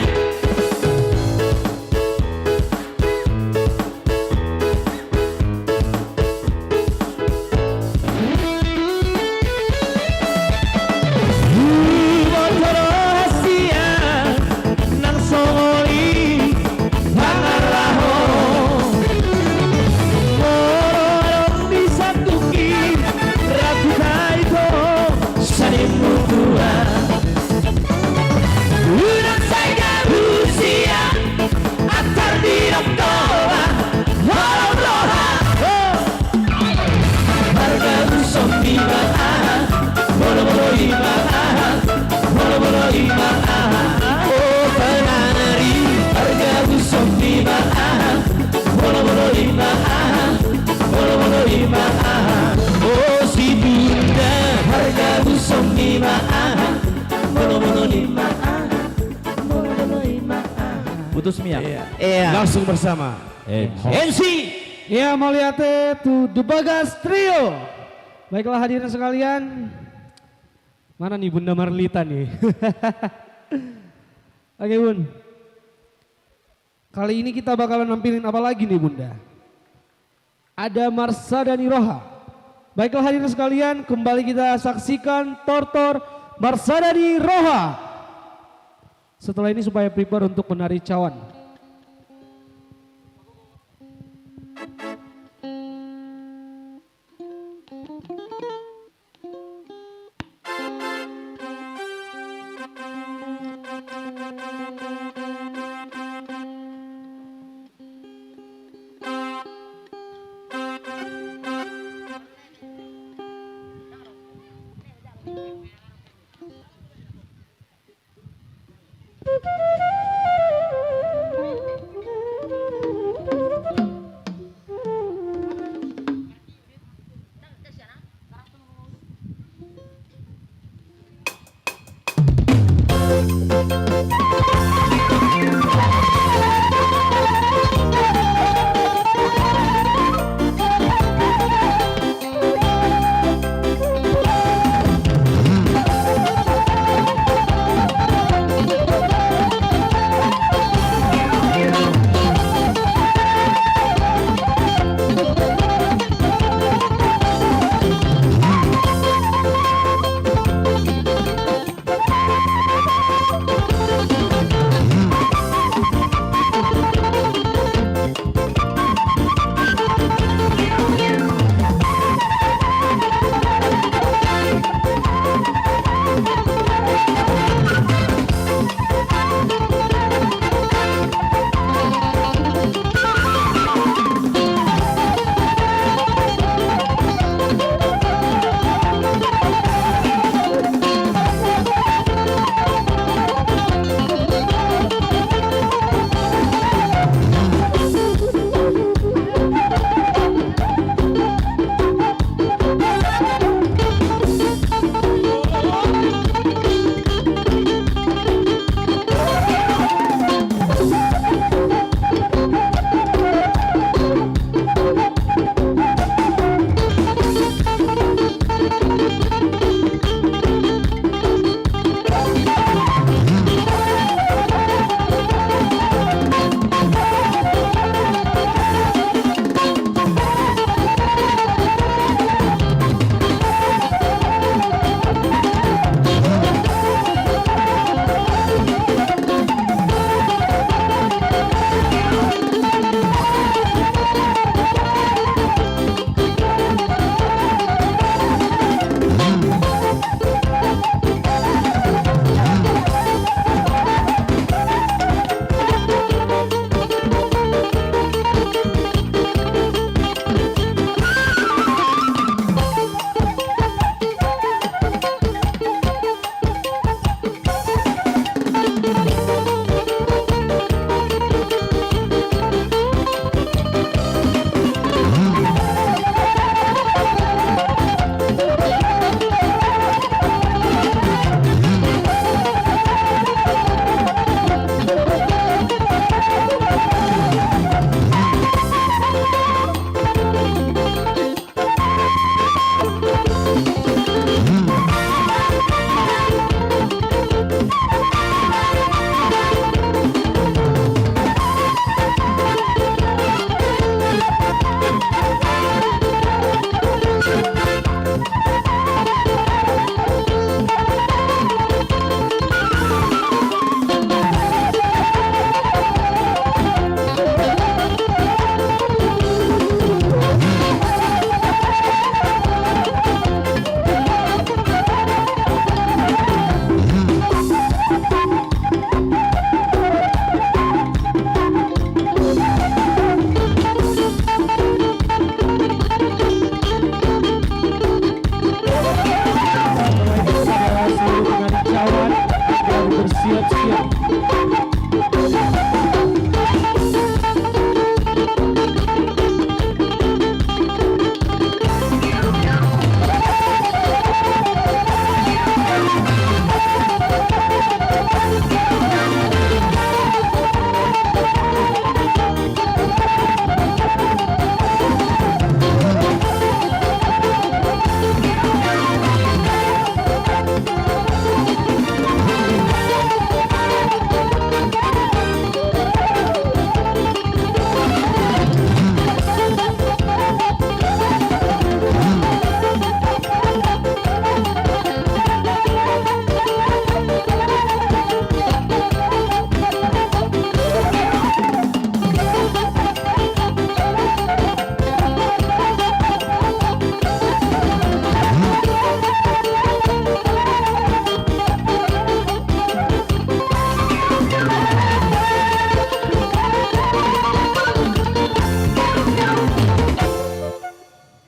S18: Putus Mia.
S16: Iya.
S17: Langsung bersama.
S16: MC.
S1: Ya, Maliate to The Bagas Trio. Baiklah hadirin sekalian. Mana nih Bunda Marlita nih? Oke Bun. Kali ini kita bakalan nampilin apa lagi nih Bunda? Ada Marsadani Roha. Baiklah hadirin sekalian, kembali kita saksikan Tortor Marsadani Roha. Setelah ini supaya prepare untuk menari cawan. siap.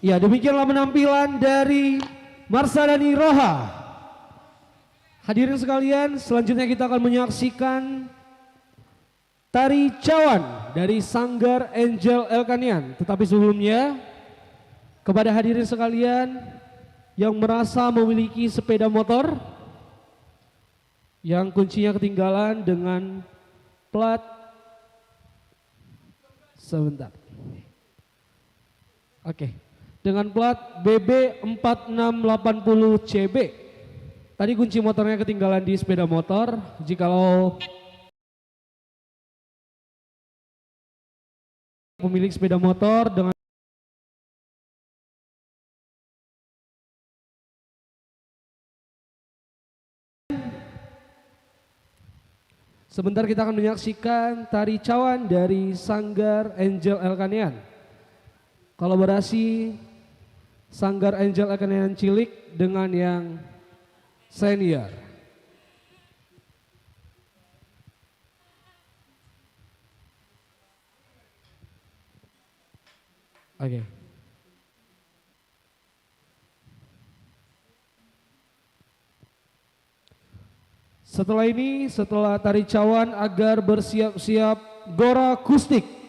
S1: Ya, demikianlah penampilan dari Marsadani Roha. Hadirin sekalian, selanjutnya kita akan menyaksikan tari cawan dari Sanggar Angel Elkanian. Tetapi sebelumnya, kepada hadirin sekalian yang merasa memiliki sepeda motor yang kuncinya ketinggalan dengan plat sebentar. Oke. Dengan plat BB4680CB. Tadi kunci motornya ketinggalan di sepeda motor. Jikalau pemilik sepeda motor dengan sebentar kita akan menyaksikan tari cawan dari Sanggar Angel Elkanian. Kolaborasi Sanggar Angel Elkanian Cilik dengan yang senior. Oke. Setelah ini, setelah tari cawan agar bersiap-siap gora akustik.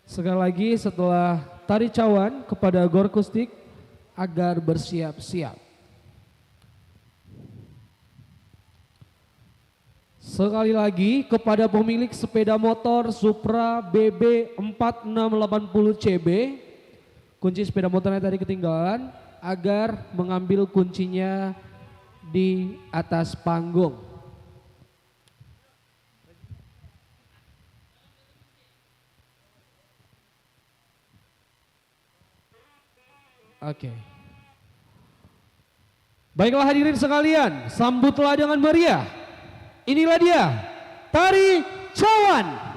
S1: Sekali lagi setelah tari cawan kepada gor akustik agar bersiap-siap. Sekali lagi kepada pemilik sepeda motor Supra BB4680CB, kunci sepeda motornya tadi ketinggalan, agar mengambil kuncinya di atas panggung. Oke. Baiklah hadirin sekalian, sambutlah dengan meriah. Inilah dia, tari cawan.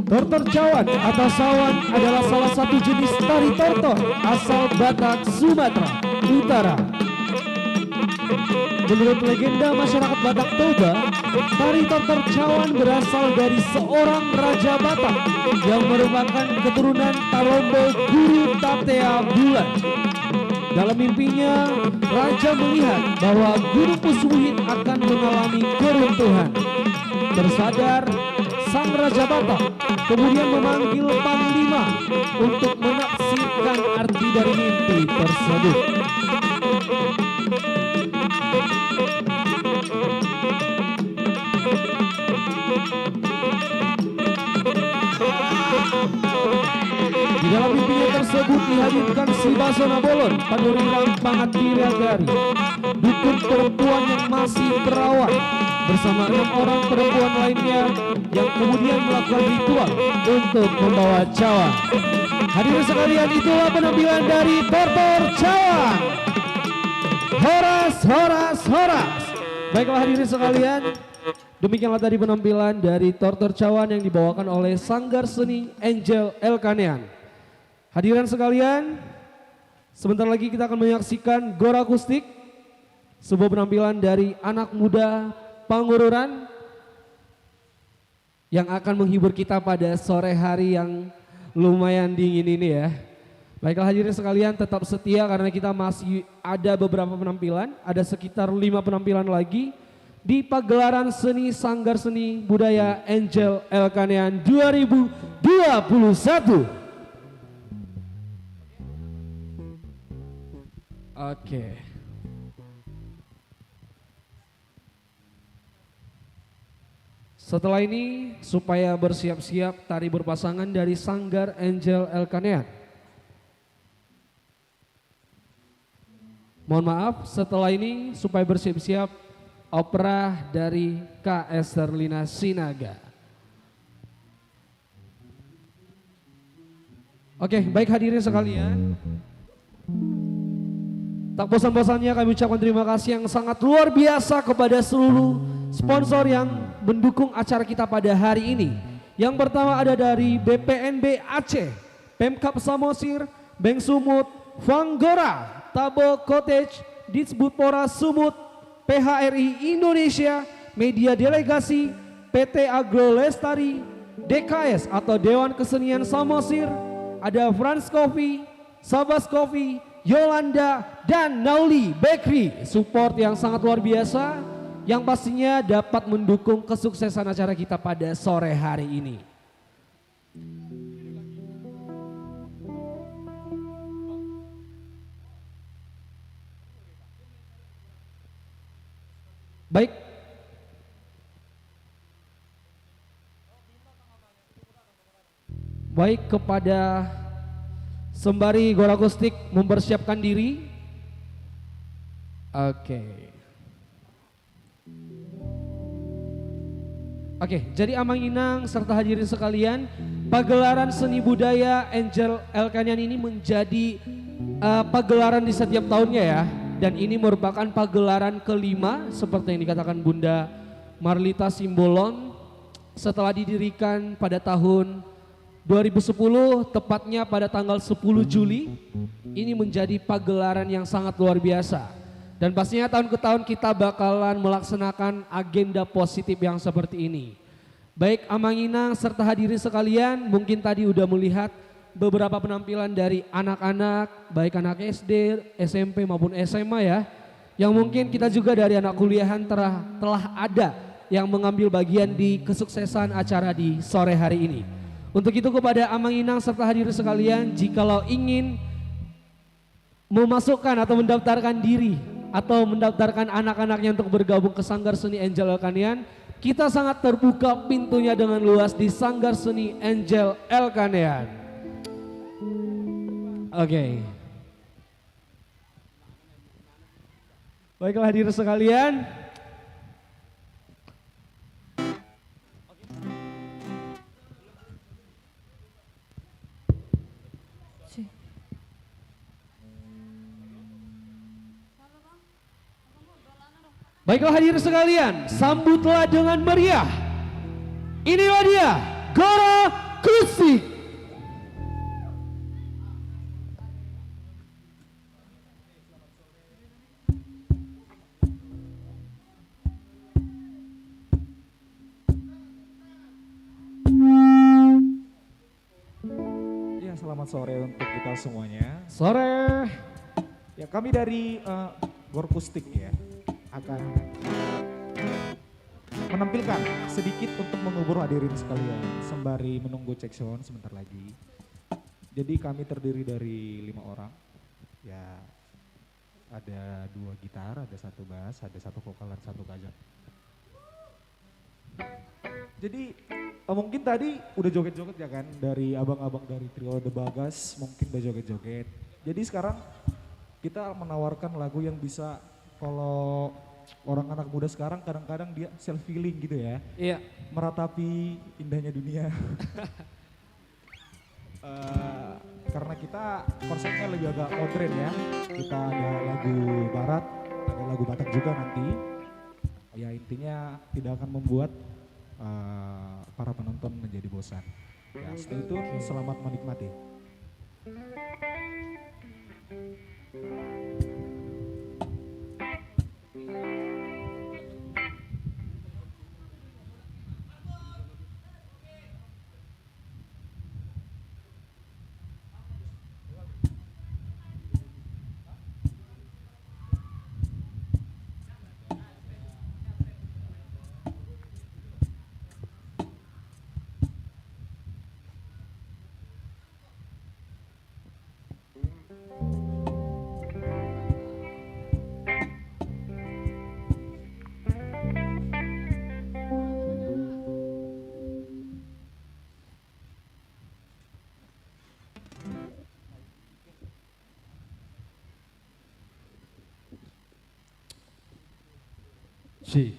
S1: Tortor cawan atau sawan adalah salah satu jenis tari tortor asal Batak, Sumatera Utara. Menurut legenda masyarakat Batak Toba, tari tortor cawan berasal dari seorang raja Batak yang merupakan keturunan Talombo Guru Tatea Bulan. Dalam mimpinya, raja melihat bahwa Guru Pusmuhin akan mengalami keruntuhan. Tersadar, sang Raja Batak kemudian memanggil Panglima untuk menafsirkan arti dari mimpi tersebut. Di dalam mimpinya tersebut dihadirkan si Basona Bolon, Panurang Pangat Diragari, dukun perempuan yang masih perawan, bersama 6 orang perempuan lainnya yang kemudian melakukan ritual untuk membawa cawan. Hadirin sekalian, itulah penampilan dari Tortor Cawan. Horas, horas, horas. Baiklah hadirin sekalian, demikianlah tadi penampilan dari Tortor Cawan yang dibawakan oleh Sanggar Seni Angel Elkanean. Hadirin sekalian, sebentar lagi kita akan menyaksikan Gor Akustik, sebuah penampilan dari anak muda Pangururan yang akan menghibur kita pada sore hari yang lumayan dingin ini ya. Baiklah hadirin sekalian, tetap setia karena kita masih ada beberapa penampilan, ada sekitar 5 penampilan lagi di pagelaran seni Sanggar Seni Budaya Angel Elkanean 2021. Oke. Setelah ini supaya bersiap-siap tari berpasangan dari Sanggar Angel Elkanean. Mohon maaf, setelah ini supaya bersiap-siap opera dari K. Esterlina Sinaga. Oke, baik hadirin sekalian. Tak bosan-bosannya kami ucapkan terima kasih yang sangat luar biasa kepada seluruh sponsor yang mendukung acara kita pada hari ini. Yang pertama ada dari BPNB Aceh, Pemkab Samosir, Bank Sumut, Vanggora, Tabo Cottage, Disbutpora Sumut, PHRI Indonesia, Media Delegasi, PT Agro Lestari, DKS atau Dewan Kesenian Samosir, ada Franz Coffee, Sabas Coffee, Yolanda, dan Nauli Bakery. Support yang sangat luar biasa yang pastinya dapat mendukung kesuksesan acara kita pada sore hari ini. Baik. Baik, kepada sembari Gor Akustik mempersiapkan diri. Oke, jadi Amang Inang serta hadirin sekalian, pagelaran seni budaya Angel Elkanian ini menjadi pagelaran di setiap tahunnya ya. Dan ini merupakan pagelaran kelima seperti yang dikatakan Bunda Marlita Simbolon setelah didirikan pada tahun 2010, tepatnya pada tanggal 10 Juli. Ini menjadi pagelaran yang sangat luar biasa. Dan pastinya tahun ke tahun kita bakalan melaksanakan agenda positif yang seperti ini. Baik Amang Inang serta hadirin sekalian, mungkin tadi udah melihat beberapa penampilan dari anak-anak, baik anak SD, SMP maupun SMA ya. Yang mungkin kita juga dari anak kuliahan telah ada yang mengambil bagian di kesuksesan acara di sore hari ini. Untuk itu kepada Amang Inang serta hadirin sekalian, jikalau ingin memasukkan atau mendaftarkan diri atau mendaftarkan anak-anaknya untuk bergabung ke Sanggar Seni Angel Elkanian, kita sangat terbuka pintunya dengan luas di Sanggar Seni Angel Elkanian. Oke. Baiklah hadirin sekalian. Baiklah hadirin sekalian, sambutlah dengan meriah. Inilah dia, Gor Akustik.
S19: Ya, selamat sore untuk kita semuanya.
S1: Sore.
S19: Ya, kami dari Gor Akustik ya akan menampilkan sedikit untuk menghibur hadirin sekalian sembari menunggu cek sound sebentar lagi. Jadi kami terdiri dari 5 orang. Ya, ada 2 gitar, ada 1 bass, ada 1 vokal dan 1 kajang. Jadi mungkin tadi udah joget-joget ya kan, dari abang-abang dari trio The Bagas mungkin udah joget-joget. Jadi sekarang kita menawarkan lagu yang bisa, kalau orang anak muda sekarang kadang-kadang dia self feeling gitu ya.
S1: Iya.
S19: Meratapi indahnya dunia. Karena kita konsepnya lebih agak modern ya. Kita ada lagu barat, ada lagu Batak juga nanti. Ya intinya tidak akan membuat para penonton menjadi bosan. Ya, stay tune, selamat menikmati.
S1: C.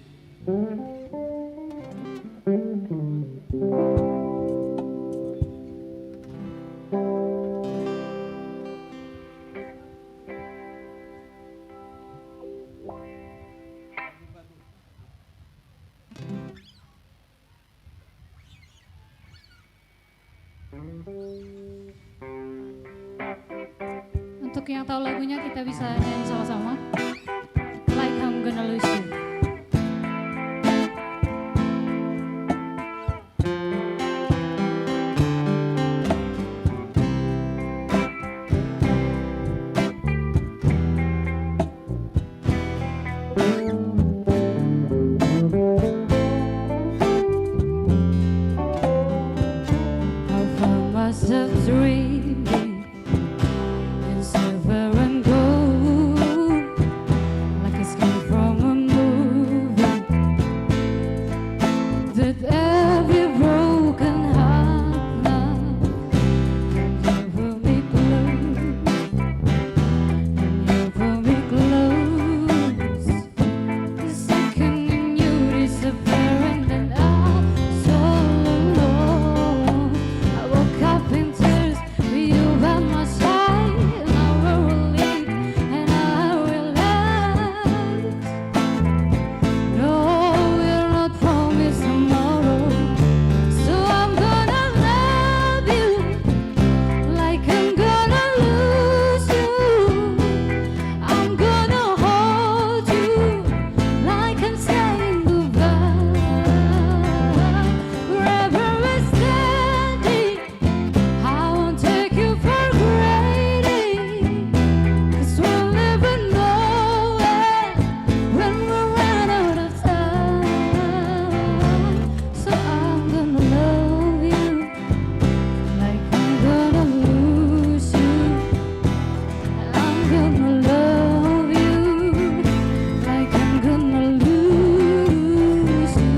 S5: Untuk yang tahu lagunya kita bisa nyanyi sama-sama. Like I'm Gonna Lose You.
S20: I found myself dreaming in silver and gold, like a scene from a movie. That every broken heart now can you pull me close, can you pull me close. The second you disappear and then I'm so alone. I woke up in tears with you by my side, and I will relieve and I realize, no, we're not promised tomorrow. So I'm gonna love you like I'm gonna lose you. I'm gonna hold you like I'm saying goodbye. Wherever we're standing, I won't take you for granted, 'cause we'll never know it when we run out of time. So I'm gonna love you like I'm gonna lose you. I'm gonna love you like I'm gonna lose you.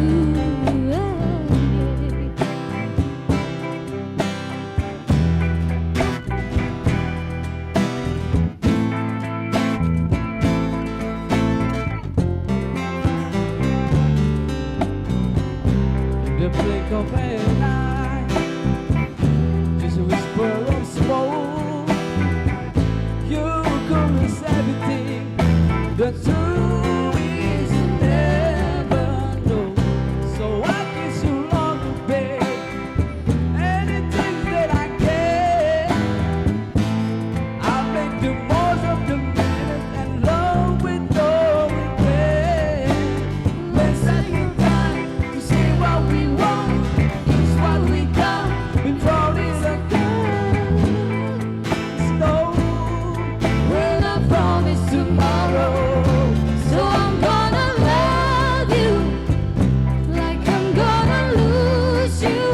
S21: The blink of an eye, just a whisper of smoke. You could miss everything. The truth is you never know. So I kiss you on the bed. Anything that I can, I'll make the most of the minute and love with no regret. Let's take time to see what we want. It's what we got before this again. Snow will I promise tomorrow.
S20: So I'm gonna love you like I'm gonna lose you.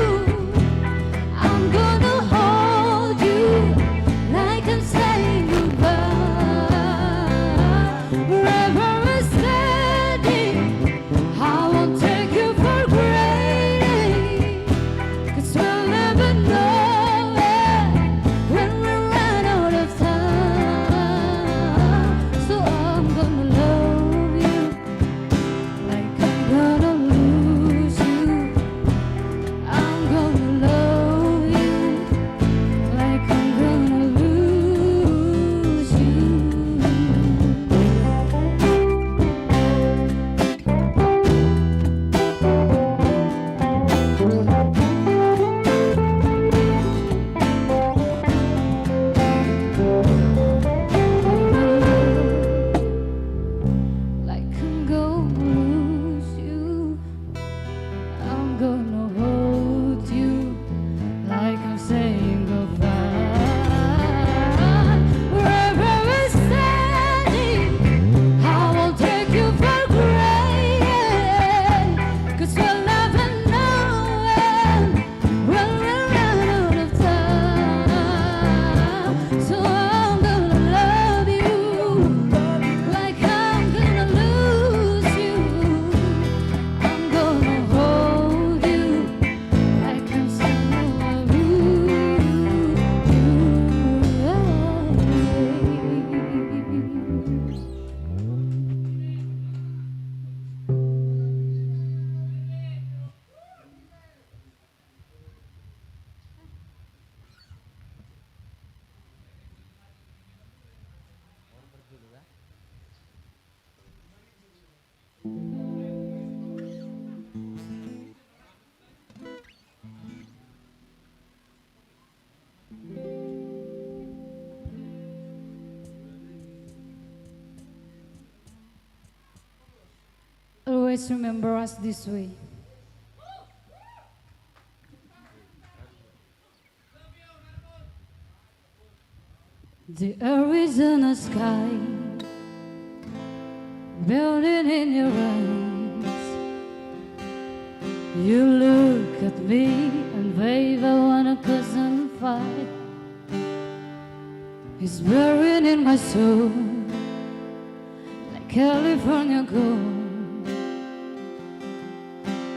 S20: I'm gonna hold you like I'm saying goodbye. Wherever we're standing, I won't take you for granted, 'cause we'll never know it when we run out of time. So I'm gonna always remember us this way. The Arizona sky, building in your eyes. You look at me and babe, I wanna cuss and fight. It's buried in my soul, like California gold.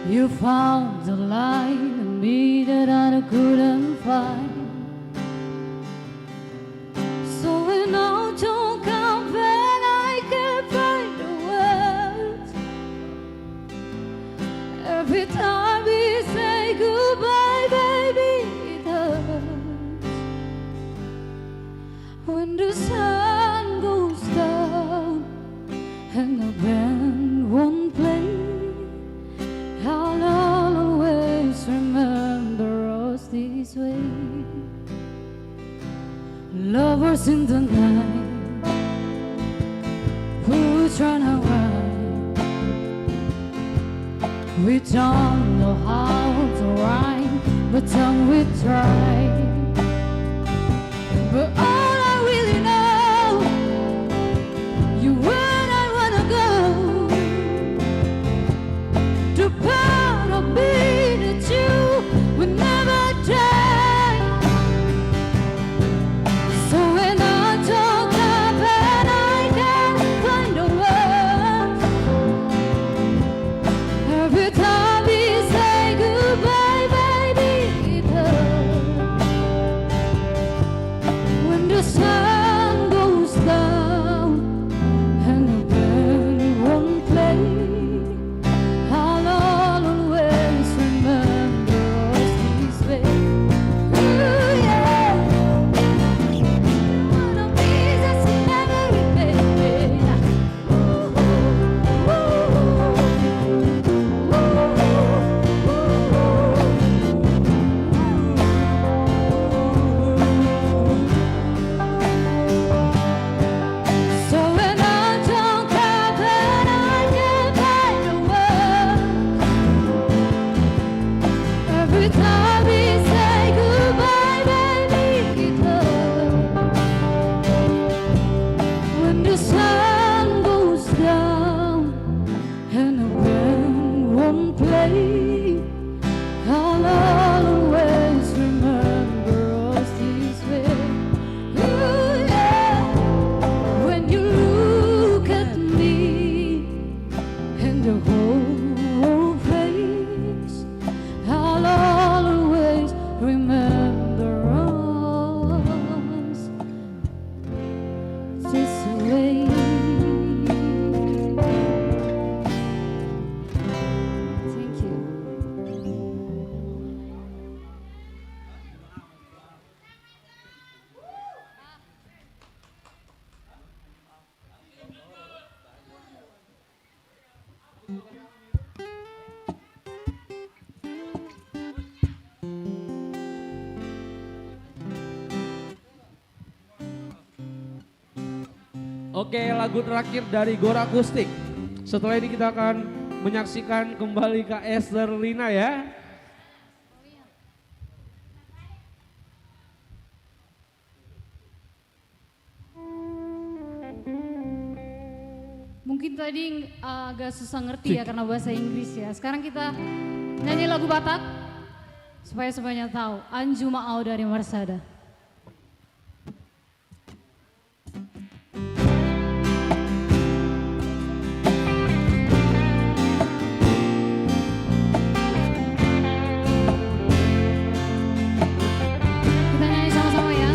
S20: You found the light in me that I couldn't find. So when I don't come back, I can't find the words. Every time we say goodbye, baby, it hurts. When the sun goes down and the band won't play, I'll always remember us this way. Lovers in the night, who's run away? We don't know how to rhyme, but don't we try? But all I really know, you and I wanna go. The part of me that you would never die. So when I talk up and I can't find a word, every time we say goodbye, baby, it hurts. When the sun goes down and the band won't play, I'll always remember us this way. Ooh, yeah. Wanna be just in every day. So when I don't come and I can't find a word, every time we say goodbye, baby, it hurts. When the sun goes down and the band won't play, I'll always remember us this way. Ooh, yeah. When you look at me and the whole face, I'll always remember us this way. Thank you.
S1: Oke, lagu terakhir dari Gora Akustik. Setelah ini kita akan menyaksikan kembali Kak Esther Lina ya.
S20: Mungkin tadi agak susah ngerti ya karena bahasa Inggris ya. Sekarang kita nyanyi lagu Batak supaya semuanya tahu. Anju Maau dari Marsada. Kita nyanyi sama-sama ya.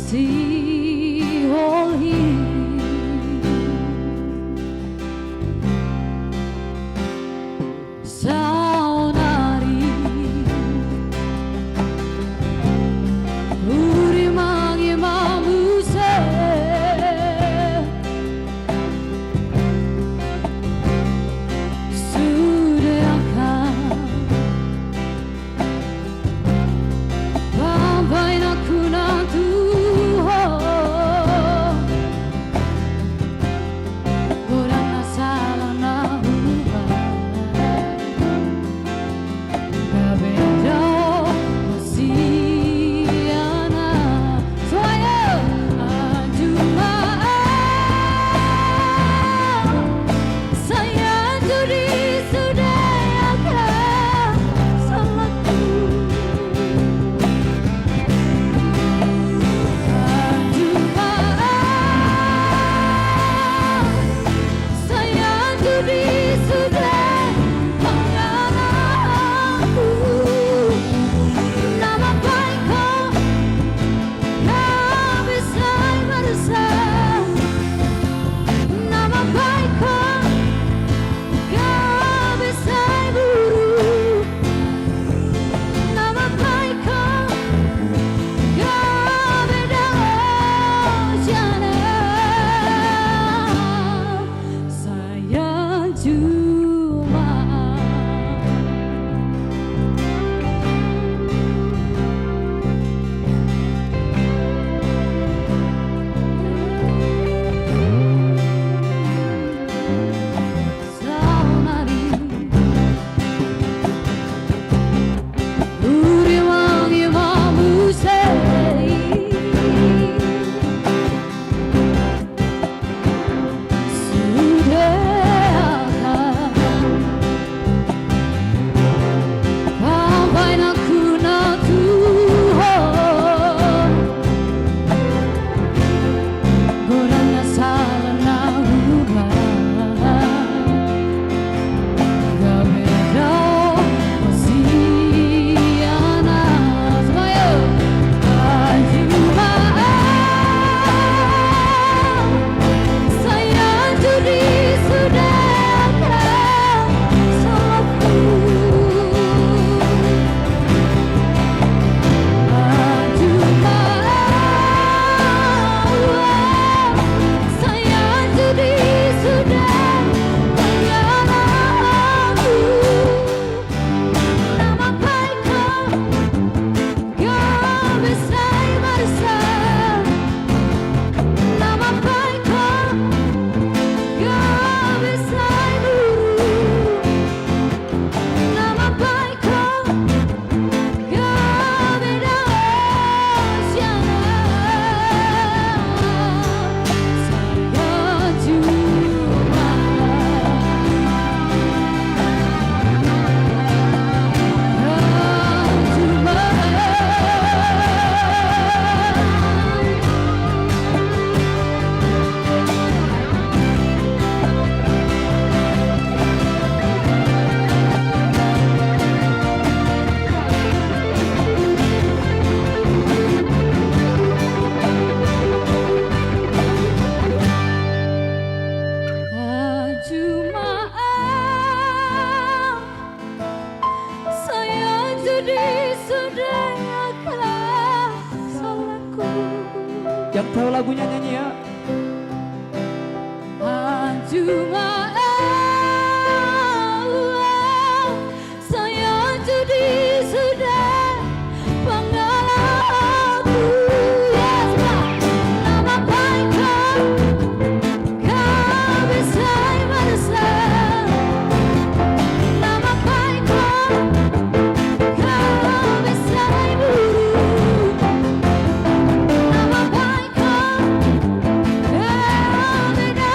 S20: see all here. Saunari 우리망이 마무새 수레아카 바바이나 쿠나두호 Orang salah nahuba Gabeda Hosiana Saya Ajuma Saya juri sudah akan salahku Ajuma Saya juri sudah pengalamanku Nama baikku gak bisa meresah Nama baikku gak bisa buruk Nama baikku gak beda jana Saya cuma Saunari Uriwangi mamusei Sudah Pampain aku na Tuhan Gorangnya salah na hubungan Gak beda Hosiana Semuanya Ajuma Saya juri sudah akan salahku Ajuma Saya juri sudah pengalamanku Nama baikku gak bisa meresah Nama baikku gak bisa buruk Nama baikku gak beda siana Saya cuma Saya jadi sudah akan salahku
S18: Yang tahu lagunya nyanyi ya.
S20: Ajuma Saya jadi sudah pengalamanku Yes, nama baikku gak bisa meresah Nama baikku gak bisa buruk Nama baikku gak beda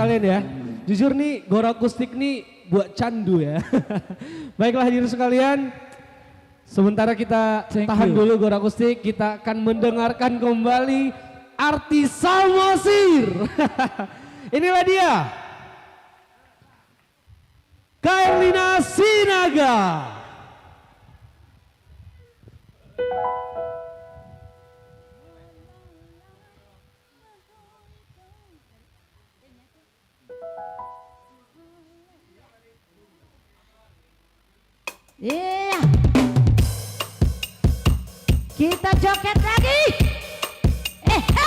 S1: sekalian ya. Jujur nih Gor Akustik nih buat candu ya. Baiklah hadirin sekalian. Sementara kita tahan dulu Gor Akustik, kita akan mendengarkan kembali artis Samosir. Inilah dia. Kairlina Sinaga.
S3: Iya. Kita joget lagi.
S20: Kita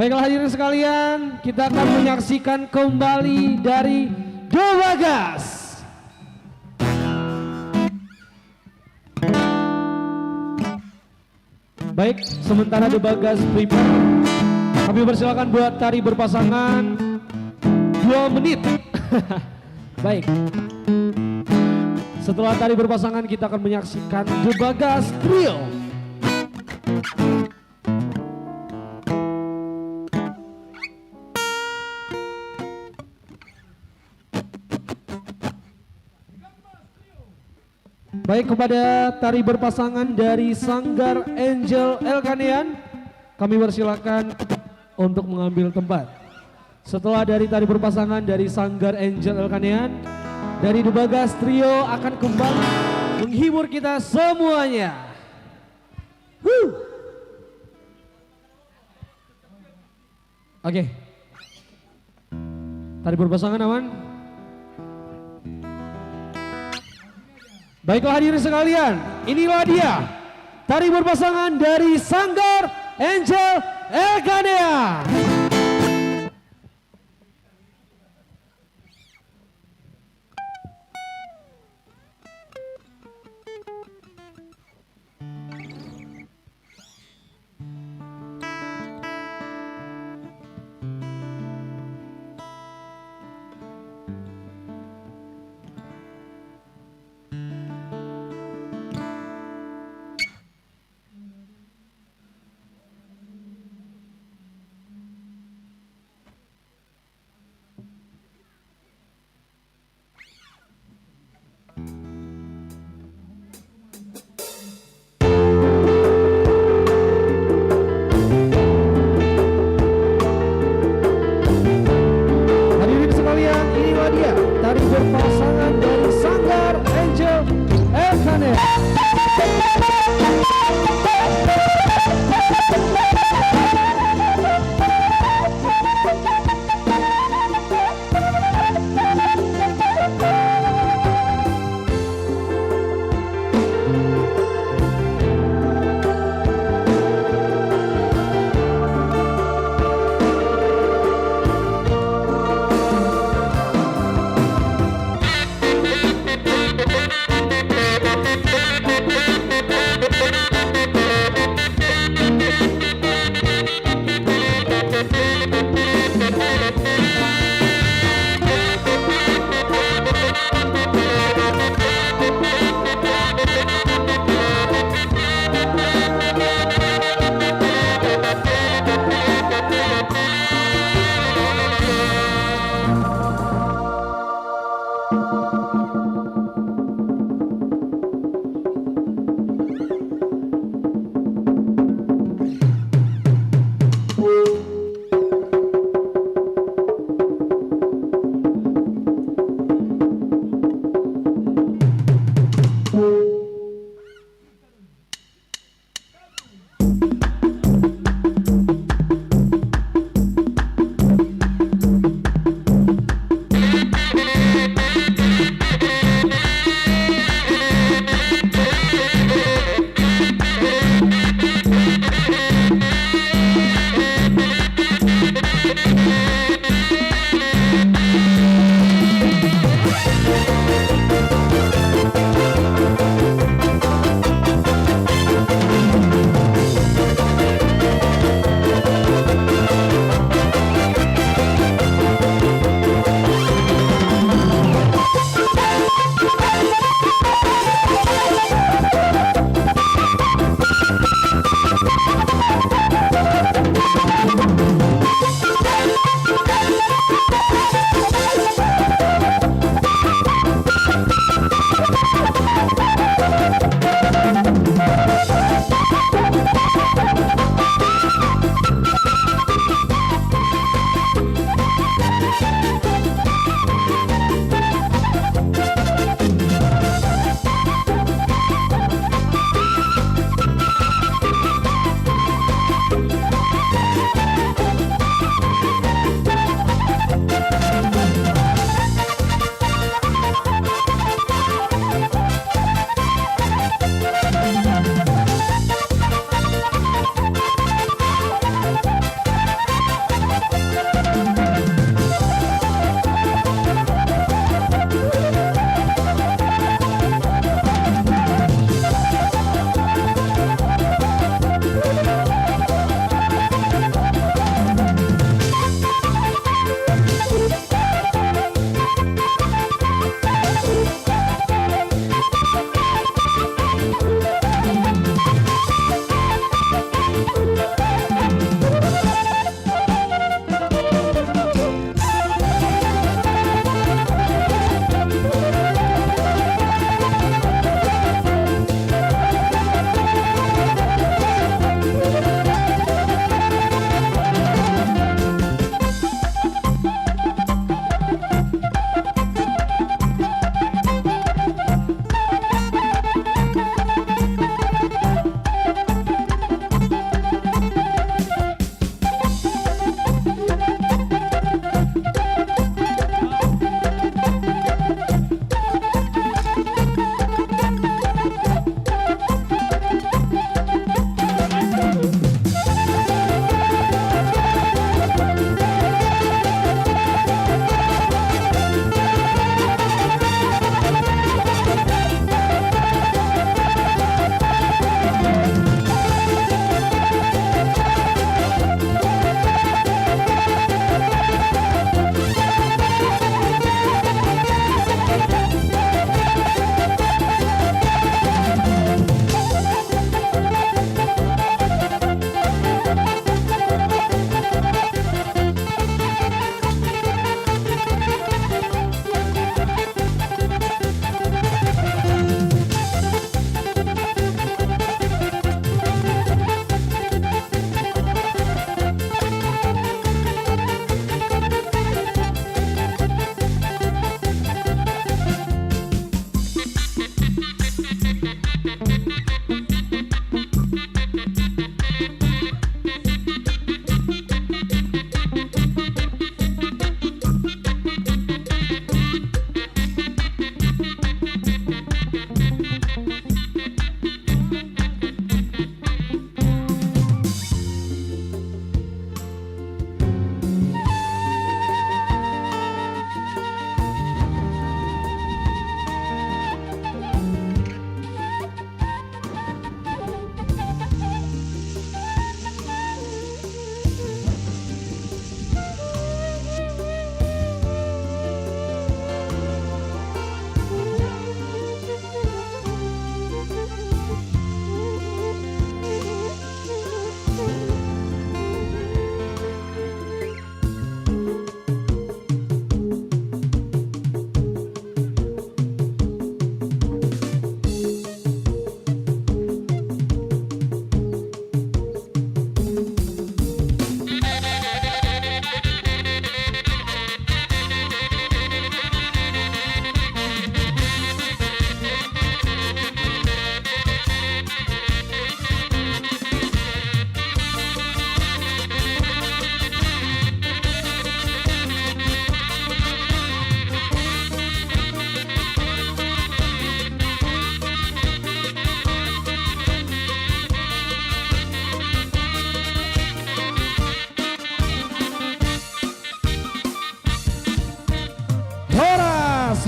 S1: Baiklah hadirin sekalian, kita akan menyaksikan kembali dari Do Bagas. Baik, sementara Do Bagas prepare, kami persilakan buat tari berpasangan 2 menit. Baik. Setelah tari berpasangan kita akan menyaksikan Do Bagas Trio. Baik, kepada tari berpasangan dari Sanggar Angel Elkanean, kami persilakan untuk mengambil tempat. Setelah dari tari berpasangan dari Sanggar Angel Elkanean, dari Do Bagas Trio akan kembali menghibur kita semuanya. Oke. Tari berpasangan aman? Baiklah hadirin sekalian, inilah dia tari berpasangan dari Sanggar Angel Elkanean.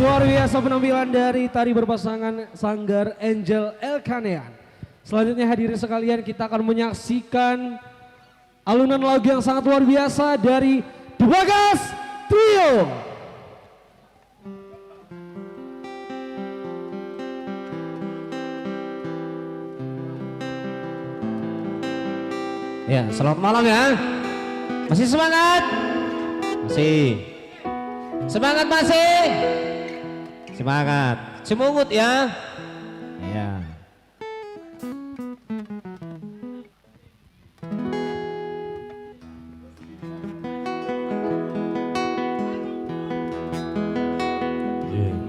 S1: Luar biasa penampilan dari tari berpasangan Sanggar Angel Elkanean. Selanjutnya hadirin sekalian, kita akan menyaksikan alunan lagu yang sangat luar biasa dari The Bagas Trio.
S16: Ya, selamat malam ya. Masih semangat? Masih. Semangat masih? Semangat. Semungut ya. Ya.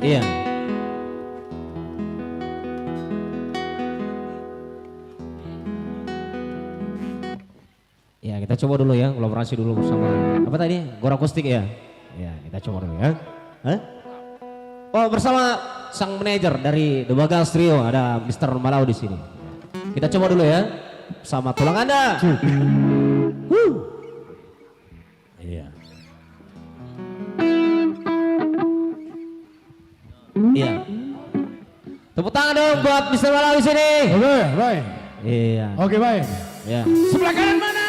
S16: Iya. Ya, kita coba dulu ya, kolaborasi dulu bersama apa tadi? Gor akustik ya. Ya, kita coba dulu ya. Hah? Oh, bersama sang manajer dari The Bagas Trio ada Mr. Malau di sini. Kita coba dulu ya. Sama tulang Anda. Iya. Iya. Tepuk tangan dong buat Mr. Malau di sini.
S17: Oke, baik.
S16: Iya.
S17: Oke, baik.
S16: Ya.
S17: Sebelah kanan mana?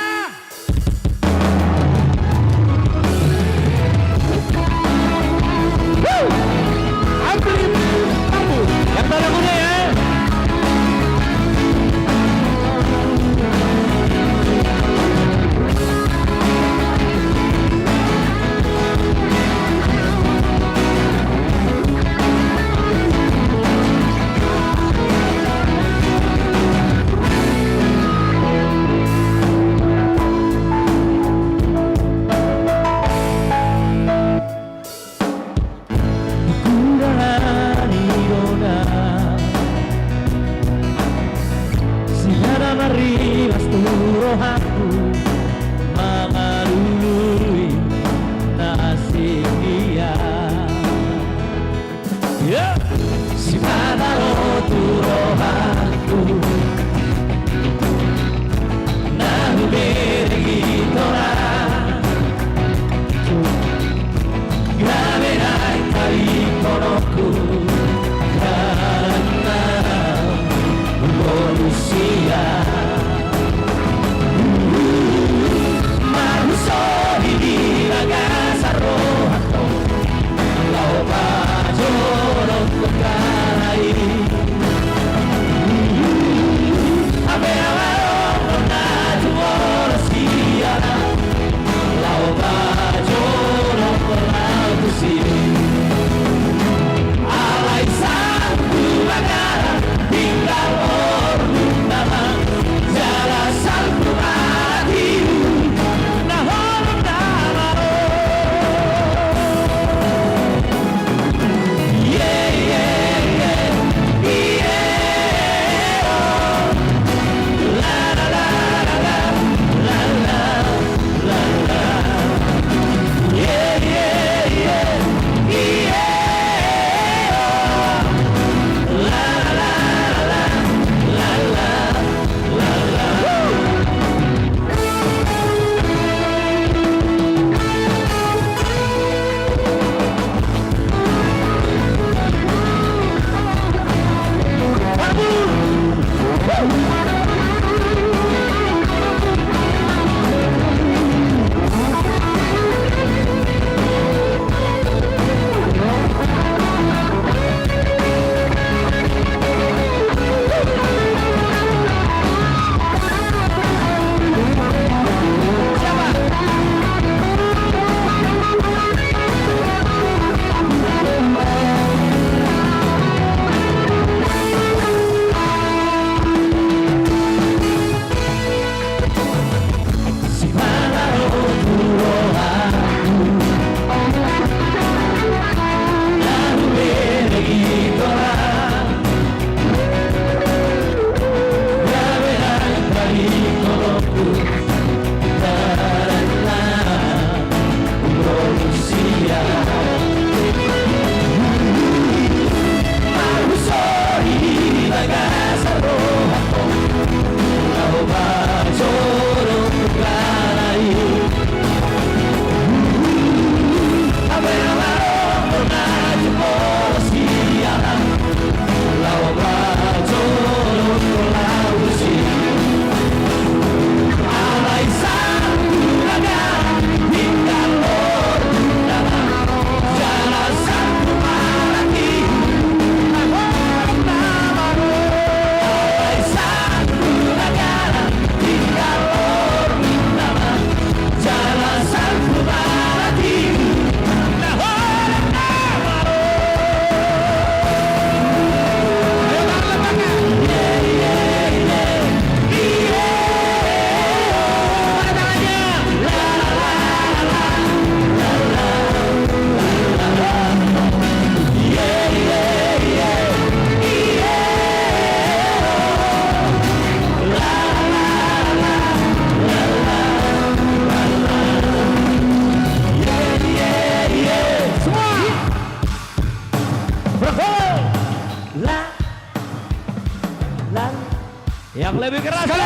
S18: Yang lebih keras.
S12: Sekali.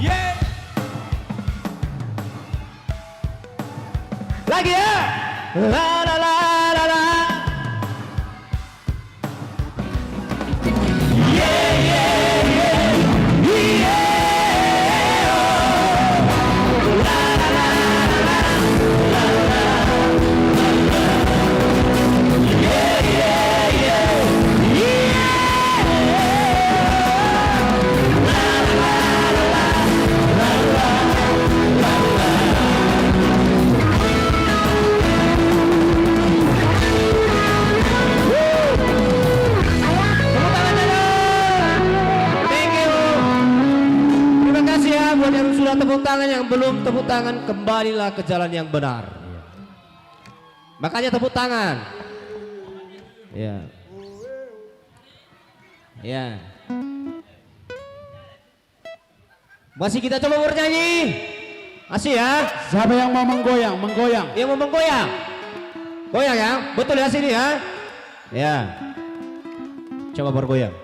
S18: Yeah. Lagi ya. La la la la la. Buat yang sudah tepuk tangan, yang belum tepuk tangan, kembalilah ke jalan yang benar. Makanya tepuk tangan. Ya. Ya. Masih kita coba bernyanyi. Masih ya.
S17: Siapa yang mau menggoyang?
S18: Yang mau menggoyang. Goyang ya. Betul ya sini ya. Ya. Coba bergoyang.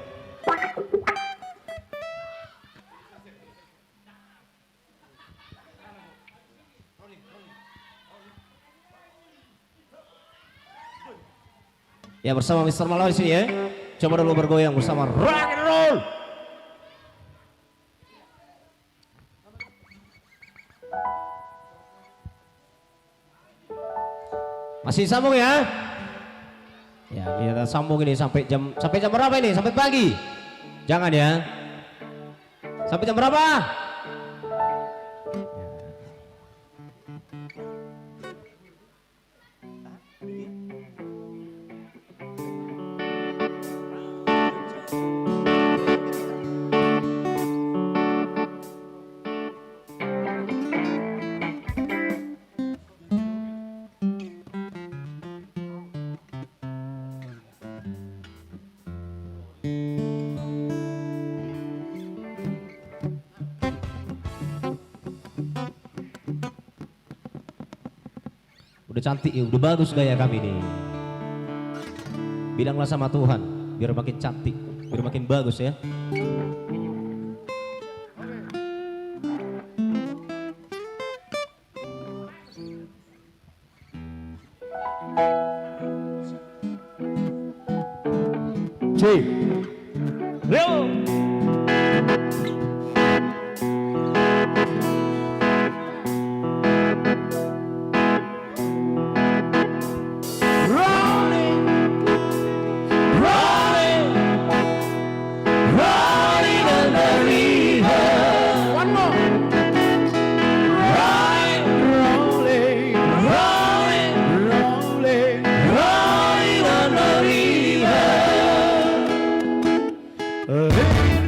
S18: Ya, bersama Mr. Malawi di sini ya. Coba dulu bergoyang bersama rock and roll. Masih sambung ya? Ya, kita sambung ini sampai jam berapa ini? Sampai pagi? Jangan ya. Sampai jam berapa? Udah cantik ya, udah bagus gaya kami nih. Bilanglah sama Tuhan, biar makin cantik, biar makin bagus ya. Leo.
S12: Hey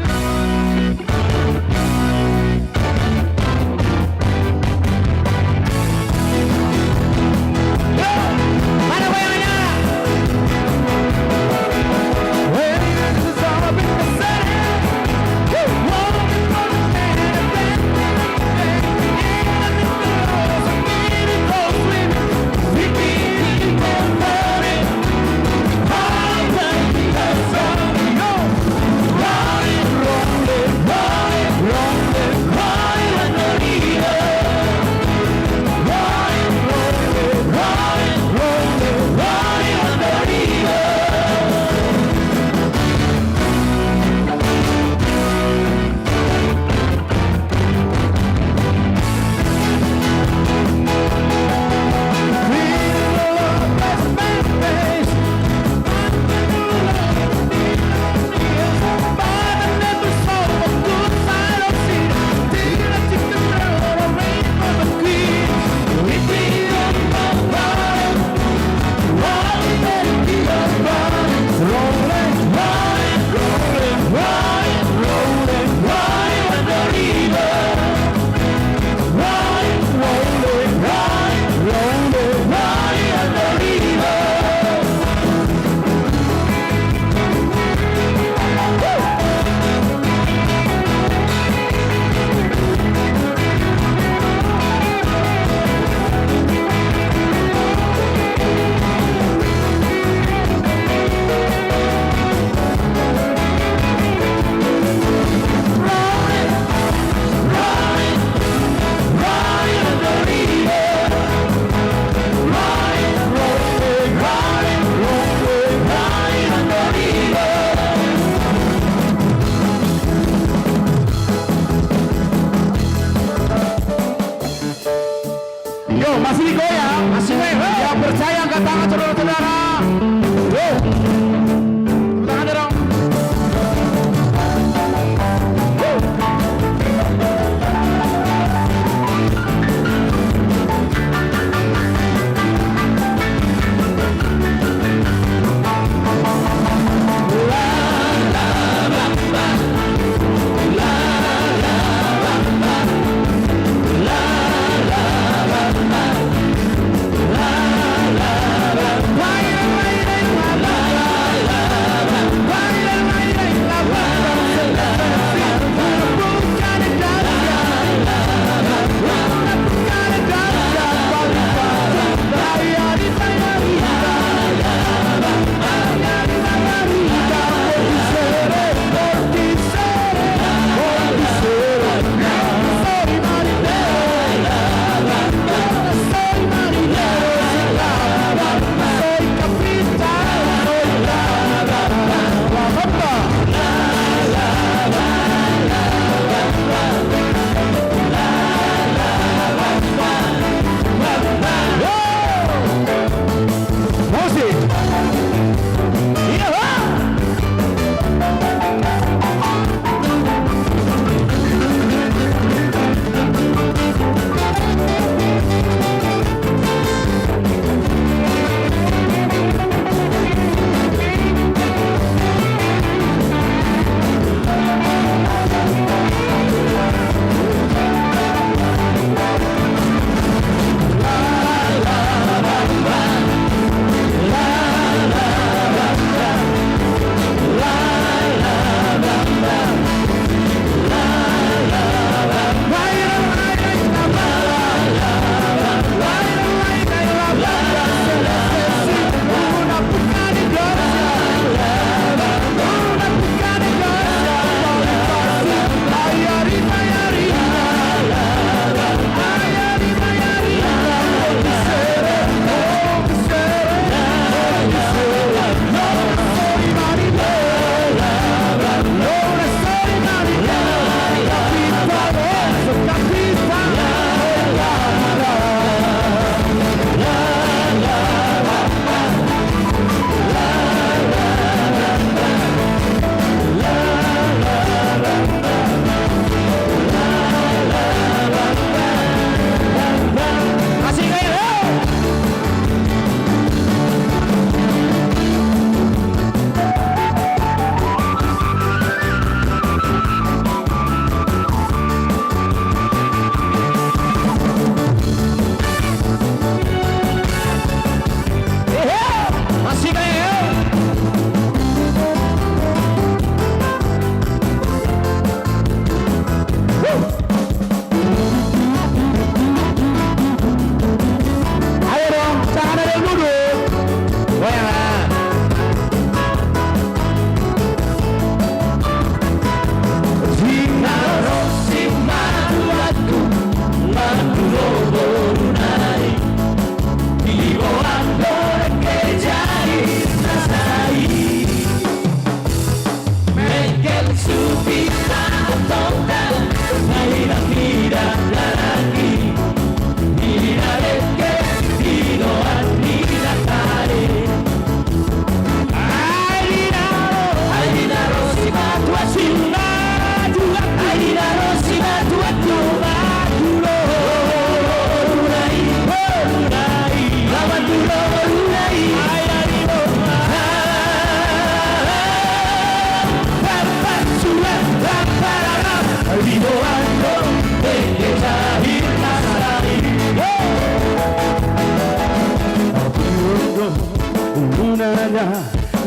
S12: Nada,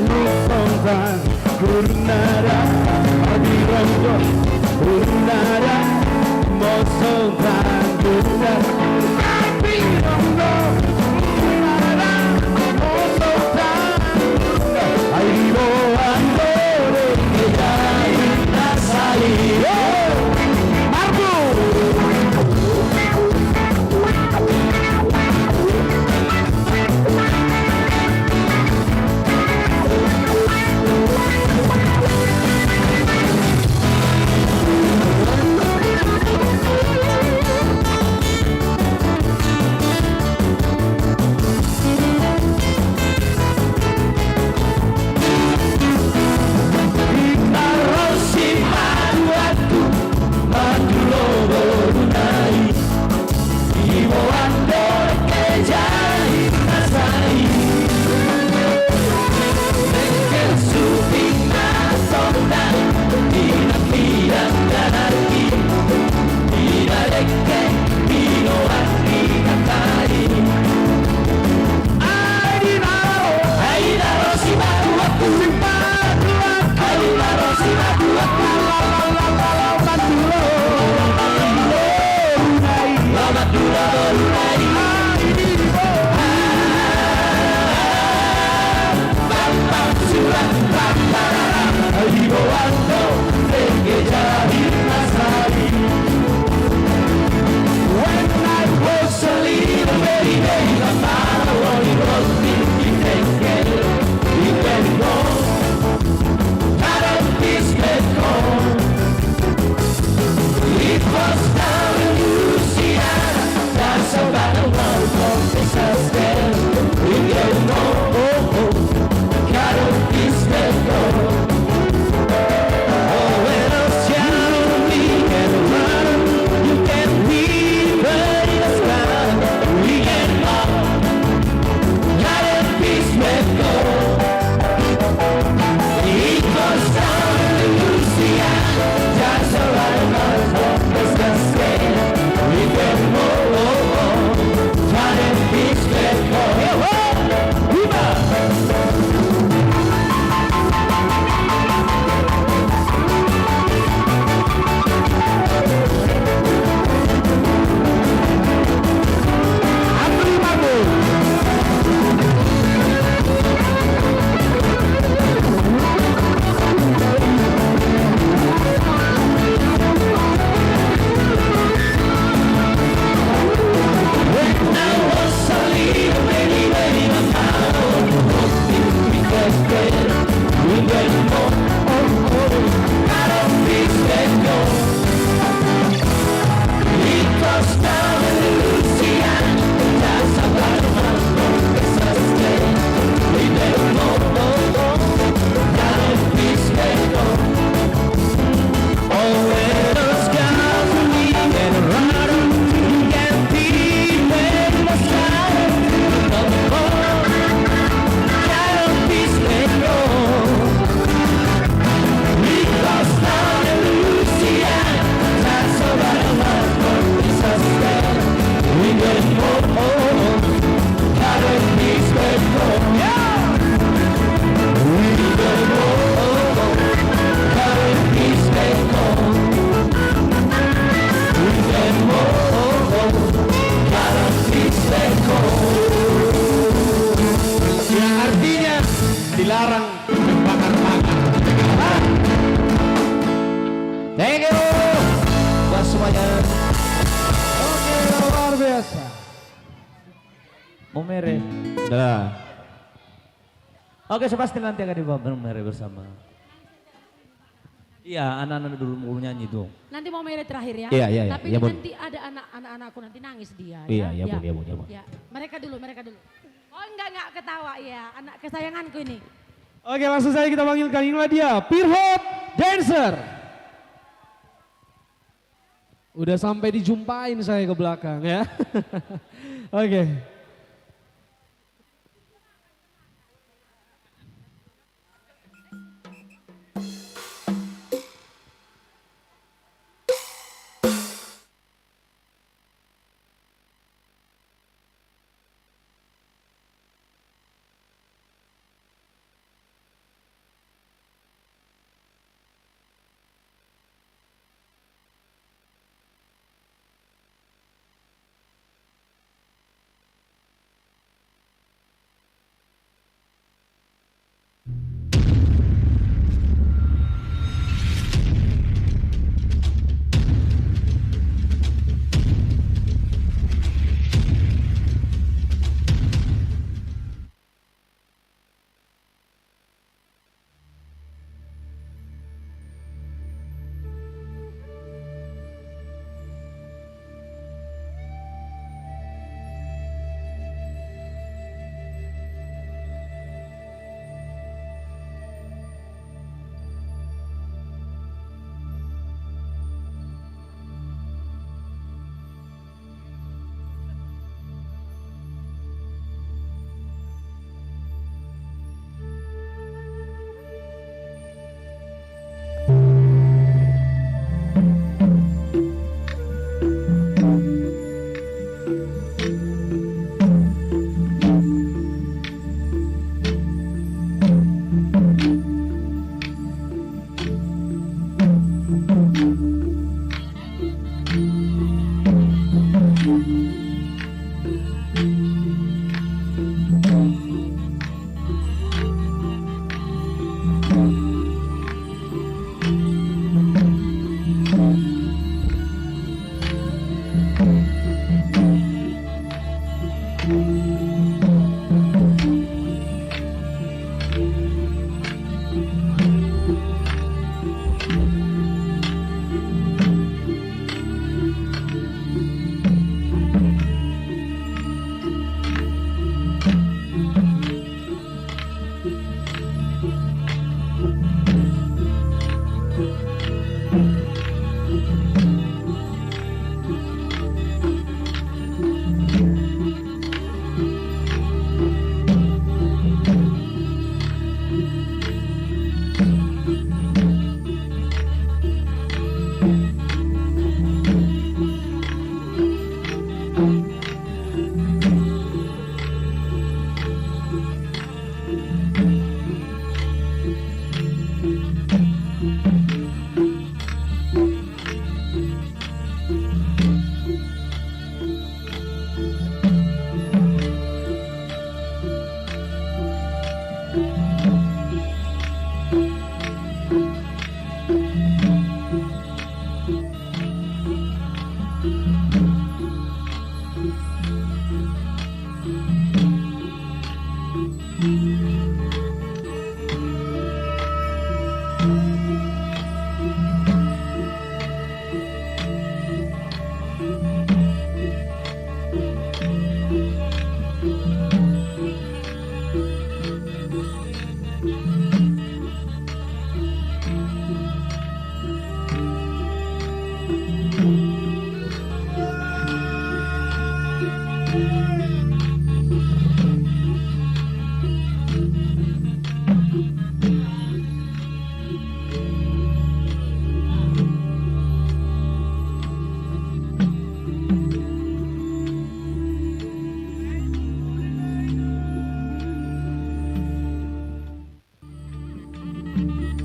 S12: Nusantara, Nada, Adirongo, Nada, Mosontan, Nada, Adirongo, Nada, Mosontan, Arrivo andore che dai la salire. Marco!
S18: dilarang membakar-bakar. Thank you buat semuanya.
S1: Oke, luar biasa.
S4: Momere.
S18: Udah.
S4: Oke, pasti nanti akan dibawa Momere bersama. Iya, anak-anak dulu mau nyanyi dong.
S11: Nanti mau mere terakhir ya.
S18: Iya, iya, iya.
S11: Tapi
S18: Iya, Bun.
S11: nanti ada anak-anakku nanti nangis dia.
S18: Iya,
S11: ya.
S18: iya, Bun, iya, Bun, iya, Bun.
S11: Ya. Mereka dulu. Oh enggak ketawa ya, anak kesayanganku ini.
S1: Oke, langsung saja kita panggilkan inilah dia, Pirhot Dancer. Udah sampai dijumpain saya ke belakang ya. Oke.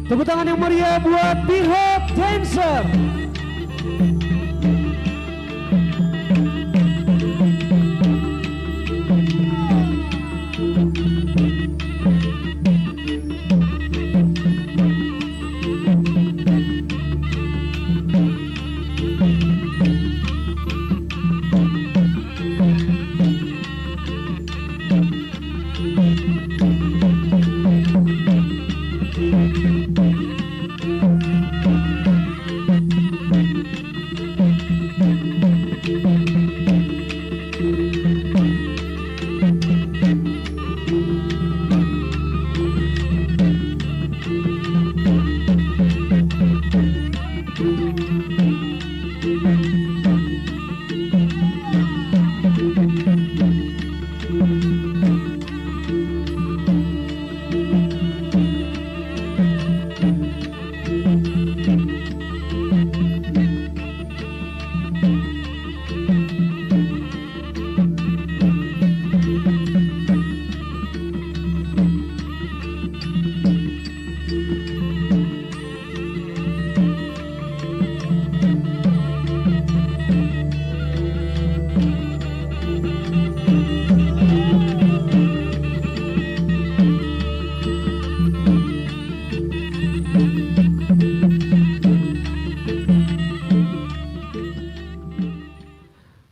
S1: Tepuk tangan yang meriah buat Pirhot Dancer.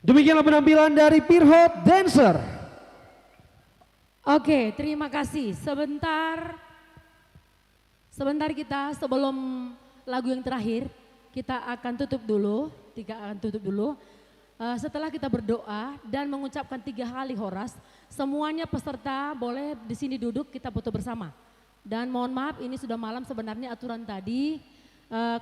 S1: Demikianlah penampilan dari Pirhot Dancer.
S11: Oke, terima kasih. Sebentar kita sebelum lagu yang terakhir, kita akan tutup dulu. Setelah kita berdoa dan mengucapkan 3 kali horas, semuanya peserta boleh di sini duduk, kita foto bersama. Dan mohon maaf, ini sudah malam sebenarnya aturan tadi,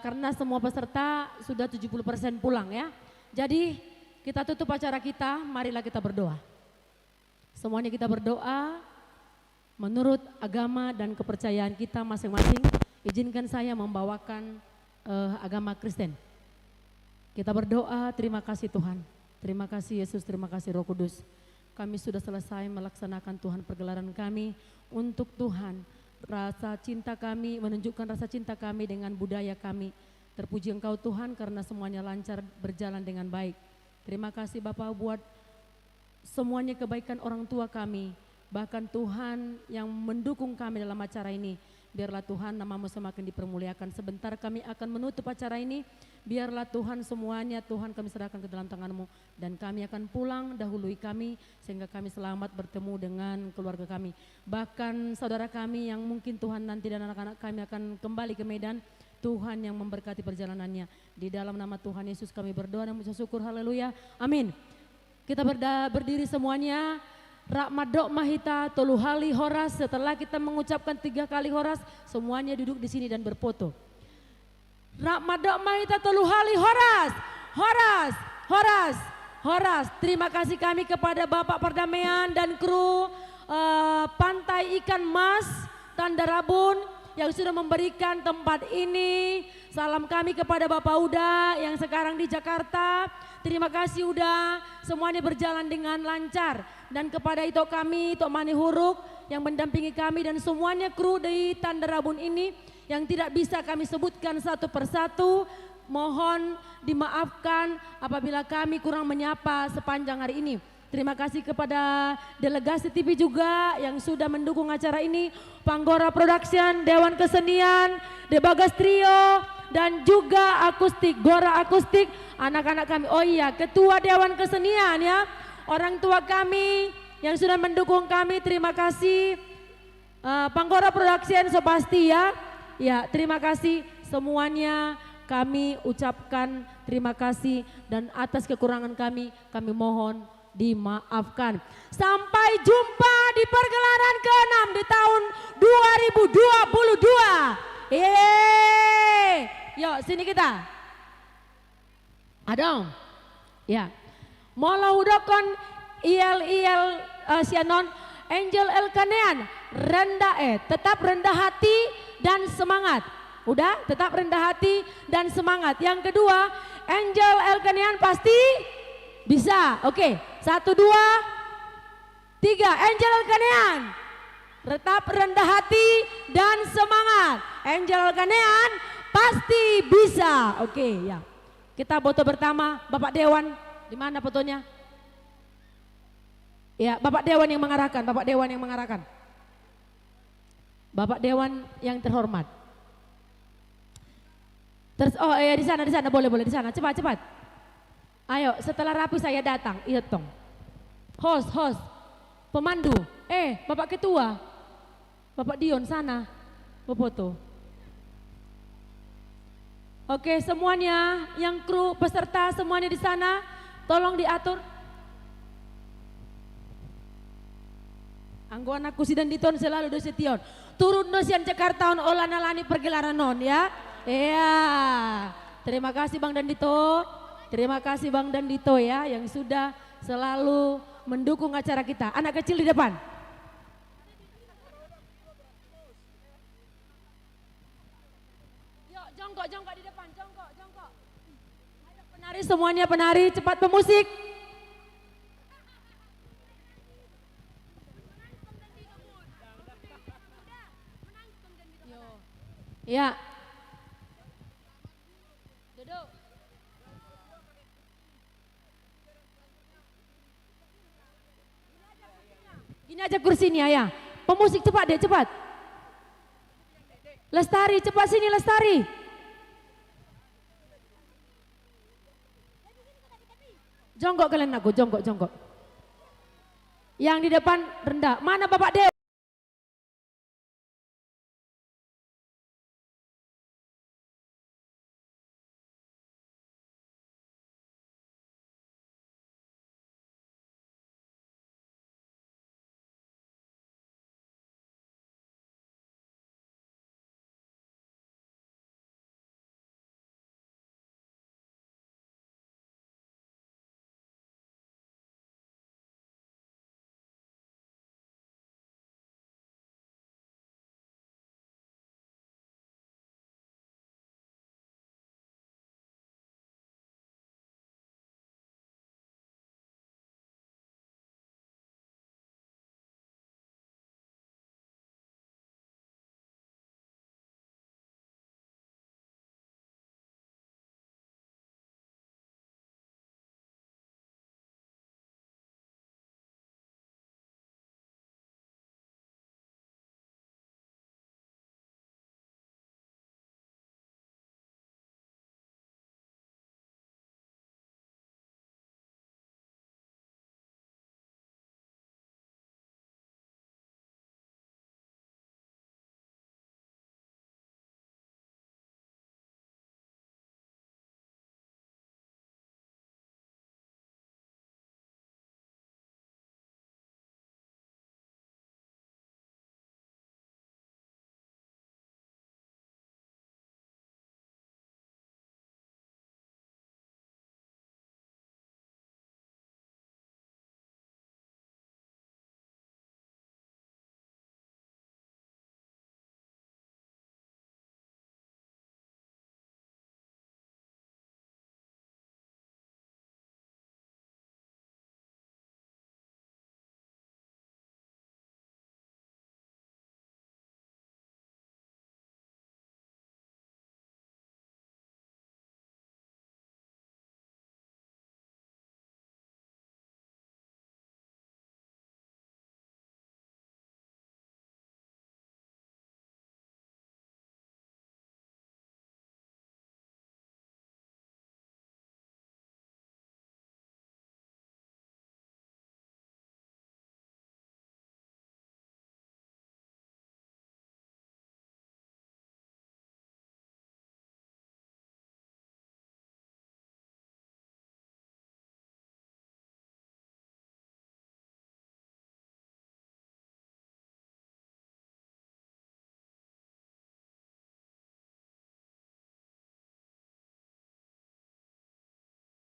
S11: karena semua peserta sudah 70% pulang ya. Jadi kita tutup acara kita, marilah kita berdoa. Semuanya kita berdoa menurut agama dan kepercayaan kita masing-masing. Izinkan saya membawakan agama Kristen. Kita berdoa, terima kasih Tuhan. Terima kasih Yesus, terima kasih Roh Kudus. Kami sudah selesai melaksanakan Tuhan pergelaran kami untuk Tuhan. Rasa cinta kami, menunjukkan rasa cinta kami dengan budaya kami. Terpuji Engkau Tuhan karena semuanya lancar berjalan dengan baik. Terima kasih Bapak buat semuanya kebaikan orang tua kami. Bahkan Tuhan yang mendukung kami dalam acara ini. Biarlah Tuhan namamu semakin dipermuliakan. Sebentar kami akan menutup acara ini. Biarlah Tuhan semuanya Tuhan kami serahkan ke dalam tangan-Mu. Dan kami akan pulang, dahului kami sehingga kami selamat bertemu dengan keluarga kami. Bahkan saudara kami yang mungkin Tuhan nanti dan anak-anak kami akan kembali ke Medan. Tuhan yang memberkati perjalanannya. Di dalam nama Tuhan Yesus kami berdoa dan mengucap syukur, haleluya, amin. Kita berdiri semuanya. Rakmadok Mahita Toluhali Horas. Setelah kita mengucapkan 3 kali horas, semuanya duduk di sini dan berfoto. Rakmadok Mahita Toluhali Horas, Horas, Horas, Horas. Terima kasih kami kepada Bapak Perdamaian dan kru Pantai Ikan Mas Tanda Rabun yang sudah memberikan tempat ini. Salam kami kepada Bapak Uda yang sekarang di Jakarta. Terima kasih Uda, semuanya berjalan dengan lancar. Dan kepada Ito kami, Ito Mani Huruk yang mendampingi kami dan semuanya kru di Tanda Rabun ini yang tidak bisa kami sebutkan satu persatu. Mohon dimaafkan apabila kami kurang menyapa sepanjang hari ini. Terima kasih kepada delegasi TV juga yang sudah mendukung acara ini. Panggora Production, Dewan Kesenian, Debagas Trio, dan juga akustik, Gora Akustik, anak-anak kami. Oh iya, Ketua Dewan Kesenian ya, orang tua kami yang sudah mendukung kami, terima kasih. Panggora Production so pasti ya. Ya, terima kasih semuanya. Kami ucapkan terima kasih dan atas kekurangan kami mohon dimaafkan. Sampai jumpa di pergelaran ke-6 di tahun 2022. Yeay. Yuk sini kita. Adong. Ya. Mola hudakon il sianon Angel Elkanean rendah tetap rendah hati dan semangat. Udah, tetap rendah hati dan semangat. Yang kedua, Angel Elkanean pasti bisa. Oke, 1, 2, 3. Angel Elkanean tetap rendah hati dan semangat. Angel Elkanean pasti bisa. Oke, ya. Kita foto pertama, Bapak Dewan. Di mana fotonya? Ya, Bapak Dewan yang mengarahkan, Bapak Dewan yang mengarahkan. Bapak Dewan yang terhormat. Oh ya di sana boleh di sana, cepat. Ayo, setelah rapi saya datang, iya tong. Host, pemandu, Bapak Ketua, Bapak Dion sana, foto. Oke, semuanya, yang kru, peserta semuanya di sana, tolong diatur. Anggona kusidan diton selalu dosetion. Turun dosian Jakarta on olanalani pergelaran non ya. Iya. Terima kasih Bang Dandito. Terima kasih Bang Dandito ya yang sudah selalu mendukung acara kita. Anak kecil di depan. Yuk, jongkok di depan, jongkok. Ayo penari semuanya penari, cepat pemusik. Ya. Duduk. Gini aja kursinya ya. Pemusik cepat deh, cepat. Lestari, cepat sini Lestari. Jongkok kalian aku, jongkok. Yang di depan rendah. Mana Bapak Dewa?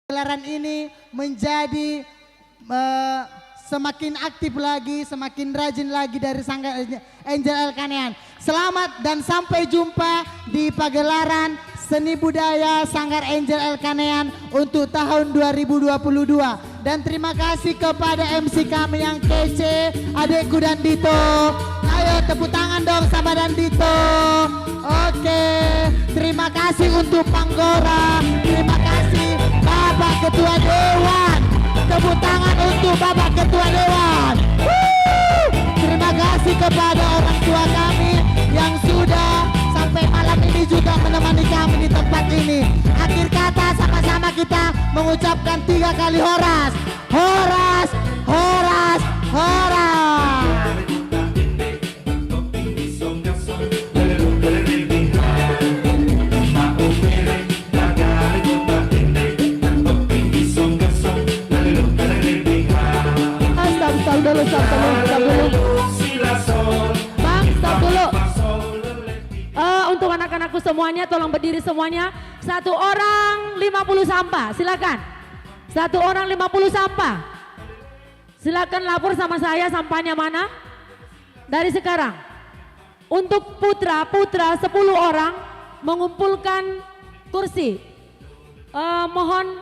S6: Gelaran ini menjadi semakin aktif lagi, semakin rajin lagi dari Sanggar Angel Elkanean. Selamat dan sampai jumpa di pagelaran seni budaya Sanggar Angel Elkanean untuk tahun 2022. Dan terima kasih kepada MC kami yang kece, adekku dan Dito. Ayo tepuk tangan dong sama dan Dito. Oke, terima kasih untuk Panggora. Terima kasih Bapak Ketua Dewan. Tepuk tangan untuk Bapak Ketua Dewan. Terima kasih kepada orang tua kami yang sudah sampai malam ini juga menemani kami di tempat ini. Akhir kata sama-sama kita mengucapkan 3 kali horas. Horas, horas, horas. Stop dulu.
S11: Bang, stop dulu. Untuk anak-anakku semuanya, tolong berdiri semuanya. 1 orang 50 sampah, silakan. 1 orang 50 sampah. Silakan lapor sama saya sampahnya mana. Dari sekarang. Untuk putra 10 orang mengumpulkan kursi. Mohon